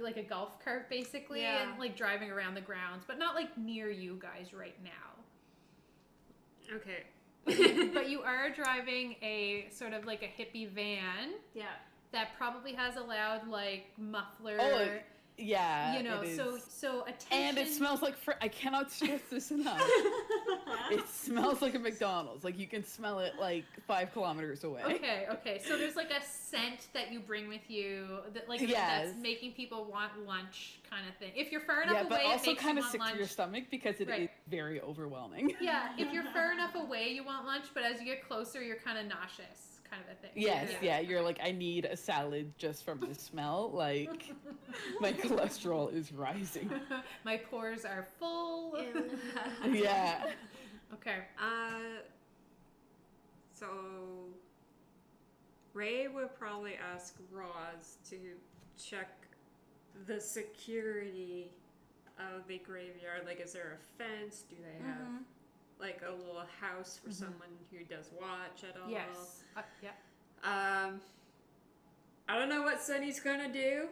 like a golf cart basically, Yeah. and like driving around the grounds, but not like near you guys right now. Okay. But you are driving a sort of like a hippie van Yeah. that probably has a loud like muffler. Oh, yeah. You know, it so is. attention. And it smells like I cannot stress this enough. It smells like a McDonald's. Like you can smell it like 5 kilometers away. Okay. So there's like a scent that you bring with you that like Yes. that's making people want lunch kind of thing. If you're far enough Yeah, away, but it also makes kind you of want sick lunch. to your stomach because it is Right. very overwhelming. Yeah, if you're far enough away, you want lunch, but as you get closer, you're kind of nauseous, kind of a thing. Yes, yeah. You're like, I need a salad just from the smell. Like, my cholesterol is rising. My pores are full. Yeah. Okay. So Ray would probably ask Roz to check the security of the graveyard. Like, is there a fence? Do they have like a little house for someone who does watch at all. Yes. Yeah. I don't know what Sunny's gonna do.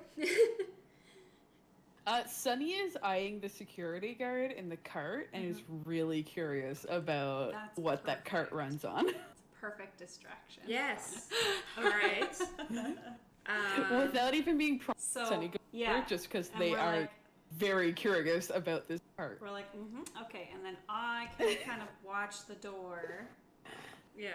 Sunny is eyeing the security guard in the cart and is really curious about That's what that cart runs on. It's a perfect distraction. Yes. All right. Without even being So, Sunny goes yeah. over just because And they we're are like- very curious about this cart. We're like, okay, and then I can kind of watch the door Yeah.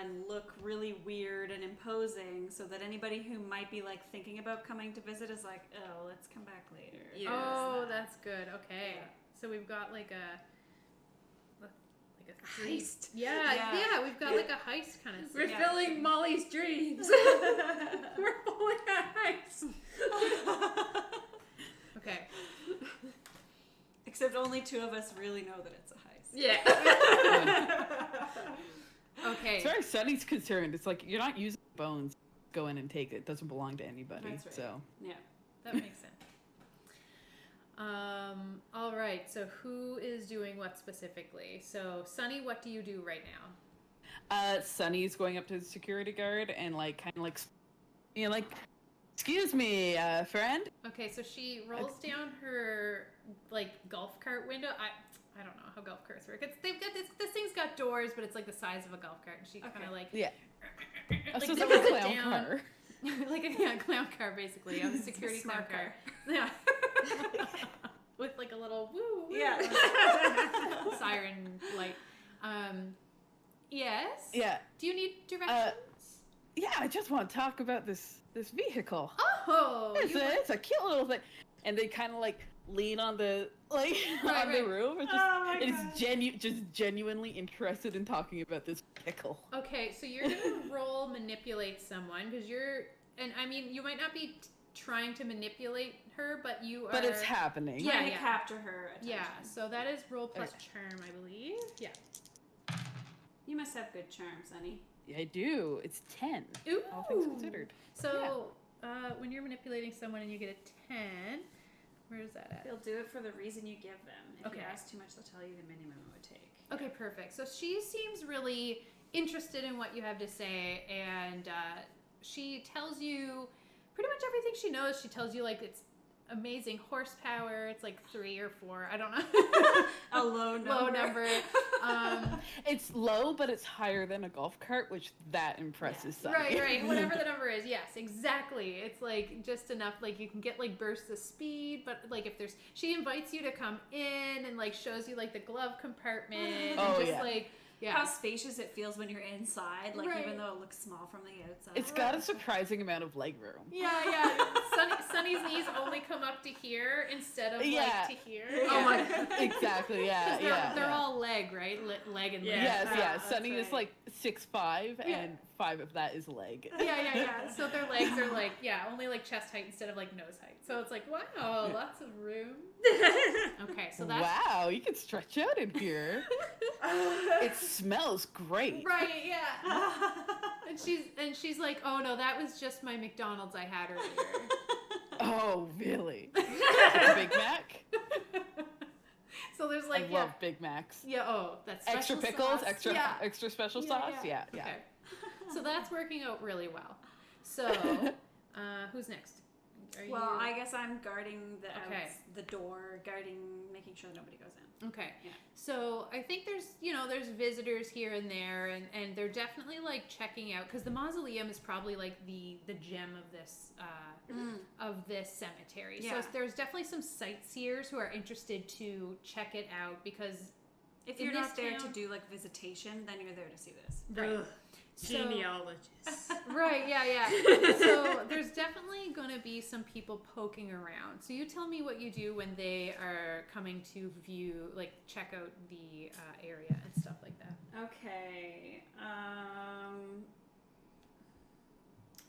and look really weird and imposing, so that anybody who might be like thinking about coming to visit is like, oh, let's come back later. Yeah. Oh, that's good. Okay. Yeah. So we've got like a Heist. Yeah, we've got like a heist kind of We're thing. filling Molly's dreams. We're pulling a heist. Okay. Except only two of us really know that it's a heist. Yeah. Okay. As far as Sunny's concerned, it's like you're not using bones. Go in and take it. It doesn't belong to anybody. That's right. So Yeah. That makes sense. All right. So who is doing what specifically? So Sunny, what do you do right now? Sunny's going up to the security guard and like kind of like, excuse me, friend. Okay, so she rolls down her like golf cart window. I don't know how golf carts work. They've got this thing's got doors, but it's like the size of a golf cart, and she kind of like Yeah. like So it's dips like a it clown down. car. Like a clown car, basically. A security clown smart car. Yeah. With like a little woo, woo Yeah. siren light. Yes. Yeah. Do you need directions? Yeah, I just want to talk about this vehicle. Oh, It's a cute little thing. And they kind of like lean on the Right, on the right. roof. It's Oh my just just genuinely interested in talking about this pickle. okay, so you're gonna roll manipulate someone because and I mean you might not be trying to manipulate her, but you are. But it's happening. Yeah, Trying to yeah. capture her attention. Yeah, so that is roll plus Okay. charm, I believe. Yeah. You must have good charm, Sunny. Yeah, I do. It's 10. Ooh. All things considered. So when you're manipulating someone and you get a 10, where is that at? They'll do it for the reason you give them. If Okay. you ask too much, they'll tell you the minimum it would take. Okay, perfect. So she seems really interested in what you have to say, and she tells you pretty much everything she knows. She tells you like it's amazing horsepower. It's like 3 or 4. I don't know. A low number. Low number. It's low, but it's higher than a golf cart, which that impresses Sunny. Right. Whatever the number is. Yes, exactly. It's like just enough. Like you can get like bursts of speed, but like if there's, she invites you to come in and like shows you like the glove compartment Oh, and just yeah. like How spacious it feels when you're inside, like Right. even though it looks small from the outside. It's got a surprising amount of leg room. Yeah. Sunny's knees only come up to here instead of Yeah. like to here. Oh my god. Exactly, yeah, 'Cause they're all leg, right? Leg and leg. Yes, Yeah, yes. that's Sunny is right. like 6'5", Yeah. and 5 of that is leg. Yeah. So their legs are like, only like chest height instead of like nose height. So it's like, wow, lots of room. Okay, so that's Wow, you can stretch out in here. It smells great. right, yeah. And she's like, oh no, that was just my McDonald's I had earlier. Oh, really? A Big Mac? So there's like, I love Big Macs. that's Extra special pickles, sauce. extra special sauce. Yeah. Okay. So that's working out really well. So, who's next? Are Well, you... I guess I'm guarding Okay. the door, making sure nobody goes in. Okay. Yeah. So I think there's visitors here and there, and they're definitely like checking out because the mausoleum is probably like the gem of this cemetery. Yeah. So there's definitely some sightseers who are interested to check it out because If in you're this not there town- to do like visitation, then you're there to see this. right. Ugh, So- genealogists. Right, yeah. So there's definitely going to be some people poking around. So you tell me what you do when they are coming to view, like check out the area and stuff like that. Okay.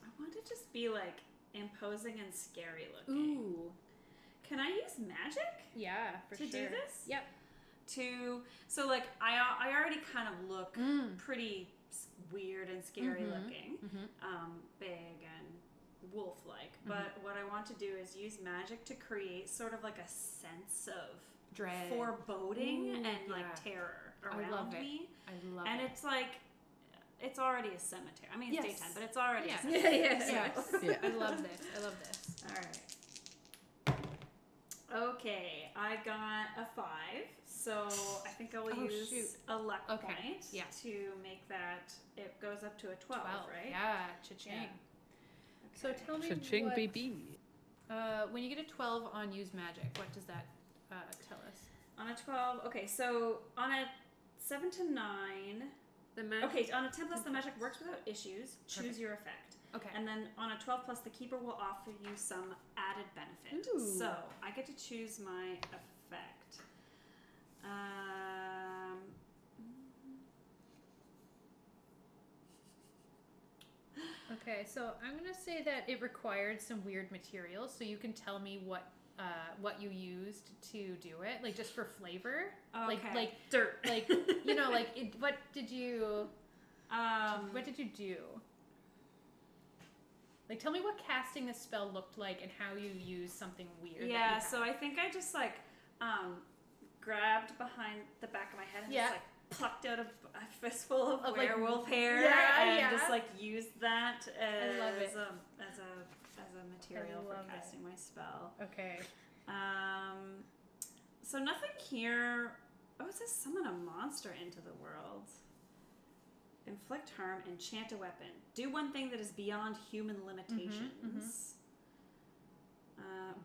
I want to just be like imposing and scary looking. Ooh. Can I use magic Yeah, for to sure. do this? Yep. So like I already kind of look Mm. pretty weird and scary Mhm. looking, Mm-hmm. big and wolf-like. But what I want to do is use magic to create sort of like a sense of dread, foreboding, Ooh, and like yeah. terror I around love it. me. I love And it. it's like, it's already a cemetery. I mean, it's Yes. daytime, but it's already Yes. a cemetery. Yes. Yeah. I love this. I love this. All right. Okay, I got a 5, so I think I will Oh, use shoot. a luck Okay, point yeah. to make that, it goes up to a 12, right? Yeah, cha-ching. Yeah. So Okay. tell me Cha-ching, what, baby. when you get a 12 on use magic, what does that tell us? On a 12, okay, so on a 7 to 9, The magic. okay, on a 10 plus the magic works without issues, choose Perfect. your effect. Okay. And then on a 12 plus, the keeper will offer you some added benefit. Ooh. So I get to choose my effect. Okay, so I'm gonna say that it required some weird materials, so you can tell me what you used to do it, like just for flavor. Okay. Like dirt. like you know, like what did you do? Like, tell me what casting this spell looked like and how you used something weird. that you Yeah, had. so I think I just like grabbed behind the back of my head and Yeah. just like plucked out a fistful of Of, like, werewolf hair yeah, and yeah. just like used that as love it. as a material for love it. casting my spell. Okay. So nothing here. Oh, it says summon a monster into the world. Inflict harm, enchant a weapon. Do one thing that is beyond human limitations.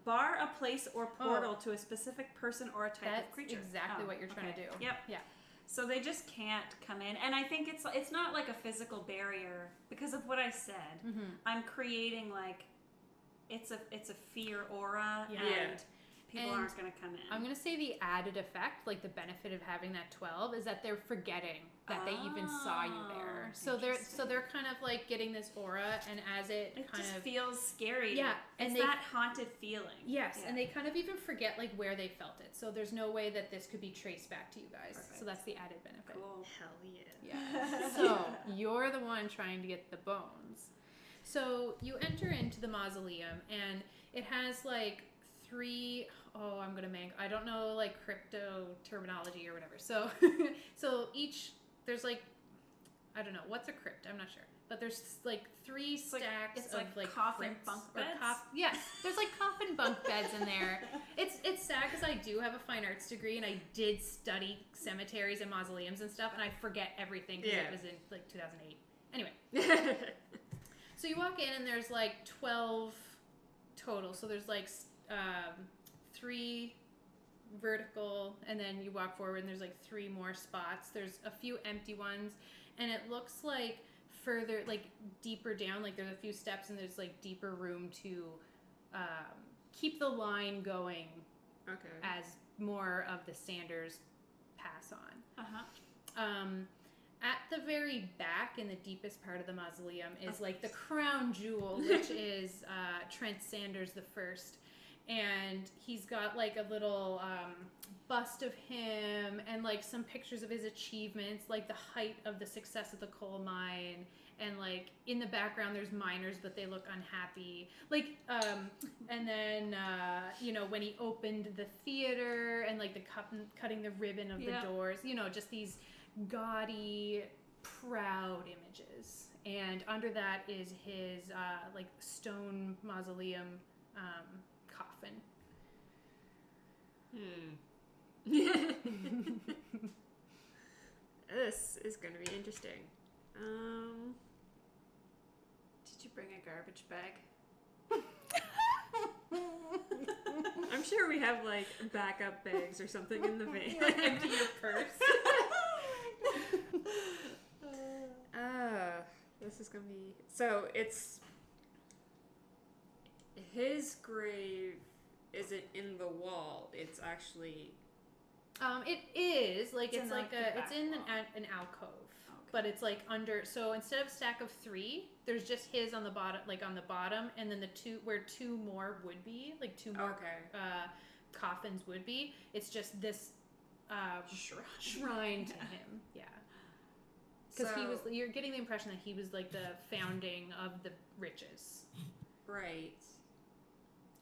Bar a place or portal to a specific person or a type That's of creature. exactly what you're trying to do. Yep. Yeah. So they just can't come in, and I think it's not like a physical barrier because of what I said. Mm-hmm. I'm creating like it's a fear aura, Yeah. and people And aren't going to come in. I'm gonna say the added effect, like the benefit of having that 12, is that they're forgetting that they even saw you there. So they're kind of like getting this aura, and as it kind just of feels scary. Yeah, and it's they- that haunted feeling. yes, Yeah. and they kind of even forget like where they felt it. So there's no way that this could be traced back to you guys. Perfect. So that's the added benefit. Cool. Hell yeah. Yeah. So you're the one trying to get the bones. So you enter into the mausoleum, and it has like 3. Oh, I'm gonna make. I don't know like crypto terminology or whatever. So, so each there's like, I don't know what's a crypt. I'm not sure, but there's like 3 stacks it's of like like coffin crypts bunk or beds? yes, there's like coffin bunk beds in there. It's sad because I do have a fine arts degree and I did study cemeteries and mausoleums and stuff, and I forget everything because Yeah. it was in like 2008. Anyway, so you walk in and there's like 12 total. So there's like 3 vertical, and then you walk forward and there's like 3 more spots. There's a few empty ones, and it looks like further, like deeper down, like there's a few steps and there's like deeper room to keep the line going Okay. as more of the Sanders pass on. Uh-huh. At the very back, in the deepest part of the mausoleum, is like the crown jewel, which is Trent Sanders the First, and he's got like a little bust of him and like some pictures of his achievements, like the height of the success of the coal mine, and like in the background there's miners, but they look unhappy, like and then you know, when he opened the theater and like the cutting the ribbon of the doors, you know, just these gaudy, proud images. And under that is his like stone mausoleum coffin. This is going to be interesting. Did you bring a garbage bag? I'm sure we have like backup bags or something in the van. Empty your purse. This is gonna be so. It's his grave. Is in the wall? It's actually. It is like It's it's in, like like, the it's back in wall. an alcove, Okay. but it's like under. So instead of stack of 3, there's just his on the bottom, like on the bottom, and then the 2 where 2 more would be, like 2 more Okay. coffins would be. It's just this shrine to him. Yeah. Because he was, you're getting the impression that he was like the founding of the riches right.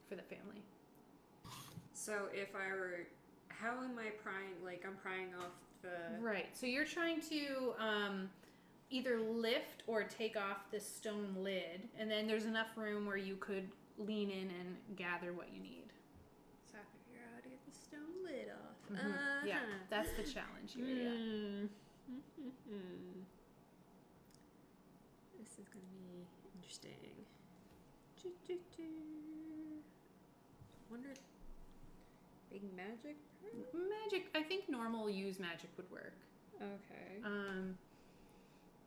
for the family. So if I how am I prying? Like, I'm prying off the... Right. So you're trying to either lift or take off this stone lid, and then there's enough room where you could lean in and gather what you need. So I figure out how to get the stone lid off. Mm-hmm. Yeah, that's the challenge here. Yeah. This is going to be interesting. Wonder... Big magic? Magic, I think normal use magic would work. Okay.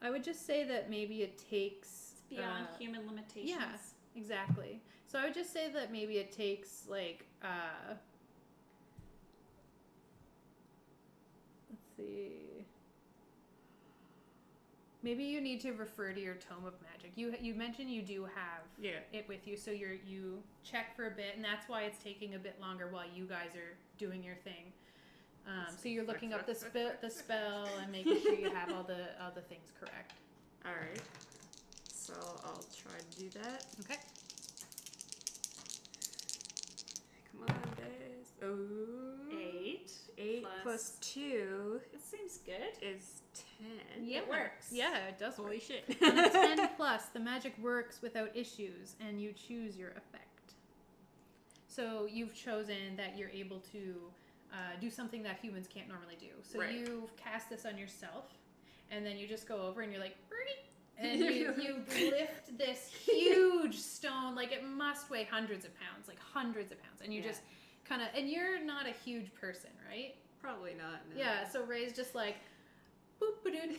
I would just say that maybe it takes... It's beyond human limitations. Yeah, exactly. So I would just say that maybe it takes, like, let's see. Maybe you need to refer to your Tome of Magic. You mentioned you do have it with you, so you check for a bit, and that's why it's taking a bit longer while you guys are doing your thing. So you're looking up the spell and making sure you have all the things correct. All right. So I'll try to do that. Okay. Come on, guys. Oh. 8 plus 2. It seems good. Is 10. Yeah, it works. Yeah, it does work. Holy shit. On a 10 plus, the magic works without issues, and you choose your effect. So you've chosen that you're able to do something that humans can't normally do. So you cast this on yourself, and then you just go over and you're like, and you lift this huge stone, like it must weigh hundreds of pounds, and you just kind of, and you're not a huge person, right? Probably not. No. Yeah, so Ray's just like, boop, and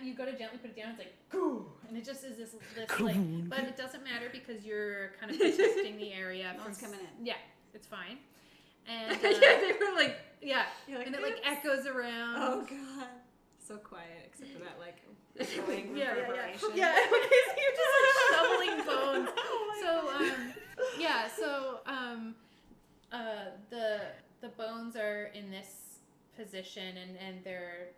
you go to gently put it down. It's like, goo, and it just is this like, but it doesn't matter because you're kind of protecting the area. No one's coming in. Yeah, it's fine. And yeah, they were like, like, and it like echoes around. Oh god, so quiet except for that like echoing reverberation. Yeah, because you're just like shoveling bones. The bones are in this position, and they're...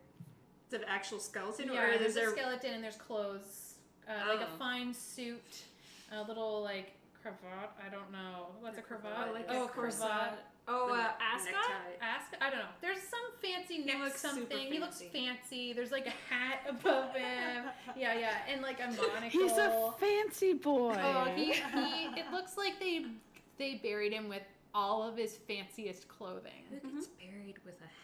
Is it an actual skeleton? Yeah, or there's there... a skeleton and there's clothes. Like a fine suit, a little, like, cravat. I don't know. What's a cravat? A cravat. Ascot? Ascot? I don't know. There's some fancy neck something. He looks fancy. fancy. There's, like, a hat above him. Yeah, and, like, a monocle. He's a fancy boy. Oh, it looks like they buried him with all of his fanciest clothing. Who gets buried with a hat?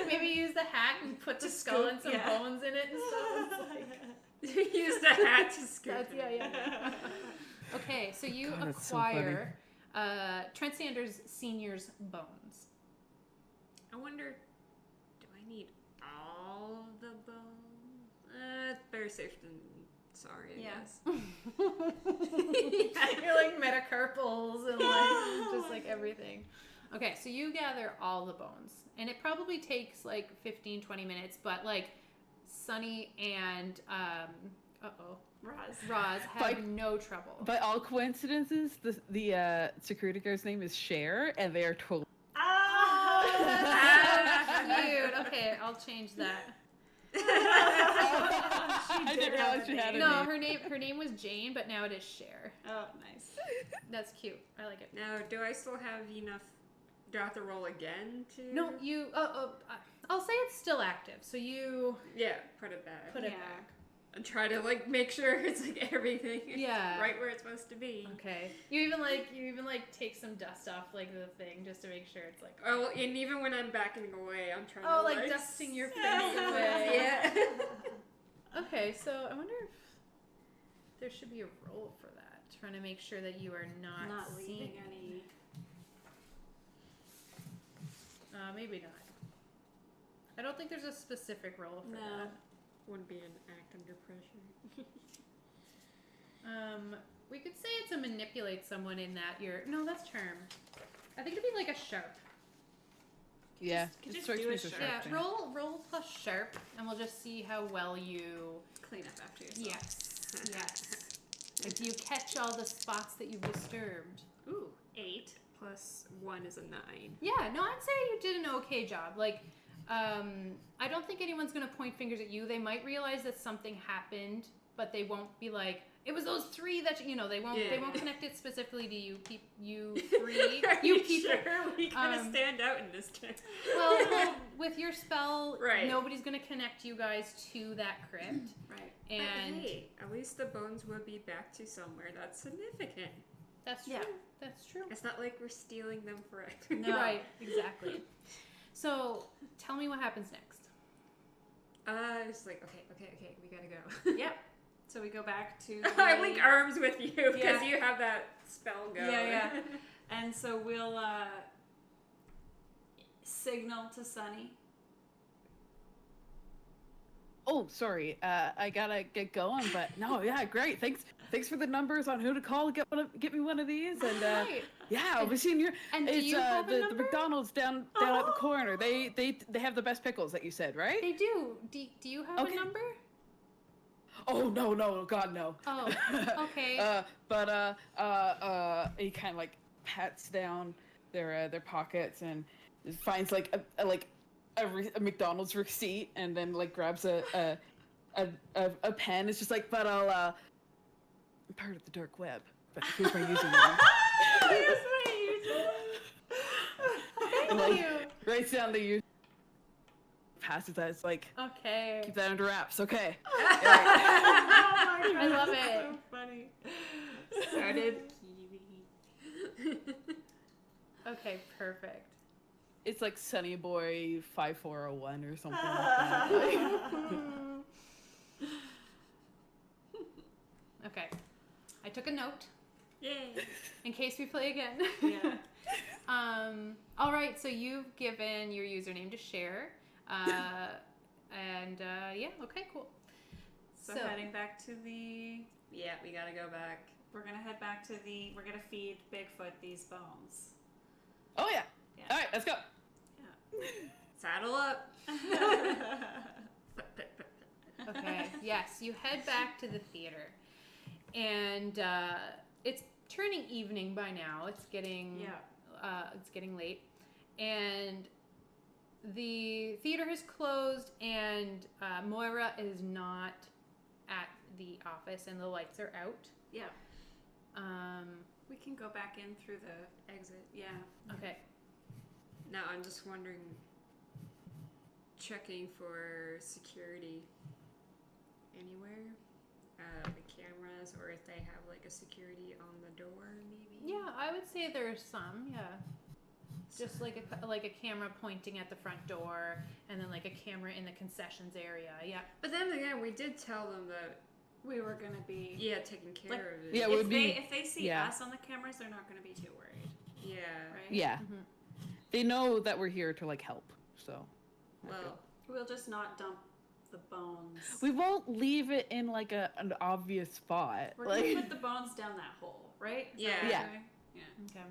Maybe use the hat and put the skull and some bones in it and stuff. Use the hat to scoop. Yeah. Okay, so you acquire Trent Sanders Sr.'s bones. I wonder, do I need all the bones? Better safe than sorry, I guess. You're like metacarpals and like just like everything. Okay, so you gather all the bones, and it probably takes like 15-20 minutes, but like Sunny and Roz have no trouble. By all coincidences, the security guard's name is Cher, and they are totally... That's cute. Okay, I'll change that. I didn't realize she had a No, name. her name was Jane, but now it is Cher. Oh, nice. That's cute. I like it. Now, do I still have enough? Do I have to roll again to? No, you. I'll say it's still active. So you. Yeah, put it back. Put it back. And try to like make sure it's like everything. Yeah. Right where it's supposed to be. Okay. You even take some dust off like the thing just to make sure it's like. Oh, and even when I'm backing away, I'm trying to. Oh, like dusting your face away. Yeah. Okay, so I wonder if there should be a roll for that. Trying to make sure that you are not leaving seeing any. Maybe not. I don't think there's a specific roll for that. Wouldn't be an act under pressure. We could say it's a manipulate someone in that you're... No, that's charm. I think it'd be like a sharp. Yeah, Could it just strikes do me a as a sharp. sharp Yeah, thing. roll plus sharp, and we'll just see how well you... Clean up after yourself. Yes. If you catch all the spots that you've disturbed. Ooh, 8 plus 1 is a 9. Yeah, no, I'd say you did an okay job. Like, I don't think anyone's going to point fingers at you. They might realize that something happened but they won't be like, it was those 3 that they won't connect it specifically to you. You 3, you people. Sure, we kind of stand out in this time. Well, with your spell, right. Nobody's gonna connect you guys to that crypt. Right. And but hey, at least the bones will be back to somewhere that's significant. that's true. Yeah. That's true. It's not like we're stealing them forever. No. Right. Exactly. So tell me what happens next. It's like, okay, we gotta go. Yep. So we go back to I link arms with you because Yeah. you have that spell going. Yeah. And so we'll signal to Sunny. Oh, sorry. I gotta get going, but no, yeah, great. Thanks for the numbers on who to call to get me one of these. And Right. yeah, I'll be seeing you. And do It's you have a the number? McDonald's down at the corner. They have the best pickles that you said, right? They do. Do you have Okay. a number? Oh no, God no. Oh, okay. He kind of like pats down their pockets and finds like a McDonald's receipt and then like grabs a pen. It's just like, but I'm part of the dark web. But here's my username. And, like, you. writes down the user. Passes that. It's like, Okay. keep that under wraps. Okay. I love it. So funny. Started Kiwi. Okay, perfect. It's like Sunny Boy 5401 or something like that. Okay. I took a note Yay. in case we play again. Yeah. All right, so you've given your username to share. Yeah, okay, cool. So heading back to the... Yeah, we gotta go back. We're going to head back to the... We're going to feed Bigfoot these bones. Oh yeah. Yeah. All right, let's go. Saddle up. Okay, yes, you head back to the theater. And it's turning evening by now. It's getting late. And the theater has closed, and Moira is not at the office, and the lights are out. Yeah. We can go back in through the exit. Yeah. Okay. Now I'm just wondering, checking for security anywhere, the cameras, or if they have like a security on the door, maybe. Yeah, I would say there's some. Yeah. Just like a camera pointing at the front door, and then like a camera in the concessions area. Yeah. But then again, we did tell them that We were going to be... taking care of it. Yeah, If they see yeah. us on the cameras, they're not going to be too worried. Yeah. Right? Yeah. Mm-hmm. They know that we're here to like help. So. Well, We'll just not dump the bones. We won't leave it in like an obvious spot. We're Like, going to put the bones down that hole, right? Is that Yeah. what we're Yeah. doing? Yeah. Okay.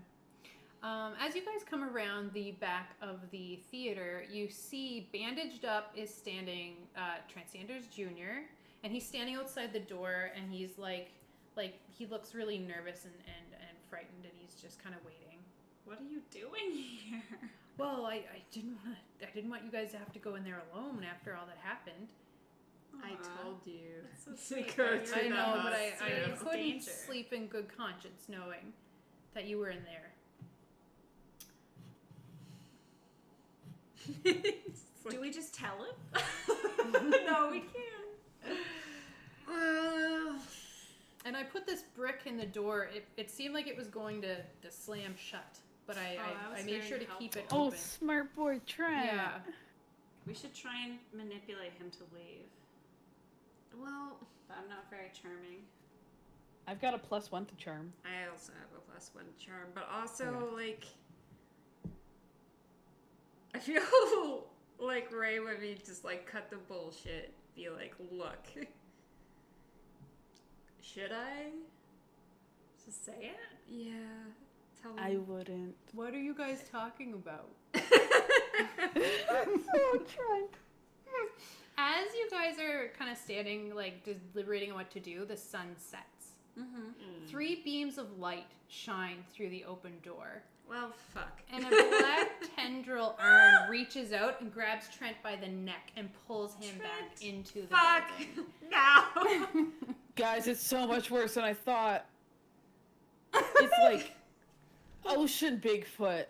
As you guys come around the back of the theater, you see bandaged up is standing Trent Sanders Jr. And he's standing outside the door, and he's like he looks really nervous and frightened, and he's just kind of waiting. What are you doing here? Well, I didn't want you guys to have to go in there alone after all that happened. I Aw. told you. That's so sweet. Go You're to I the know, but I serious couldn't danger. sleep in good conscience knowing that you were in there. Do we just tell him? No, we can't. And I put this brick in the door. It seemed like it was going to slam shut, but that I was made very sure to keep it oh, open. smart boy Trent. Yeah. We should try and manipulate him to leave. Well, But I'm not very charming. I've got a +1 to charm. I also have a +1 charm, but also like I feel like Ray would be just like cut the bullshit. Be like, look, should I? Just say it. Yeah, tell I him. wouldn't. What are you guys talking about? Oh, Trent. As you guys are kind of standing, like deliberating on what to do, the sun sets. Mm-hmm. 3 beams of light shine through the open door. Well, fuck. And a black tendril arm reaches out and grabs Trent by the neck and pulls him back into the Fuck building. now. Guys, it's so much worse than I thought. It's like ocean Bigfoot.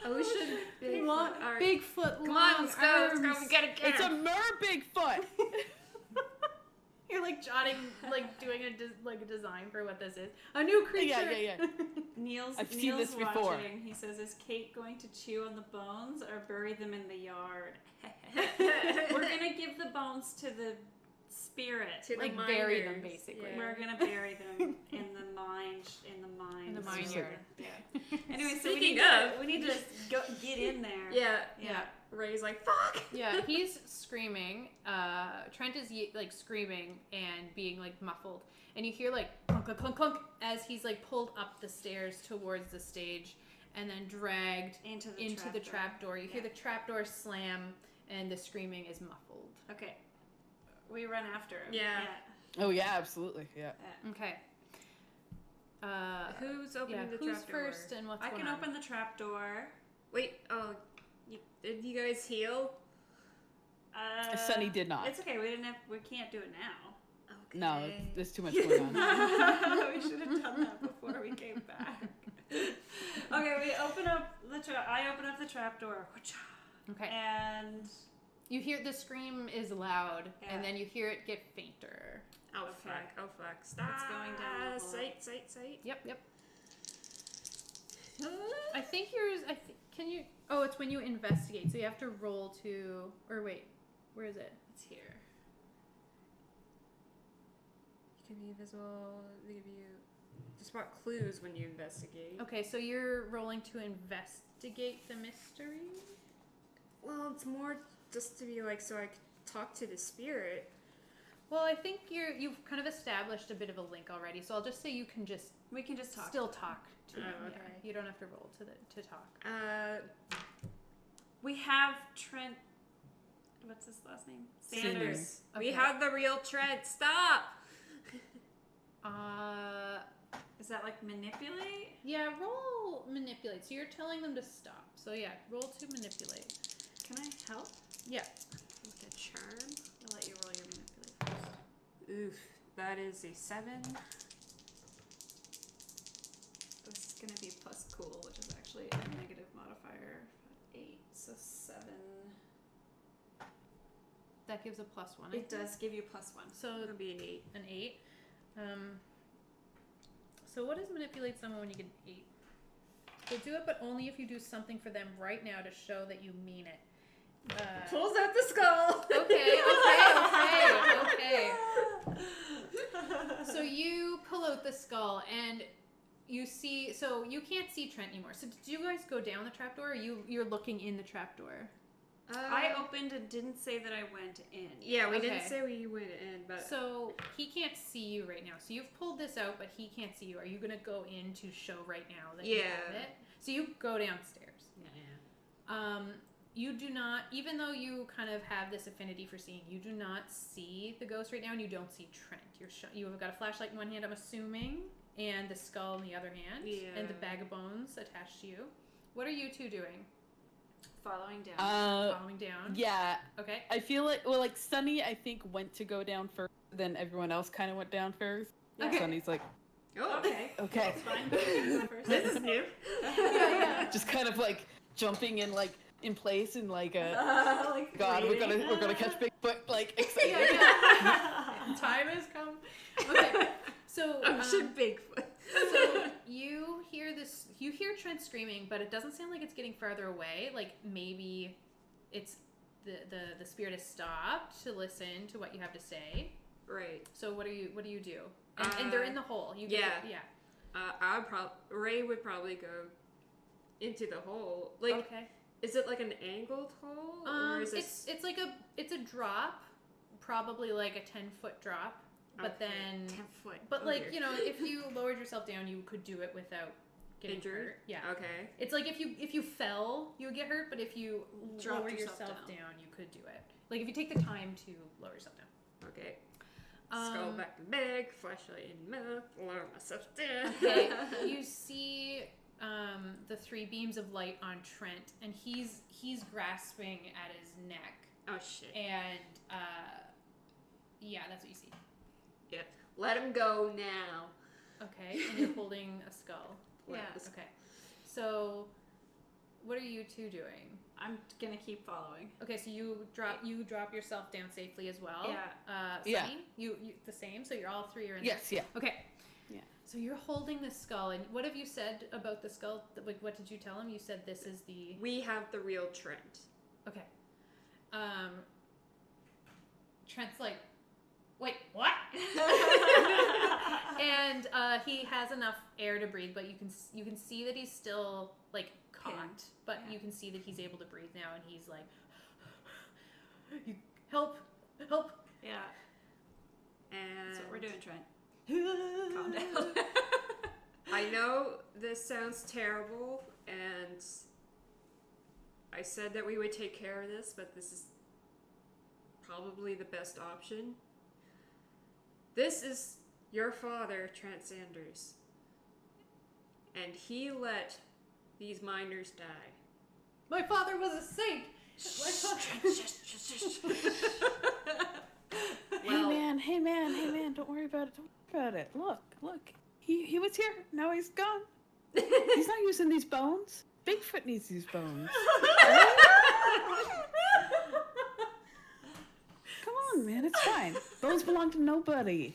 Ocean Bigfoot. Bigfoot. Come on, let's go. arms. We gotta get It's a mer Bigfoot. You're like jotting, like doing a design for what this is. A new creature. Yeah. I've seen Neil's this before. watching. He says, "Is Kate going to chew on the bones or bury them in the yard?" We're gonna give the bones to the spirit. To the Like bury them, miners. basically. Yeah. We're gonna bury them in the mine. In the mine yard. yard. Yeah. Anyway, so Speaking we need to go get in there. Yeah. Ray's like, fuck! Yeah, he's screaming. Trent is like screaming and being like muffled, and you hear like clunk, clunk, clunk, clunk as he's like pulled up the stairs towards the stage, and then dragged into the trapdoor. You hear the trapdoor slam, and the screaming is muffled. Okay. We run after him. Yeah. Oh yeah, absolutely. Yeah. Okay. Who's opening the who's trapdoor? first and what's I going can on? open the trapdoor. Wait, did you guys heal? Sunny did not. It's okay. We can't do it now. Okay. No, there's too much going on. We should have done that before we came back. Okay, we open up I open up the trapdoor. Okay. And You hear the scream is loud, Yeah. and then you hear it get fainter. Oh Okay. fuck. Stop. It's going down the hole. Sight. Yep. I think yours. Can you? Oh, it's when you investigate. So you have to roll to. Or wait, where is it? it's here. You can be invisible. They give you just spot clues when you investigate. Okay, so you're rolling to investigate the mystery. Well, it's more just to be like, so I could talk to the spirit. Well, I think you've kind of established a bit of a link already. So I'll just say you can just We can just talk. still talk to them. okay. Yeah, you don't have to roll to talk. We have Trent. What's his last name? Sanders. We Okay. have the real Trent. Stop. Is that like manipulate? Yeah, roll manipulate. So you're telling them to stop. So yeah, roll to manipulate. Can I help? Yeah. With a charm. I'll let you roll your manipulate first. Oof, that is a 7. This is gonna be plus cool, which is actually a negative modifier. 8, so 7. That gives a +1. I It think. does give you +1. So That'd be an 8. an 8. So what does manipulate someone when you get an 8? So do it, but only if you do something for them right now to show that you mean it. Pulls out the skull. Okay. So you pull out the skull and you see. So you can't see Trent anymore. So did you guys go down the trapdoor? Or you're looking in the trapdoor? I opened and didn't say that I went in. Yeah, we didn't Okay. say we went in, but So he can't see you right now. So you've pulled this out, but he can't see you. Are you gonna go in to show right now that you have Yeah. it? So you go downstairs. You do not, even though you kind of have this affinity for seeing, you do not see the ghost right now, and you don't see Trent. You have got a flashlight in one hand, I'm assuming, and the skull in the other hand, and the Yeah. bag of bones attached to you. What are you two doing? Following down. Following down. Yeah, Okay. I feel like Sunny, I think, went to go down first, then everyone else kind of went down first. Okay. Sunny's like, Okay. okay. That's fine. You go first. this is new. Yeah. Just kind of like jumping in place and like Like God, waiting. we're gonna catch Bigfoot, like excited. Time has come. Okay. So Ocean Bigfoot. So you hear Trent screaming, but it doesn't sound like it's getting farther away. Like maybe it's the spirit has stopped to listen to what you have to say. Right. So what do you do? And they're in the hole. Yeah. Ray would probably go into the hole. Like, Okay. is it like an angled hole, or is it? It's a drop, probably like a 10-foot drop. But Okay, then 10 foot. But Oh, like, dear. you know, if you lowered yourself down, you could do it without getting Injured? hurt. Yeah. Okay. It's like if you fell, you would get hurt, but if you Dropped lower yourself yourself down. down, you could do it. Like if you take the time to lower yourself down. Okay. Skull back in bag, flashlight in mouth, lower myself down. Okay. You see the 3 beams of light on Trent, and he's grasping at his neck, Oh shit. and yeah, that's what you see. Yeah. Let him go now. Okay, and you're holding a skull. Yeah. Okay. So, what are you two doing? I'm gonna keep following. Okay, so you drop yourself down safely as well. Yeah. Sunny, you the same. So you're all three are in. Yes, there. yeah. Okay. Yeah. So you're holding the skull, and what have you said about the skull? Like, what did you tell him? You said this is the. We have the real Trent. Okay. Trent's like, wait, what? And he has enough air to breathe, but you can see that he's still like caught, but you can see that he's able to breathe now, and he's like, "You help!" Yeah. And That's what we're doing, Trent. Calm down. I know this sounds terrible, and I said that we would take care of this, but this is probably the best option. This is your father, Trent Sanders, and he let these miners die. My father was a saint. Hey man, don't worry about it. Look. He was here, now he's gone. He's not using these bones. Bigfoot needs these bones. Come on, man, it's fine. Bones belong to nobody.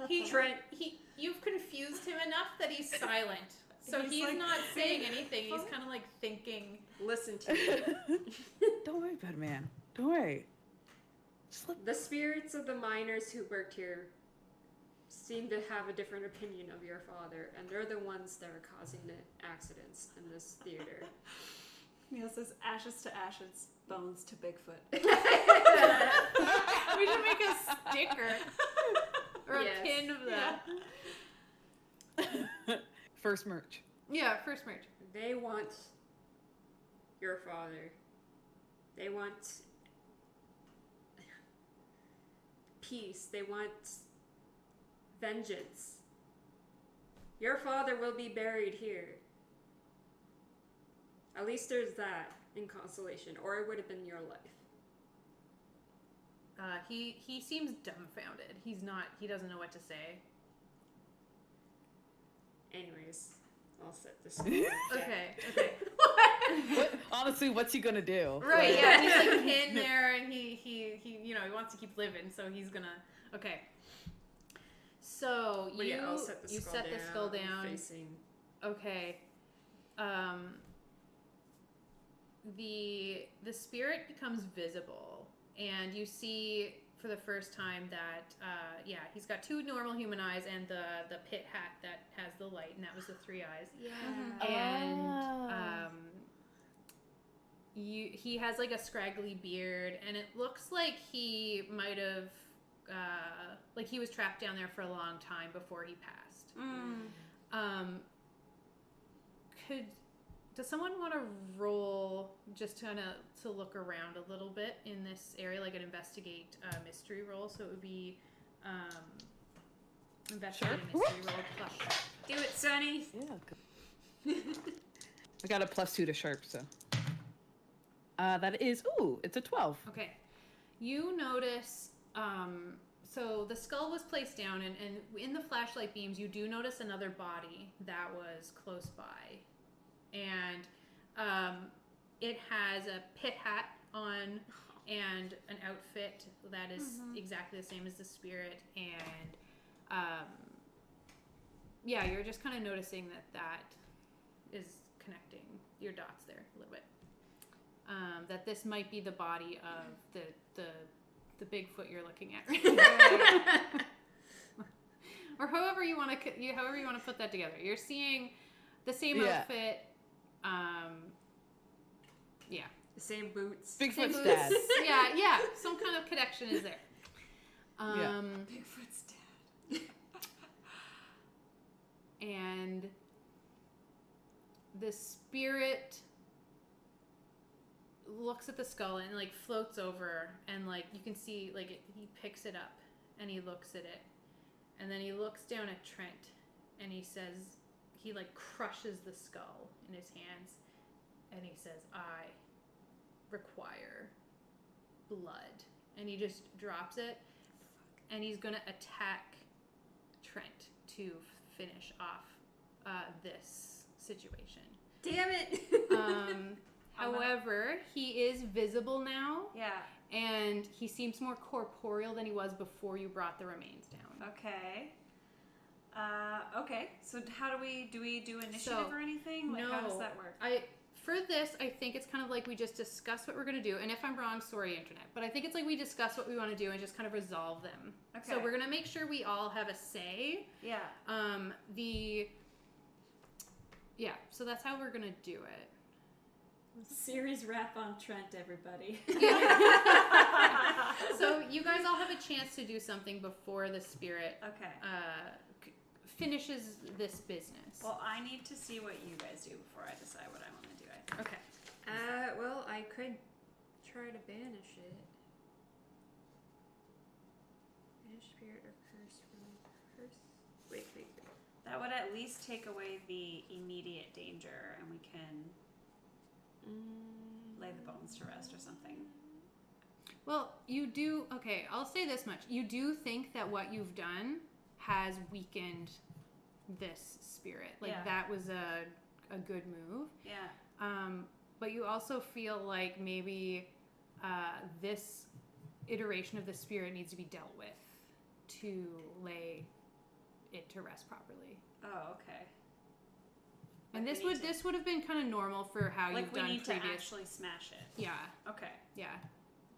You've confused him enough that he's silent. So he's like, not saying anything. He's kind of like thinking. Listen to me. Don't worry about it, man. Don't worry. The spirits of the miners who worked here seem to have a different opinion of your father, and they're the ones that are causing the accidents in this theater. Neil says, ashes to ashes, bones to Bigfoot. We should make a sticker or a pin of that. First merch. Yeah, first merch. They want your father. They want peace. They want vengeance. Your father will be buried here. At least there's that in consolation, or it would have been your life. He seems dumbfounded. He doesn't know what to say. Anyways, I'll set this. Okay. Honestly, what's he gonna do? Right, yeah, he's like pinned there, and he he wants to keep living, so he's gonna. Okay. So I'll set the skull down. Facing. Okay. The spirit becomes visible, and you see for the first time that he's got two normal human eyes and the pit hat that has the light, and that was the three eyes. Yeah. And he has like a scraggly beard, and it looks like he might have like he was trapped down there for a long time before he passed. Does someone want to roll just kind of to look around a little bit in this area, like an investigate mystery roll? So it would be investigate a mystery roll plus sharp. Do it, Sonny. Yeah. I got a +2 to sharp, so. That is, it's a 12. Okay. You notice, so the skull was placed down, and in the flashlight beams, you do notice another body that was close by. And it has a pit hat on and an outfit that is exactly the same as the spirit. And you're just kind of noticing that is connecting your dots there a little bit. That this might be the body of the Bigfoot you're looking at right now. Or however you want to put that together. You're seeing the same outfit. The same boots. Bigfoot's dad. Yeah. Some kind of connection is there. Bigfoot's dad. And the spirit looks at the skull and like floats over, and like you can see like he picks it up and he looks at it, and then he looks down at Trent and he says, he like crushes the skull in his hands, and he says, "I require blood," and he just drops it, and he's gonna attack Trent to finish off this situation. Damn it! However, he is visible now, Yeah. and he seems more corporeal than he was before you brought the remains down. Okay. Okay. So how do we do initiative So, or anything? Like, how does that work? For this, I think it's kind of like we just discuss what we're going to do. And if I'm wrong, sorry, Internet. But I think it's like we discuss what we want to do and just kind of resolve them. Okay. So we're going to make sure we all have a say. Yeah. Yeah, so that's how we're going to do it. Series wrap on Trent, everybody. So you guys all have a chance to do something before the spirit Okay. finishes this business. Well, I need to see what you guys do before I decide what I want to do, I think. Okay. Well, I could try to banish it. Banish spirit or curse from curse. Wait. That would at least take away the immediate danger, and we can lay the bones to rest or something. Well, you do... Okay, I'll say this much. You do think that what you've done has weakened this spirit. Like, Yeah. that was a good move. Yeah. But you also feel like maybe this iteration of the spirit needs to be dealt with to lay it to rest properly. Oh, okay. And Like this would have been kind of normal for how like you've we done need previous. to actually smash it. Yeah, Okay. yeah.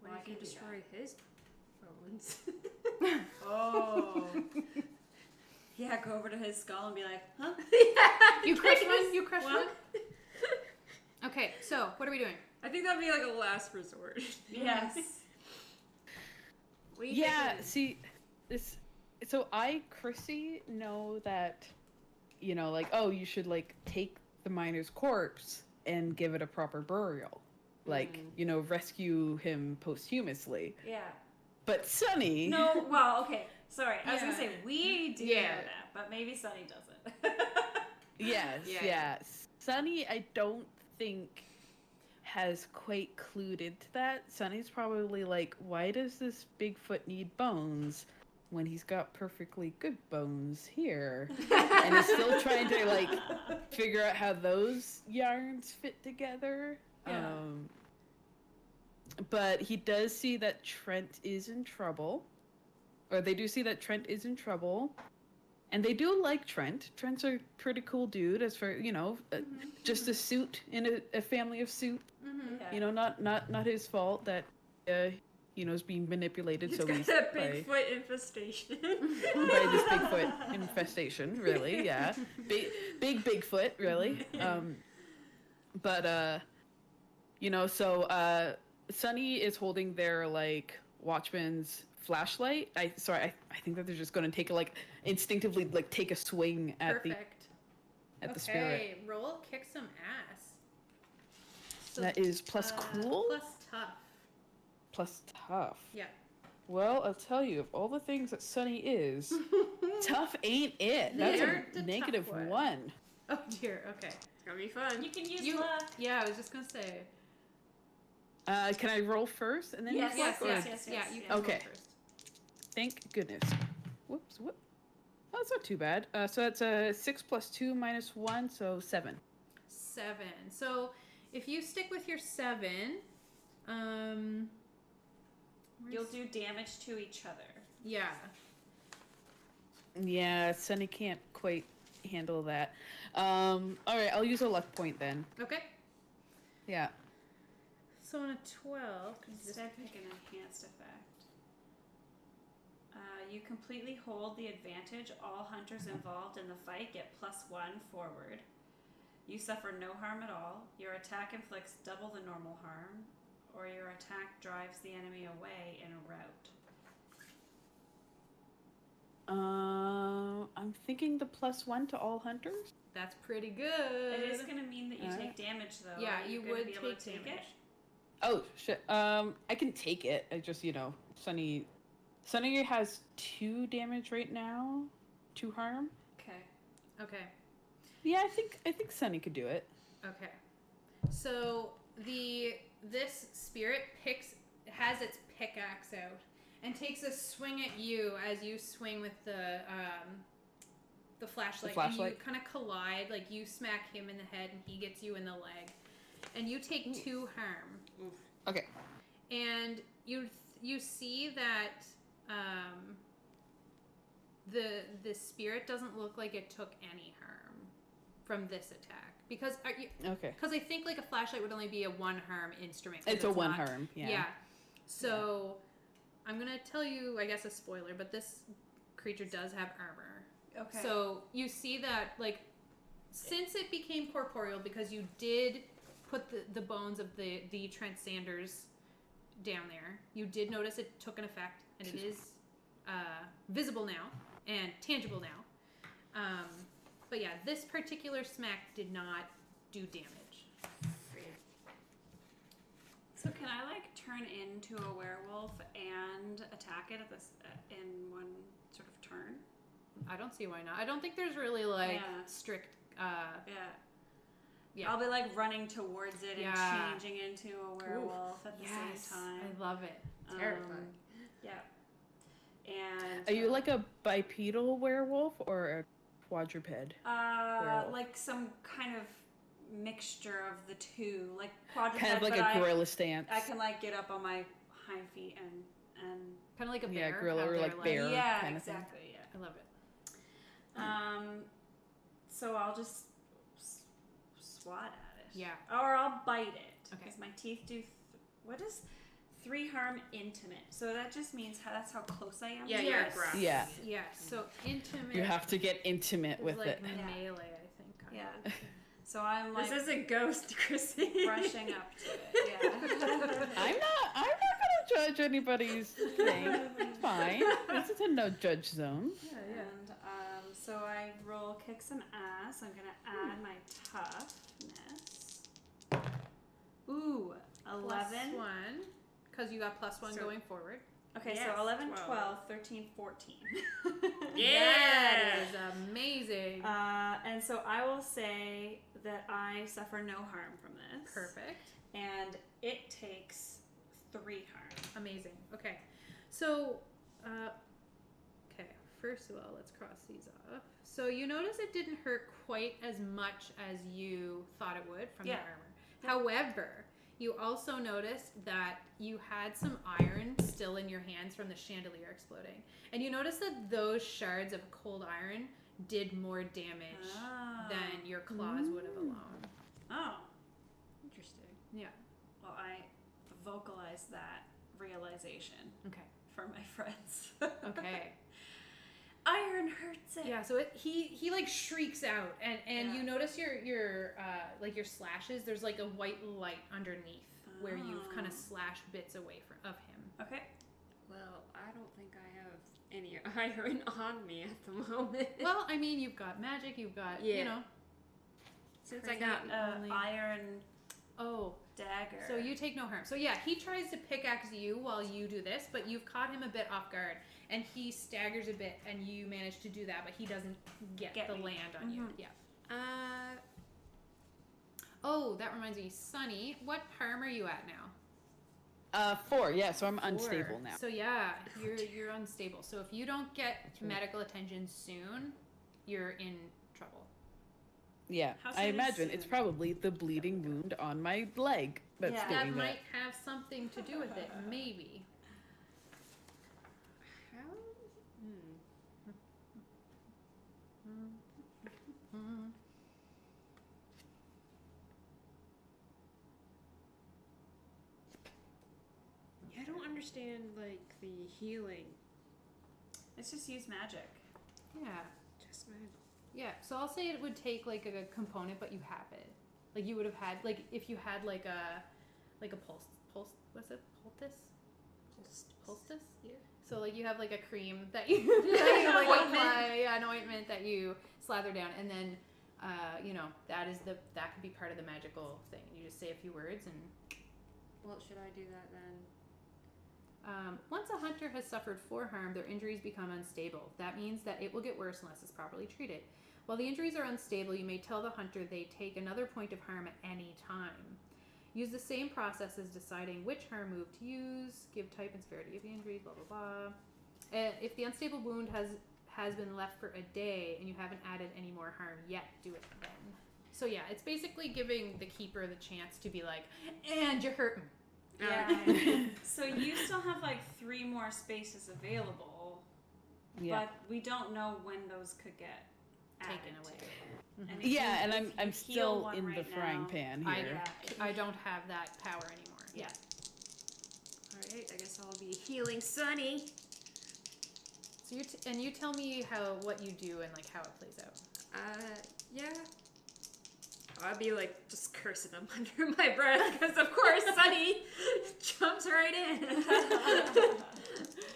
What Well, I if you can do destroy his bones? Oh. Yeah, go over to his skull and be like, huh? You crush one? You crush What? one? Okay, so what are we doing? I think that'd be like a last resort. Yes. What do you Yeah, thinking? see, this. So I, Chrissy, know that, you know, like, oh, you should like take the miner's corpse and give it a proper burial, like, you know, rescue him posthumously. Yeah. But Sunny, No, well, okay. Sorry. I was going to Yeah. say, we do Yeah. know that, but maybe Sunny doesn't. yes, Yeah. yes, Sunny, I don't think has quite clued into that. Sunny's probably like, why does this Bigfoot need bones when he's got perfectly good bones here? And he's still trying to like figure out how those yarns fit together. Yeah. But he does see that Trent is in trouble. Or they do see that Trent is in trouble. And they do like Trent. Trent's a pretty cool dude, as for, you know, just a suit in a family of suit. Mm-hmm. Yeah. You know, not his fault that, you know, is being manipulated He's so got easily that by Bigfoot infestation. this Bigfoot infestation, really, yeah. Big Bigfoot, really. You know, so Sunny is holding their, like, watchman's flashlight. I think that they're just going to take, like, instinctively, like, take a swing at Perfect. the spirit. Okay, roll kick some ass. So, That is plus cool, plus tough. plus tough. Yeah. Well, I'll tell you, of all the things that Sunny is, tough ain't it. That's They're the a tough negative one. 1. Oh dear. Okay. It's gonna be fun. You can use You- luck. Yeah, I was just gonna say. Can I roll first and then Yes, use yes, luck, or- yes. Yeah, you can Okay. roll first. Thank goodness. Whoops, whoop. Oh, that's not too bad. So that's a 6 plus 2 minus 1, so 7. 7. So if you stick with your 7, You'll do damage to each other. yeah. Yeah, Sunny can't quite handle that. Alright, I'll use a luck point then. Okay. Yeah. So on a 12, Instead, pick an enhanced effect. You completely hold the advantage. All hunters involved in the fight get +1 forward. You suffer no harm at all. Your attack inflicts double the normal harm, or your attack drives the enemy away in a rout. I'm thinking the +1 to all hunters. that's pretty good. It is going to mean that you Alright. take damage, though. Yeah, Are you gonna would be able take to take damage. it? Oh shit. I can take it. I just, you know, Sunny has 2 damage right now. 2 harm. Okay. Okay. Yeah, I think Sunny could do it. Okay. So this spirit has its pickaxe out, and takes a swing at you as you swing with the flashlight. And you kind of collide. Like, you smack him in the head and he gets you in the leg. And you take 2 harm. Oof. Okay. And you see that the spirit doesn't look like it took any harm from this attack. Because I think like a flashlight would only be a 1 harm instrument. It's a 1 harm, yeah. Yeah. So I'm going to tell you, I guess, a spoiler, but this creature does have armor. Okay. So you see that, like, since it became corporeal, because you did put the bones of the Trent Sanders down there, you did notice it took an effect, and it is visible now and tangible now. But yeah, this particular smack did not do damage. So can I like turn into a werewolf and attack it in one sort of turn? I don't see why not. I don't think there's really like strict. Yeah. I'll be like running towards it and changing into a werewolf at the same time. I love it. Terrifying. Yeah. And are you like a bipedal werewolf or a quadruped? Werewolf? Like some kind of mixture of the two, like quadruped. Kind of like a gorilla stance. I can like get up on my hind feet and kind of like a bear. Yeah, gorilla or like bear. Yeah, kind exactly. Of thing. Yeah, I love it. So I'll just swat at it. Yeah. Or I'll bite it. Okay. Because my teeth do. What is 3 harm intimate? So that just means that's how close I am. Yeah, to you're it? aggressive. Yeah. Yeah. So intimate. You have to get intimate is with like it. melee, I think. Kind Yeah. of. So I'm like This is a ghost, Chrissy. brushing up to it. Yeah. I'm not gonna judge anybody's thing. It's fine. This is a no judge zone. And so I roll kick some ass. I'm gonna add my toughness. Ooh, 11. +1, because you got +1 going forward. Okay, Yes, so 11, 12. 12, 13, 14. That is amazing. And so I will say that I suffer no harm from this. Perfect. And it takes 3 harm. Amazing. Okay. So, okay. First of all, let's cross these off. So you notice it didn't hurt quite as much as you thought it would from the armor. However, you also noticed that you had some iron still in your hands from the chandelier exploding. And you noticed that those shards of cold iron did more damage than your claws would have alone. Oh. Interesting. Yeah. Well, I vocalized that realization Okay. for my friends. Okay. Iron hurts it. Yeah, so he like shrieks out, and you notice your like your slashes. There's like a white light underneath where you've kind of slashed bits away of him. Okay. Well, I don't think I have any iron on me at the moment. Well, I mean, you've got magic. You've got you know. Since I got iron Oh, dagger. so you take no harm. So yeah, he tries to pickaxe you while you do this, but you've caught him a bit off guard, and he staggers a bit, and you manage to do that, but he doesn't get the me. land on you. Yeah. Oh, that reminds me, Sunny, what harm are you at now? 4, yeah, so I'm 4. unstable now. So yeah, you're unstable. So if you don't get medical attention soon, you're in trouble. Yeah, How I soon is imagine soon? it's probably the bleeding wound on my leg that's Yeah. That doing might have something to do with it, maybe. How? I don't understand like the healing. Let's just use magic. Yeah. Just magic. Yeah, so I'll say it would take like a component, but you have it. Like you would have had, like if you had like a pulse, what's it? Poultice? Yeah. So like you have like a cream that you, like apply, an ointment that you slather down, and then you know, that could be part of the magical thing. You just say a few words and Well, should I do that then? once a hunter has suffered 4 harm, their injuries become unstable. That means that it will get worse unless it's properly treated. While the injuries are unstable, you may tell the hunter they take another point of harm at any time. Use the same process as deciding which harm move to use. Give type and severity of the injury, blah, blah, blah. If the unstable wound has been left for a day and you haven't added any more harm yet, do it then. So yeah, it's basically giving the keeper the chance to be like, and you're hurting. Yeah. So you still have like 3 more spaces available, but we don't know when those could get added. Taken away. And Yeah, and if you I'm heal still one in the right frying now- pan I, here. I don't have that power anymore. Yeah. Alright, I guess I'll be healing Sunny. So you tell me what you do and like how it plays out. Yeah. I'll be like just cursing him under my breath because of course Sunny jumps right in.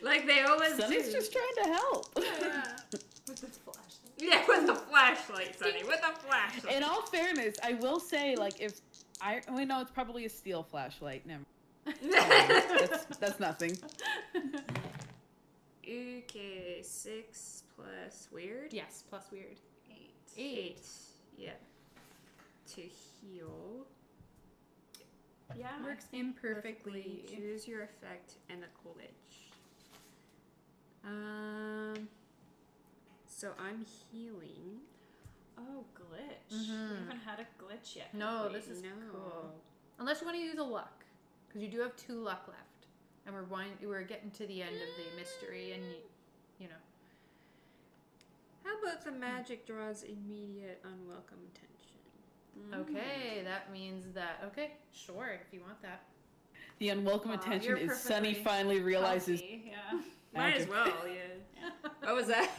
Like they always Sunny's do. just trying to help. Yeah. With the flashlight. Yeah, with a flashlight, Sunny, with a flashlight. In all fairness, I will say, like, if I know it's probably a steel flashlight. Never. That's nothing. Okay, 6 plus weird. Yes, plus weird. 8. 8. Yeah. To heal. Yeah. Works imperfectly. Choose your effect and a glitch. So I'm healing. Oh, glitch. Mhm. We haven't had a glitch yet. No, have we? this is No. cool. Unless you want to use a luck, because you do have 2 luck left, and we're getting to the end of the mystery, and you know. How about the magic draws immediate unwelcome attention? Okay, that means that. Okay, sure, if you want that. The unwelcome Aw, attention you're is Sunny perfectly finally realizes. Healthy, yeah. Might as magic. well, yeah. What was that?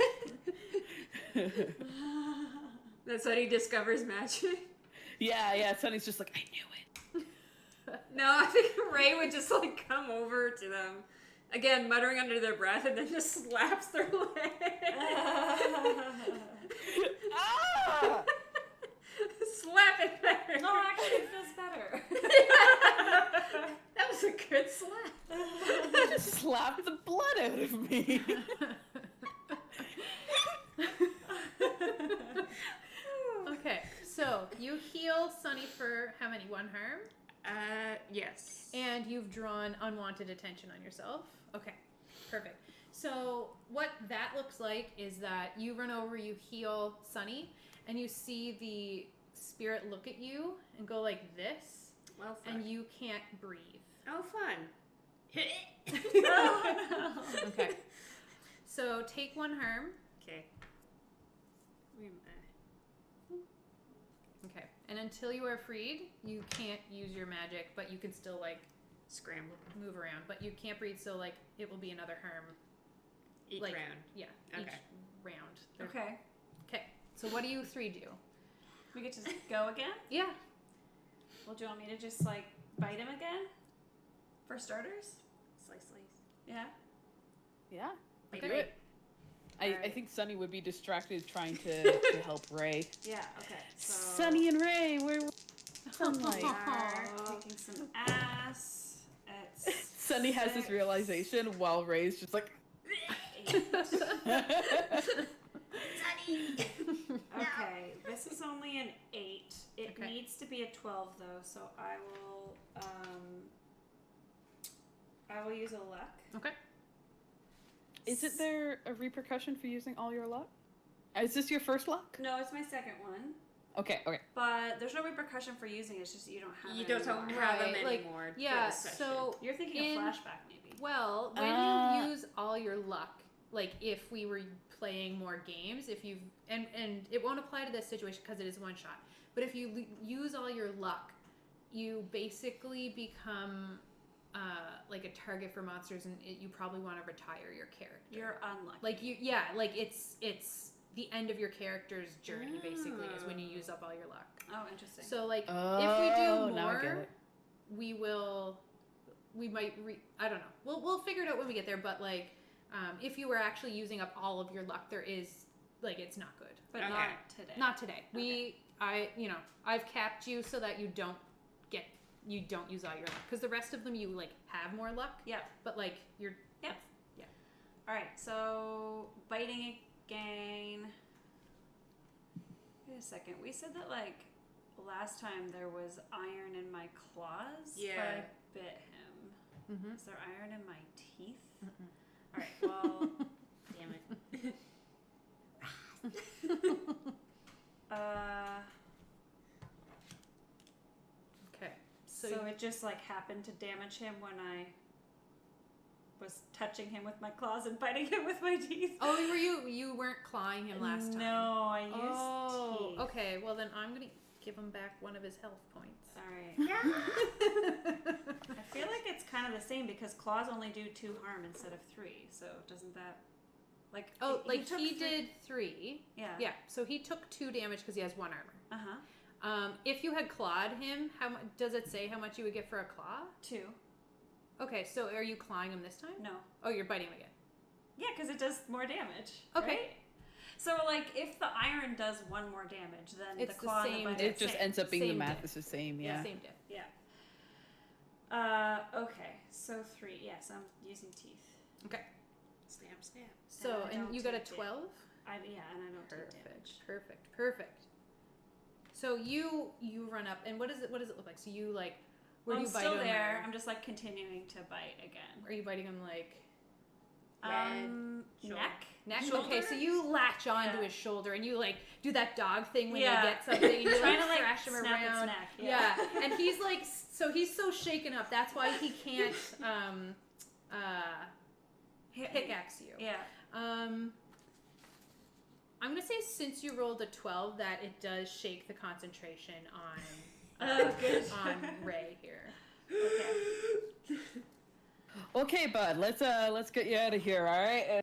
That Sunny discovers magic? Yeah, Sunny's just like, I knew it. No, I think Ray would just like come over to them. Again, muttering under their breath and then just slaps their leg. Ah! Slap it better. No, actually, it feels better. That was a good slap. Just slapped the blood out of me. Okay, so you heal Sunny for how many? 1 harm? Yes. And you've drawn unwanted attention on yourself. Okay, perfect. So what that looks like is that you run over, you heal Sunny, and you see the spirit look at you and go like this, Well, fun. and you can't breathe. Oh, fun. Okay. So take 1 harm. Okay. Okay. And until you are freed, you can't use your magic, but you can still like Scramble. move around. But you can't breathe, so like it will be another harm. Each Like- round. Yeah. Okay. Each round. Okay. Okay. So what do you 3 do? We get to go again? Yeah. Well, do you want me to just, like, bite him again? For starters? Slice, slice. Yeah? Yeah, Okay. do it. I Alright. think Sunny would be distracted trying to help Ray. Yeah, okay. So Sunny and Ray, we're sunlight. we are kicking some ass. It's Sunny has this 6, realization while Ray's just like. 8. Okay, this is only an 8. It Okay. needs to be a 12 though, so I will use a luck. Okay. Isn't there a repercussion for using all your luck? Is this your first luck? No, it's my second one. Okay. But there's no repercussion for using it, it's just that you don't have You it don't anymore. have them Right, like, anymore. for Yeah. the session. So You're thinking In- of flashback maybe. well, when you use all your luck, like if we were playing more games, if you and it won't apply to this situation because it is 1 shot. But if you use all your luck, you basically become like a target for monsters, and you probably want to retire your character. You're unlucky. Like like it's the end of your character's journey basically is when you use up all your luck. Oh, interesting. So like if we Oh, do now I get more, it. we might I don't know. We'll figure it out when we get there. But like if you were actually using up all of your luck, there is like it's not good. but Okay. not today. Not today. Okay. I've capped you so that you don't use all your luck because the rest of them you like have more luck. Yep. But like you're Yep. Alright, so biting again. Wait a second. We said that like last time there was iron in my claws, but I bit him. Mm-hmm. Is there iron in my teeth? All right, well, damn it. Okay. So it just like happened to damage him when I was touching him with my claws and biting him with my teeth. Oh, you weren't clawing him last time? No, I used teeth. Okay. Well, then I'm gonna give him back one of his health points. All right. I feel like it's kind of the same because claws only do 2 harm instead of 3. So doesn't that like? Oh, like took he did 3. Yeah. Yeah. So he took 2 damage because he has 1 armor. Uh-huh. If you had clawed him, does it say how much you would get for a claw? 2. Okay, so are you clawing him this time? No. Oh, you're biting him again. Yeah, because it does more damage. Okay. Right? So like, if the iron does 1 more damage, then It's the claw the and the same bite It just ends up being the Same math diff. is the same. Yeah. Same diff. Yeah. Okay. So 3. Yes, I'm using teeth. Okay. Snap, snap. So I and don't you got a take 12. and I don't take damage. Perfect. So you run up, and what does it look like? So you like, where I'm do you bite still him? there. I'm just like continuing to bite again. Are you biting him like Neck. Shoulder? Okay, so you latch onto Yeah. his shoulder and you like do that dog thing when Yeah. you get something and you Trying like to like thrash him snap its around. neck. Yeah. And he's like, so he's so shaken up. That's why he can't pickaxe you. Yeah. I'm gonna say since you rolled a 12 that it does shake the concentration on Good. on Ray here. Okay. Okay, bud. Let's get you out of here. All right.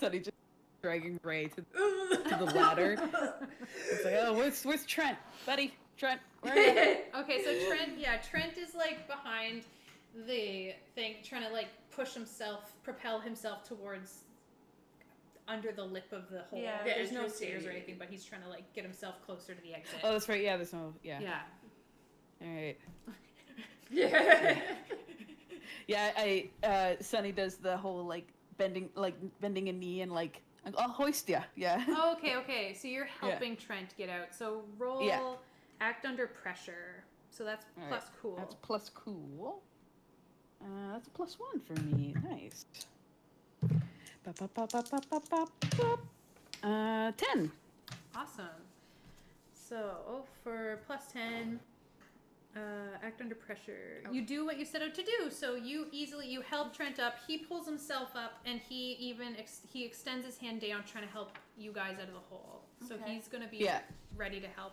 So he just dragging Ray to the ladder. It's like, oh, where's Trent, buddy? Trent, where are you? Okay, so Trent is like behind the thing, trying to like propel himself towards under the lip of the hole. Yeah. There's no entrance stairs or area. anything, but he's trying to like get himself closer to the exit. Oh, that's right. Yeah, there's no. Yeah. Yeah. All right. Yeah. Yeah. Sunny does the whole bending a knee and like I'll hoist ya. Yeah. Oh, okay. So you're helping Trent get out. So roll act under pressure. So that's All plus right. cool. That's plus cool. That's a +1 for me. Nice. 10. Awesome. So for +10, act under pressure. Oh. You do what you set out to do. So you help Trent up. He pulls himself up, and he even he extends his hand down, trying to help you guys out of the hole. So Okay. he's gonna be ready to help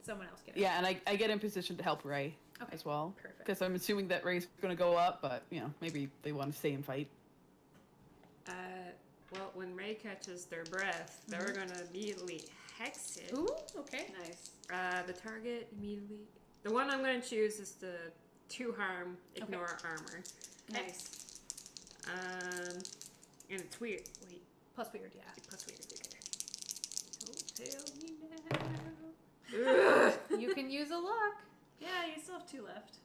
someone else get out. Yeah, and I get in position to help Ray as well. Perfect. Because I'm assuming that Ray's going to go up, but maybe they want to stay and fight. Well, when Ray catches their breath, they're gonna immediately hex it. Ooh, okay. Nice. The target immediately. The one I'm gonna choose is the 2 harm, ignore armor. Nice. And it's weird. Wait, Plus weird, yeah. plus weird. Okay. Don't tell me now. Ugh. You can use a luck. Yeah, you still have 2 left.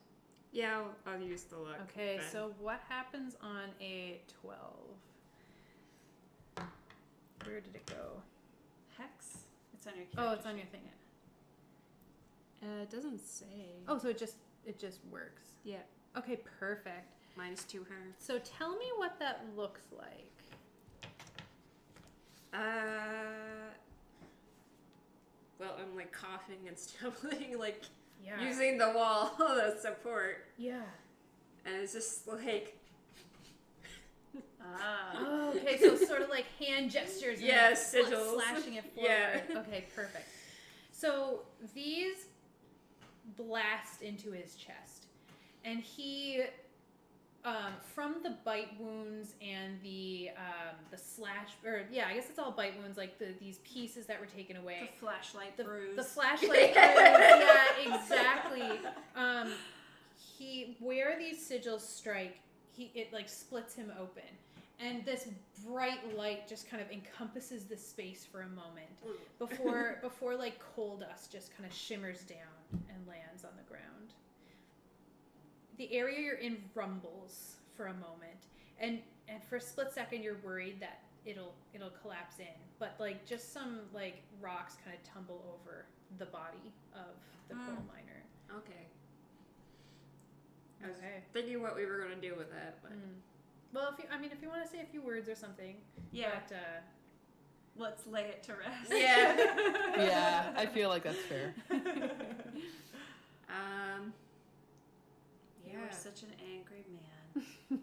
Yeah, I'll use the luck. Okay, then. so what happens on a 12? Where did it go? Hex. It's on your. Oh, it's on your thing. It doesn't say. Oh, so it just works. Yeah. Okay, perfect. Minus 2 harm. So tell me what that looks like. Well, I'm like coughing and stumbling, like Yeah. using the wall as support, Yeah. and it's just like Oh, okay, so sort of like hand gestures and Yeah, like sigils. slashing it forward. Yeah. Okay, perfect. So these blast into his chest, and he, from the bite wounds and the slash, or yeah, I guess it's all bite wounds, like these pieces that were taken away. The flashlight The bruise. flashlight bruise, yeah, exactly. Where these sigils strike, it like splits him open, and this bright light just kind of encompasses the space for a moment before like coal dust just kind of shimmers down and lands on the ground. The area you're in rumbles for a moment, and for a split second you're worried that it'll collapse in. But like just some like rocks kind of tumble over the body of the coal miner. Okay. I was thinking what we were going to do with that, but... Well, if you want to say a few words or something. Yeah. But, let's lay it to rest. Yeah. Yeah, I feel like that's fair. You are such an angry man.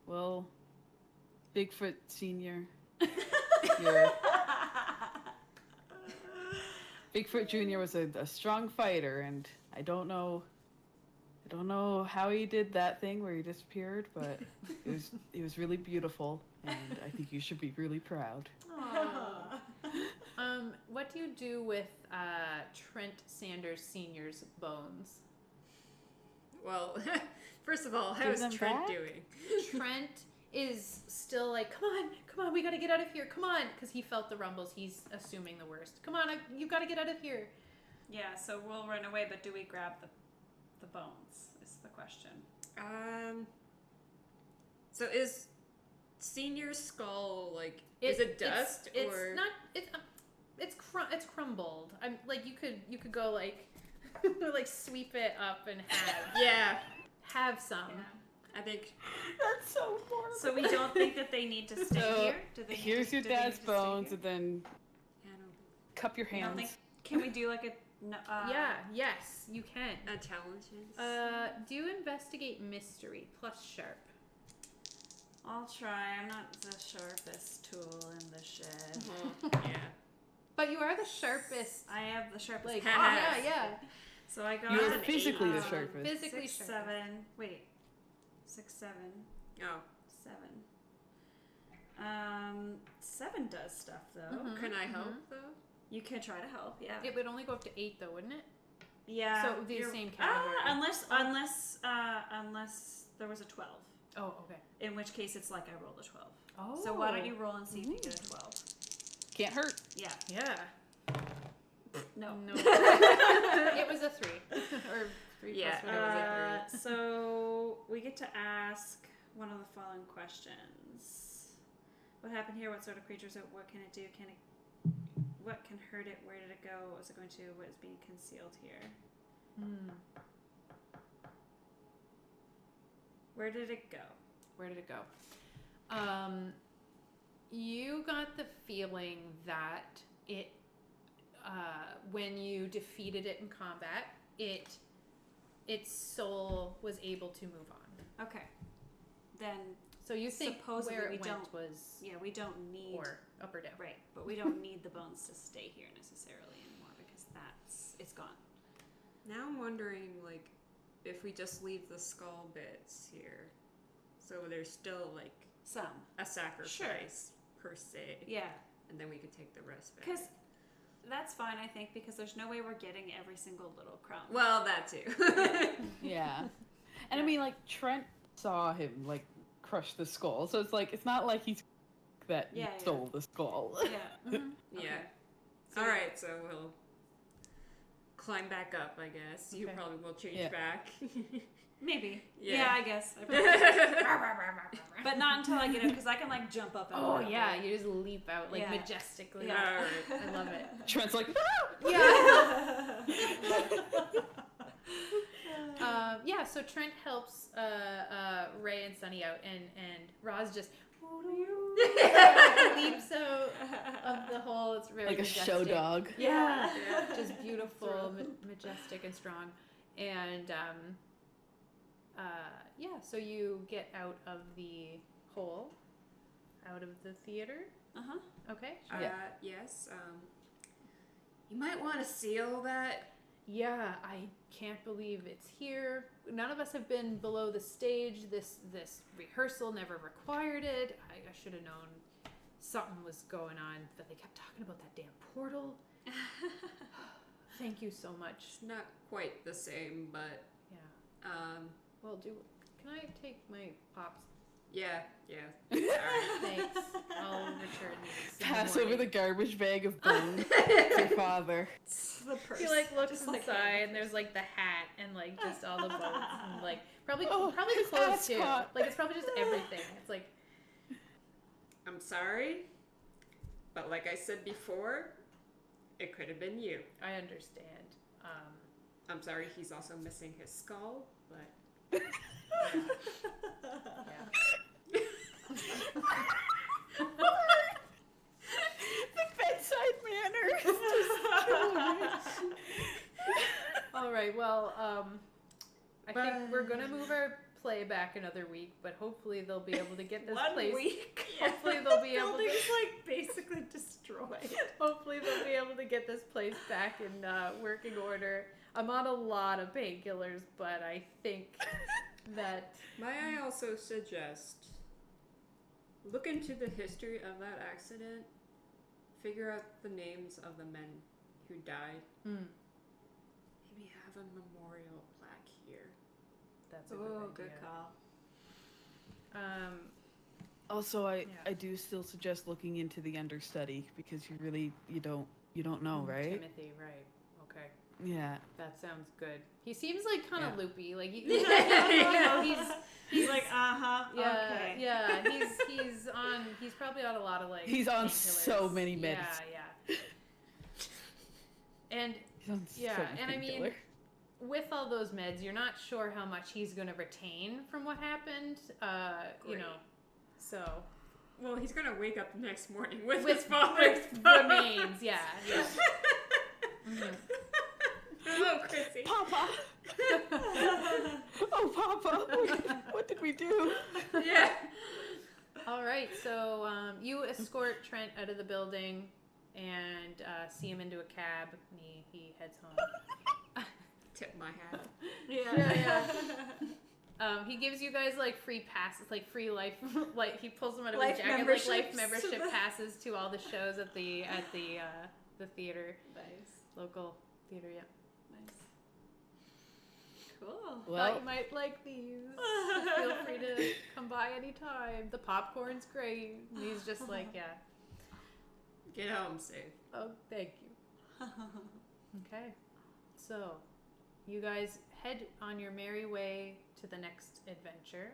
Well, Bigfoot Senior, Bigfoot Junior was a strong fighter, and I don't know how he did that thing where he disappeared, but it was really beautiful, and I think you should be really proud. What do you do with Trent Sanders Senior's bones? Well, first of all, how is Trent doing? Trent is still like, come on, we gotta get out of here, come on, because he felt the rumbles. He's assuming the worst. Come on, you gotta get out of here. Yeah, so we'll run away, but do we grab the bones? Is the question. So is Senior's skull like? Is it dust or? It's not. It's crumbled. I'm like you could go like like sweep it up and have some. Yeah. I think That's so horrible. So we don't think that they need to stay here? Do they Here's your do they need dad's to stay bones, here? and then cup your I don't hands. think, can we do like a... No, Yes, you can. intelligence. Do investigate mystery plus sharp. I'll try. I'm not the sharpest tool in the shed. Yeah. But you are the sharpest. I have the sharpest Like, claws. yeah. So I got You're an physically 8. the sharpest. Physically 6, sharp. 7. Wait. 6, 7. Oh. 7. 7 does stuff though. Mhm. Can I help though? You can try to help. Yeah. It would only go up to 8 though, wouldn't it? Yeah. So it would be the you're- same category. Unless there was a 12. Oh, okay. In which case it's like I rolled a 12. Oh. So why don't you roll and see if you get a 12? Can't hurt. Yeah. Yeah. No. No. It was a 3. Or 3 Yeah, plus whatever. it was a 3. So we get to ask one of the following questions. What happened here? What sort of creatures? What can it do? What can hurt it? Where did it go? What was it going to? What is being concealed here? Where did it go? Where did it go? You got the feeling that it, when you defeated it in combat, its soul was able to move on. Okay. Then So you think supposedly where we it went don't- was yeah, we don't need or up or down. right, but we don't need the bones to stay here necessarily anymore because it's gone. Now I'm wondering, like, if we just leave the skull bits here, so there's still like Some. a sacrifice per se, Yeah. and then we could take the rest back. Because that's fine, I think, because there's no way we're getting every single little crumb. Well, that too. Yeah. And I mean, like, Trent saw him, like, crush the skull. So it's like, it's not like he's that Yeah, he stole the skull. Yeah. Mhm. Yeah. Okay. So- All right, so we'll climb back up, I guess. You Okay. probably will change Yeah. back. Maybe. Yeah. Yeah, I guess. But not until I get it, because I can, like, jump up and Oh run yeah, away. you just leap out like Yeah. majestically. Yeah. Alright. I love it. Trent's like, Yeah, so Trent helps Ray and Sunny out, and Roz just leaps out of the hole. It's really like a majestic. show dog. Yeah. Yeah. Just beautiful, majestic, and strong. And yeah, so you get out of the hole, out of the theater. Uh-huh. Okay. Yes. You might want to seal that. Yeah, I can't believe it's here. None of us have been below the stage. This rehearsal never required it. I should have known something was going on, but they kept talking about that damn portal. Thank you so much. It's not quite the same, but Yeah. um, Can I take my pops? yeah. All right. Thanks. I'll return these. in Pass morning. over the garbage bag of bones to your father. The purse. He like looks Just like inside, and there's like the hat and like just all the boats and like probably Oh, the his clothes ass too. caught. Like it's probably just everything. It's like I'm sorry, but like I said before, it could have been you. I understand. I'm sorry he's also missing his skull, but Yeah. The bedside manner. All right. Well, I think we're gonna move our play back another week, but hopefully they'll be able to get this place. week. Hopefully they'll be able to. Building's like basically destroyed. Hopefully they'll be able to get this place back in working order. I'm on a lot of painkillers, but I think that might I also suggest look into the history of that accident, figure out the names of the men who died. Maybe have a memorial plaque here. that's a good Good idea. call. Also, I Yeah. do still suggest looking into the understudy because you don't know, right? Timothy, right? Okay, Yeah. that sounds good. He seems like kind of Yeah. loopy. Like you Yeah. know, He's like, yeah, okay. yeah. He's probably on a lot of like. He's on painkillers. so many meds. Yeah. And He's on Yeah, so much and I mean, painkiller. with all those meds, you're not sure how much he's going to retain from what happened. You Great. know, so Well, he's gonna wake up the next morning with his with father's photo. remains, yeah. Mhm. Hello, Chrissy. Papa. Oh, Papa. What did we do? Yeah. All right, so you escort Trent out of the building and see him into a cab. And he heads home. Tip my hat. Yeah. He gives you guys like free passes, like free life, like he pulls them out of his Life jacket, like life memberships. membership passes to all the shows at the theater, Nice. local theater. Yeah. Nice. Cool. Thought Well, you might like these. Feel free to come by anytime. The popcorn's great. And he's just like, yeah. Get home safe. Oh, thank you. Okay. So, you guys head on your merry way to the next adventure,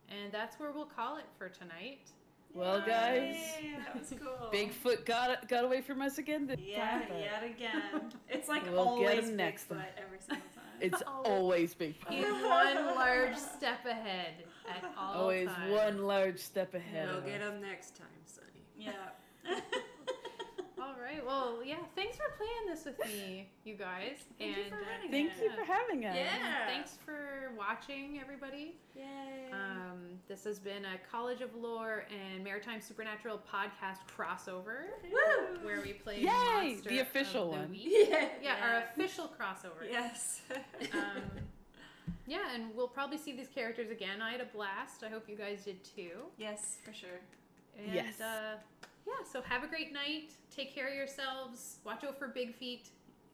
and that's where we'll call it for tonight. well, guys, Yay, that was cool. Bigfoot got away from us again this Yeah, time. but yet again. It's like We'll get always him next Bigfoot time. every single time. It's Always. always Bigfoot. He's one large step ahead at all Always times. one large step ahead. We'll of get us. him next time, Sonny. Yeah. All right. Well, yeah. Thanks for playing this with me, you guys. Thank you for running Thank it. you for having us. Yeah. Thanks for watching, everybody. Yay. This has been a College of Lore and Maritime Supernatural podcast crossover, Woo! where we play Yay, Monster the official of the one. Week. Yeah. Yeah, our official crossover. Yes. Yeah, and we'll probably see these characters again. I had a blast. I hope you guys did too. Yes, for sure. And, Yes. yeah, so have a great night. Take care of yourselves. Watch out for big feet.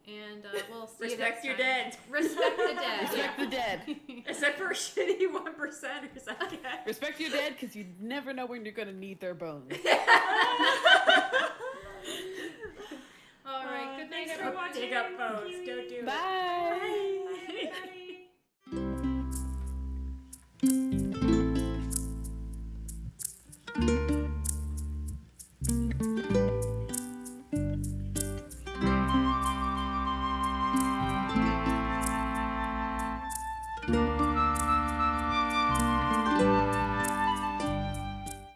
And we'll see you next Respect your time. dead. Respect the dead. Respect the dead. Except for shitty 1%ers, I guess. Respect your dead because you never know when you're going to need their bones. All right, good night, Thanks for everyone. watching. Dig up bones. Don't do it. Bye.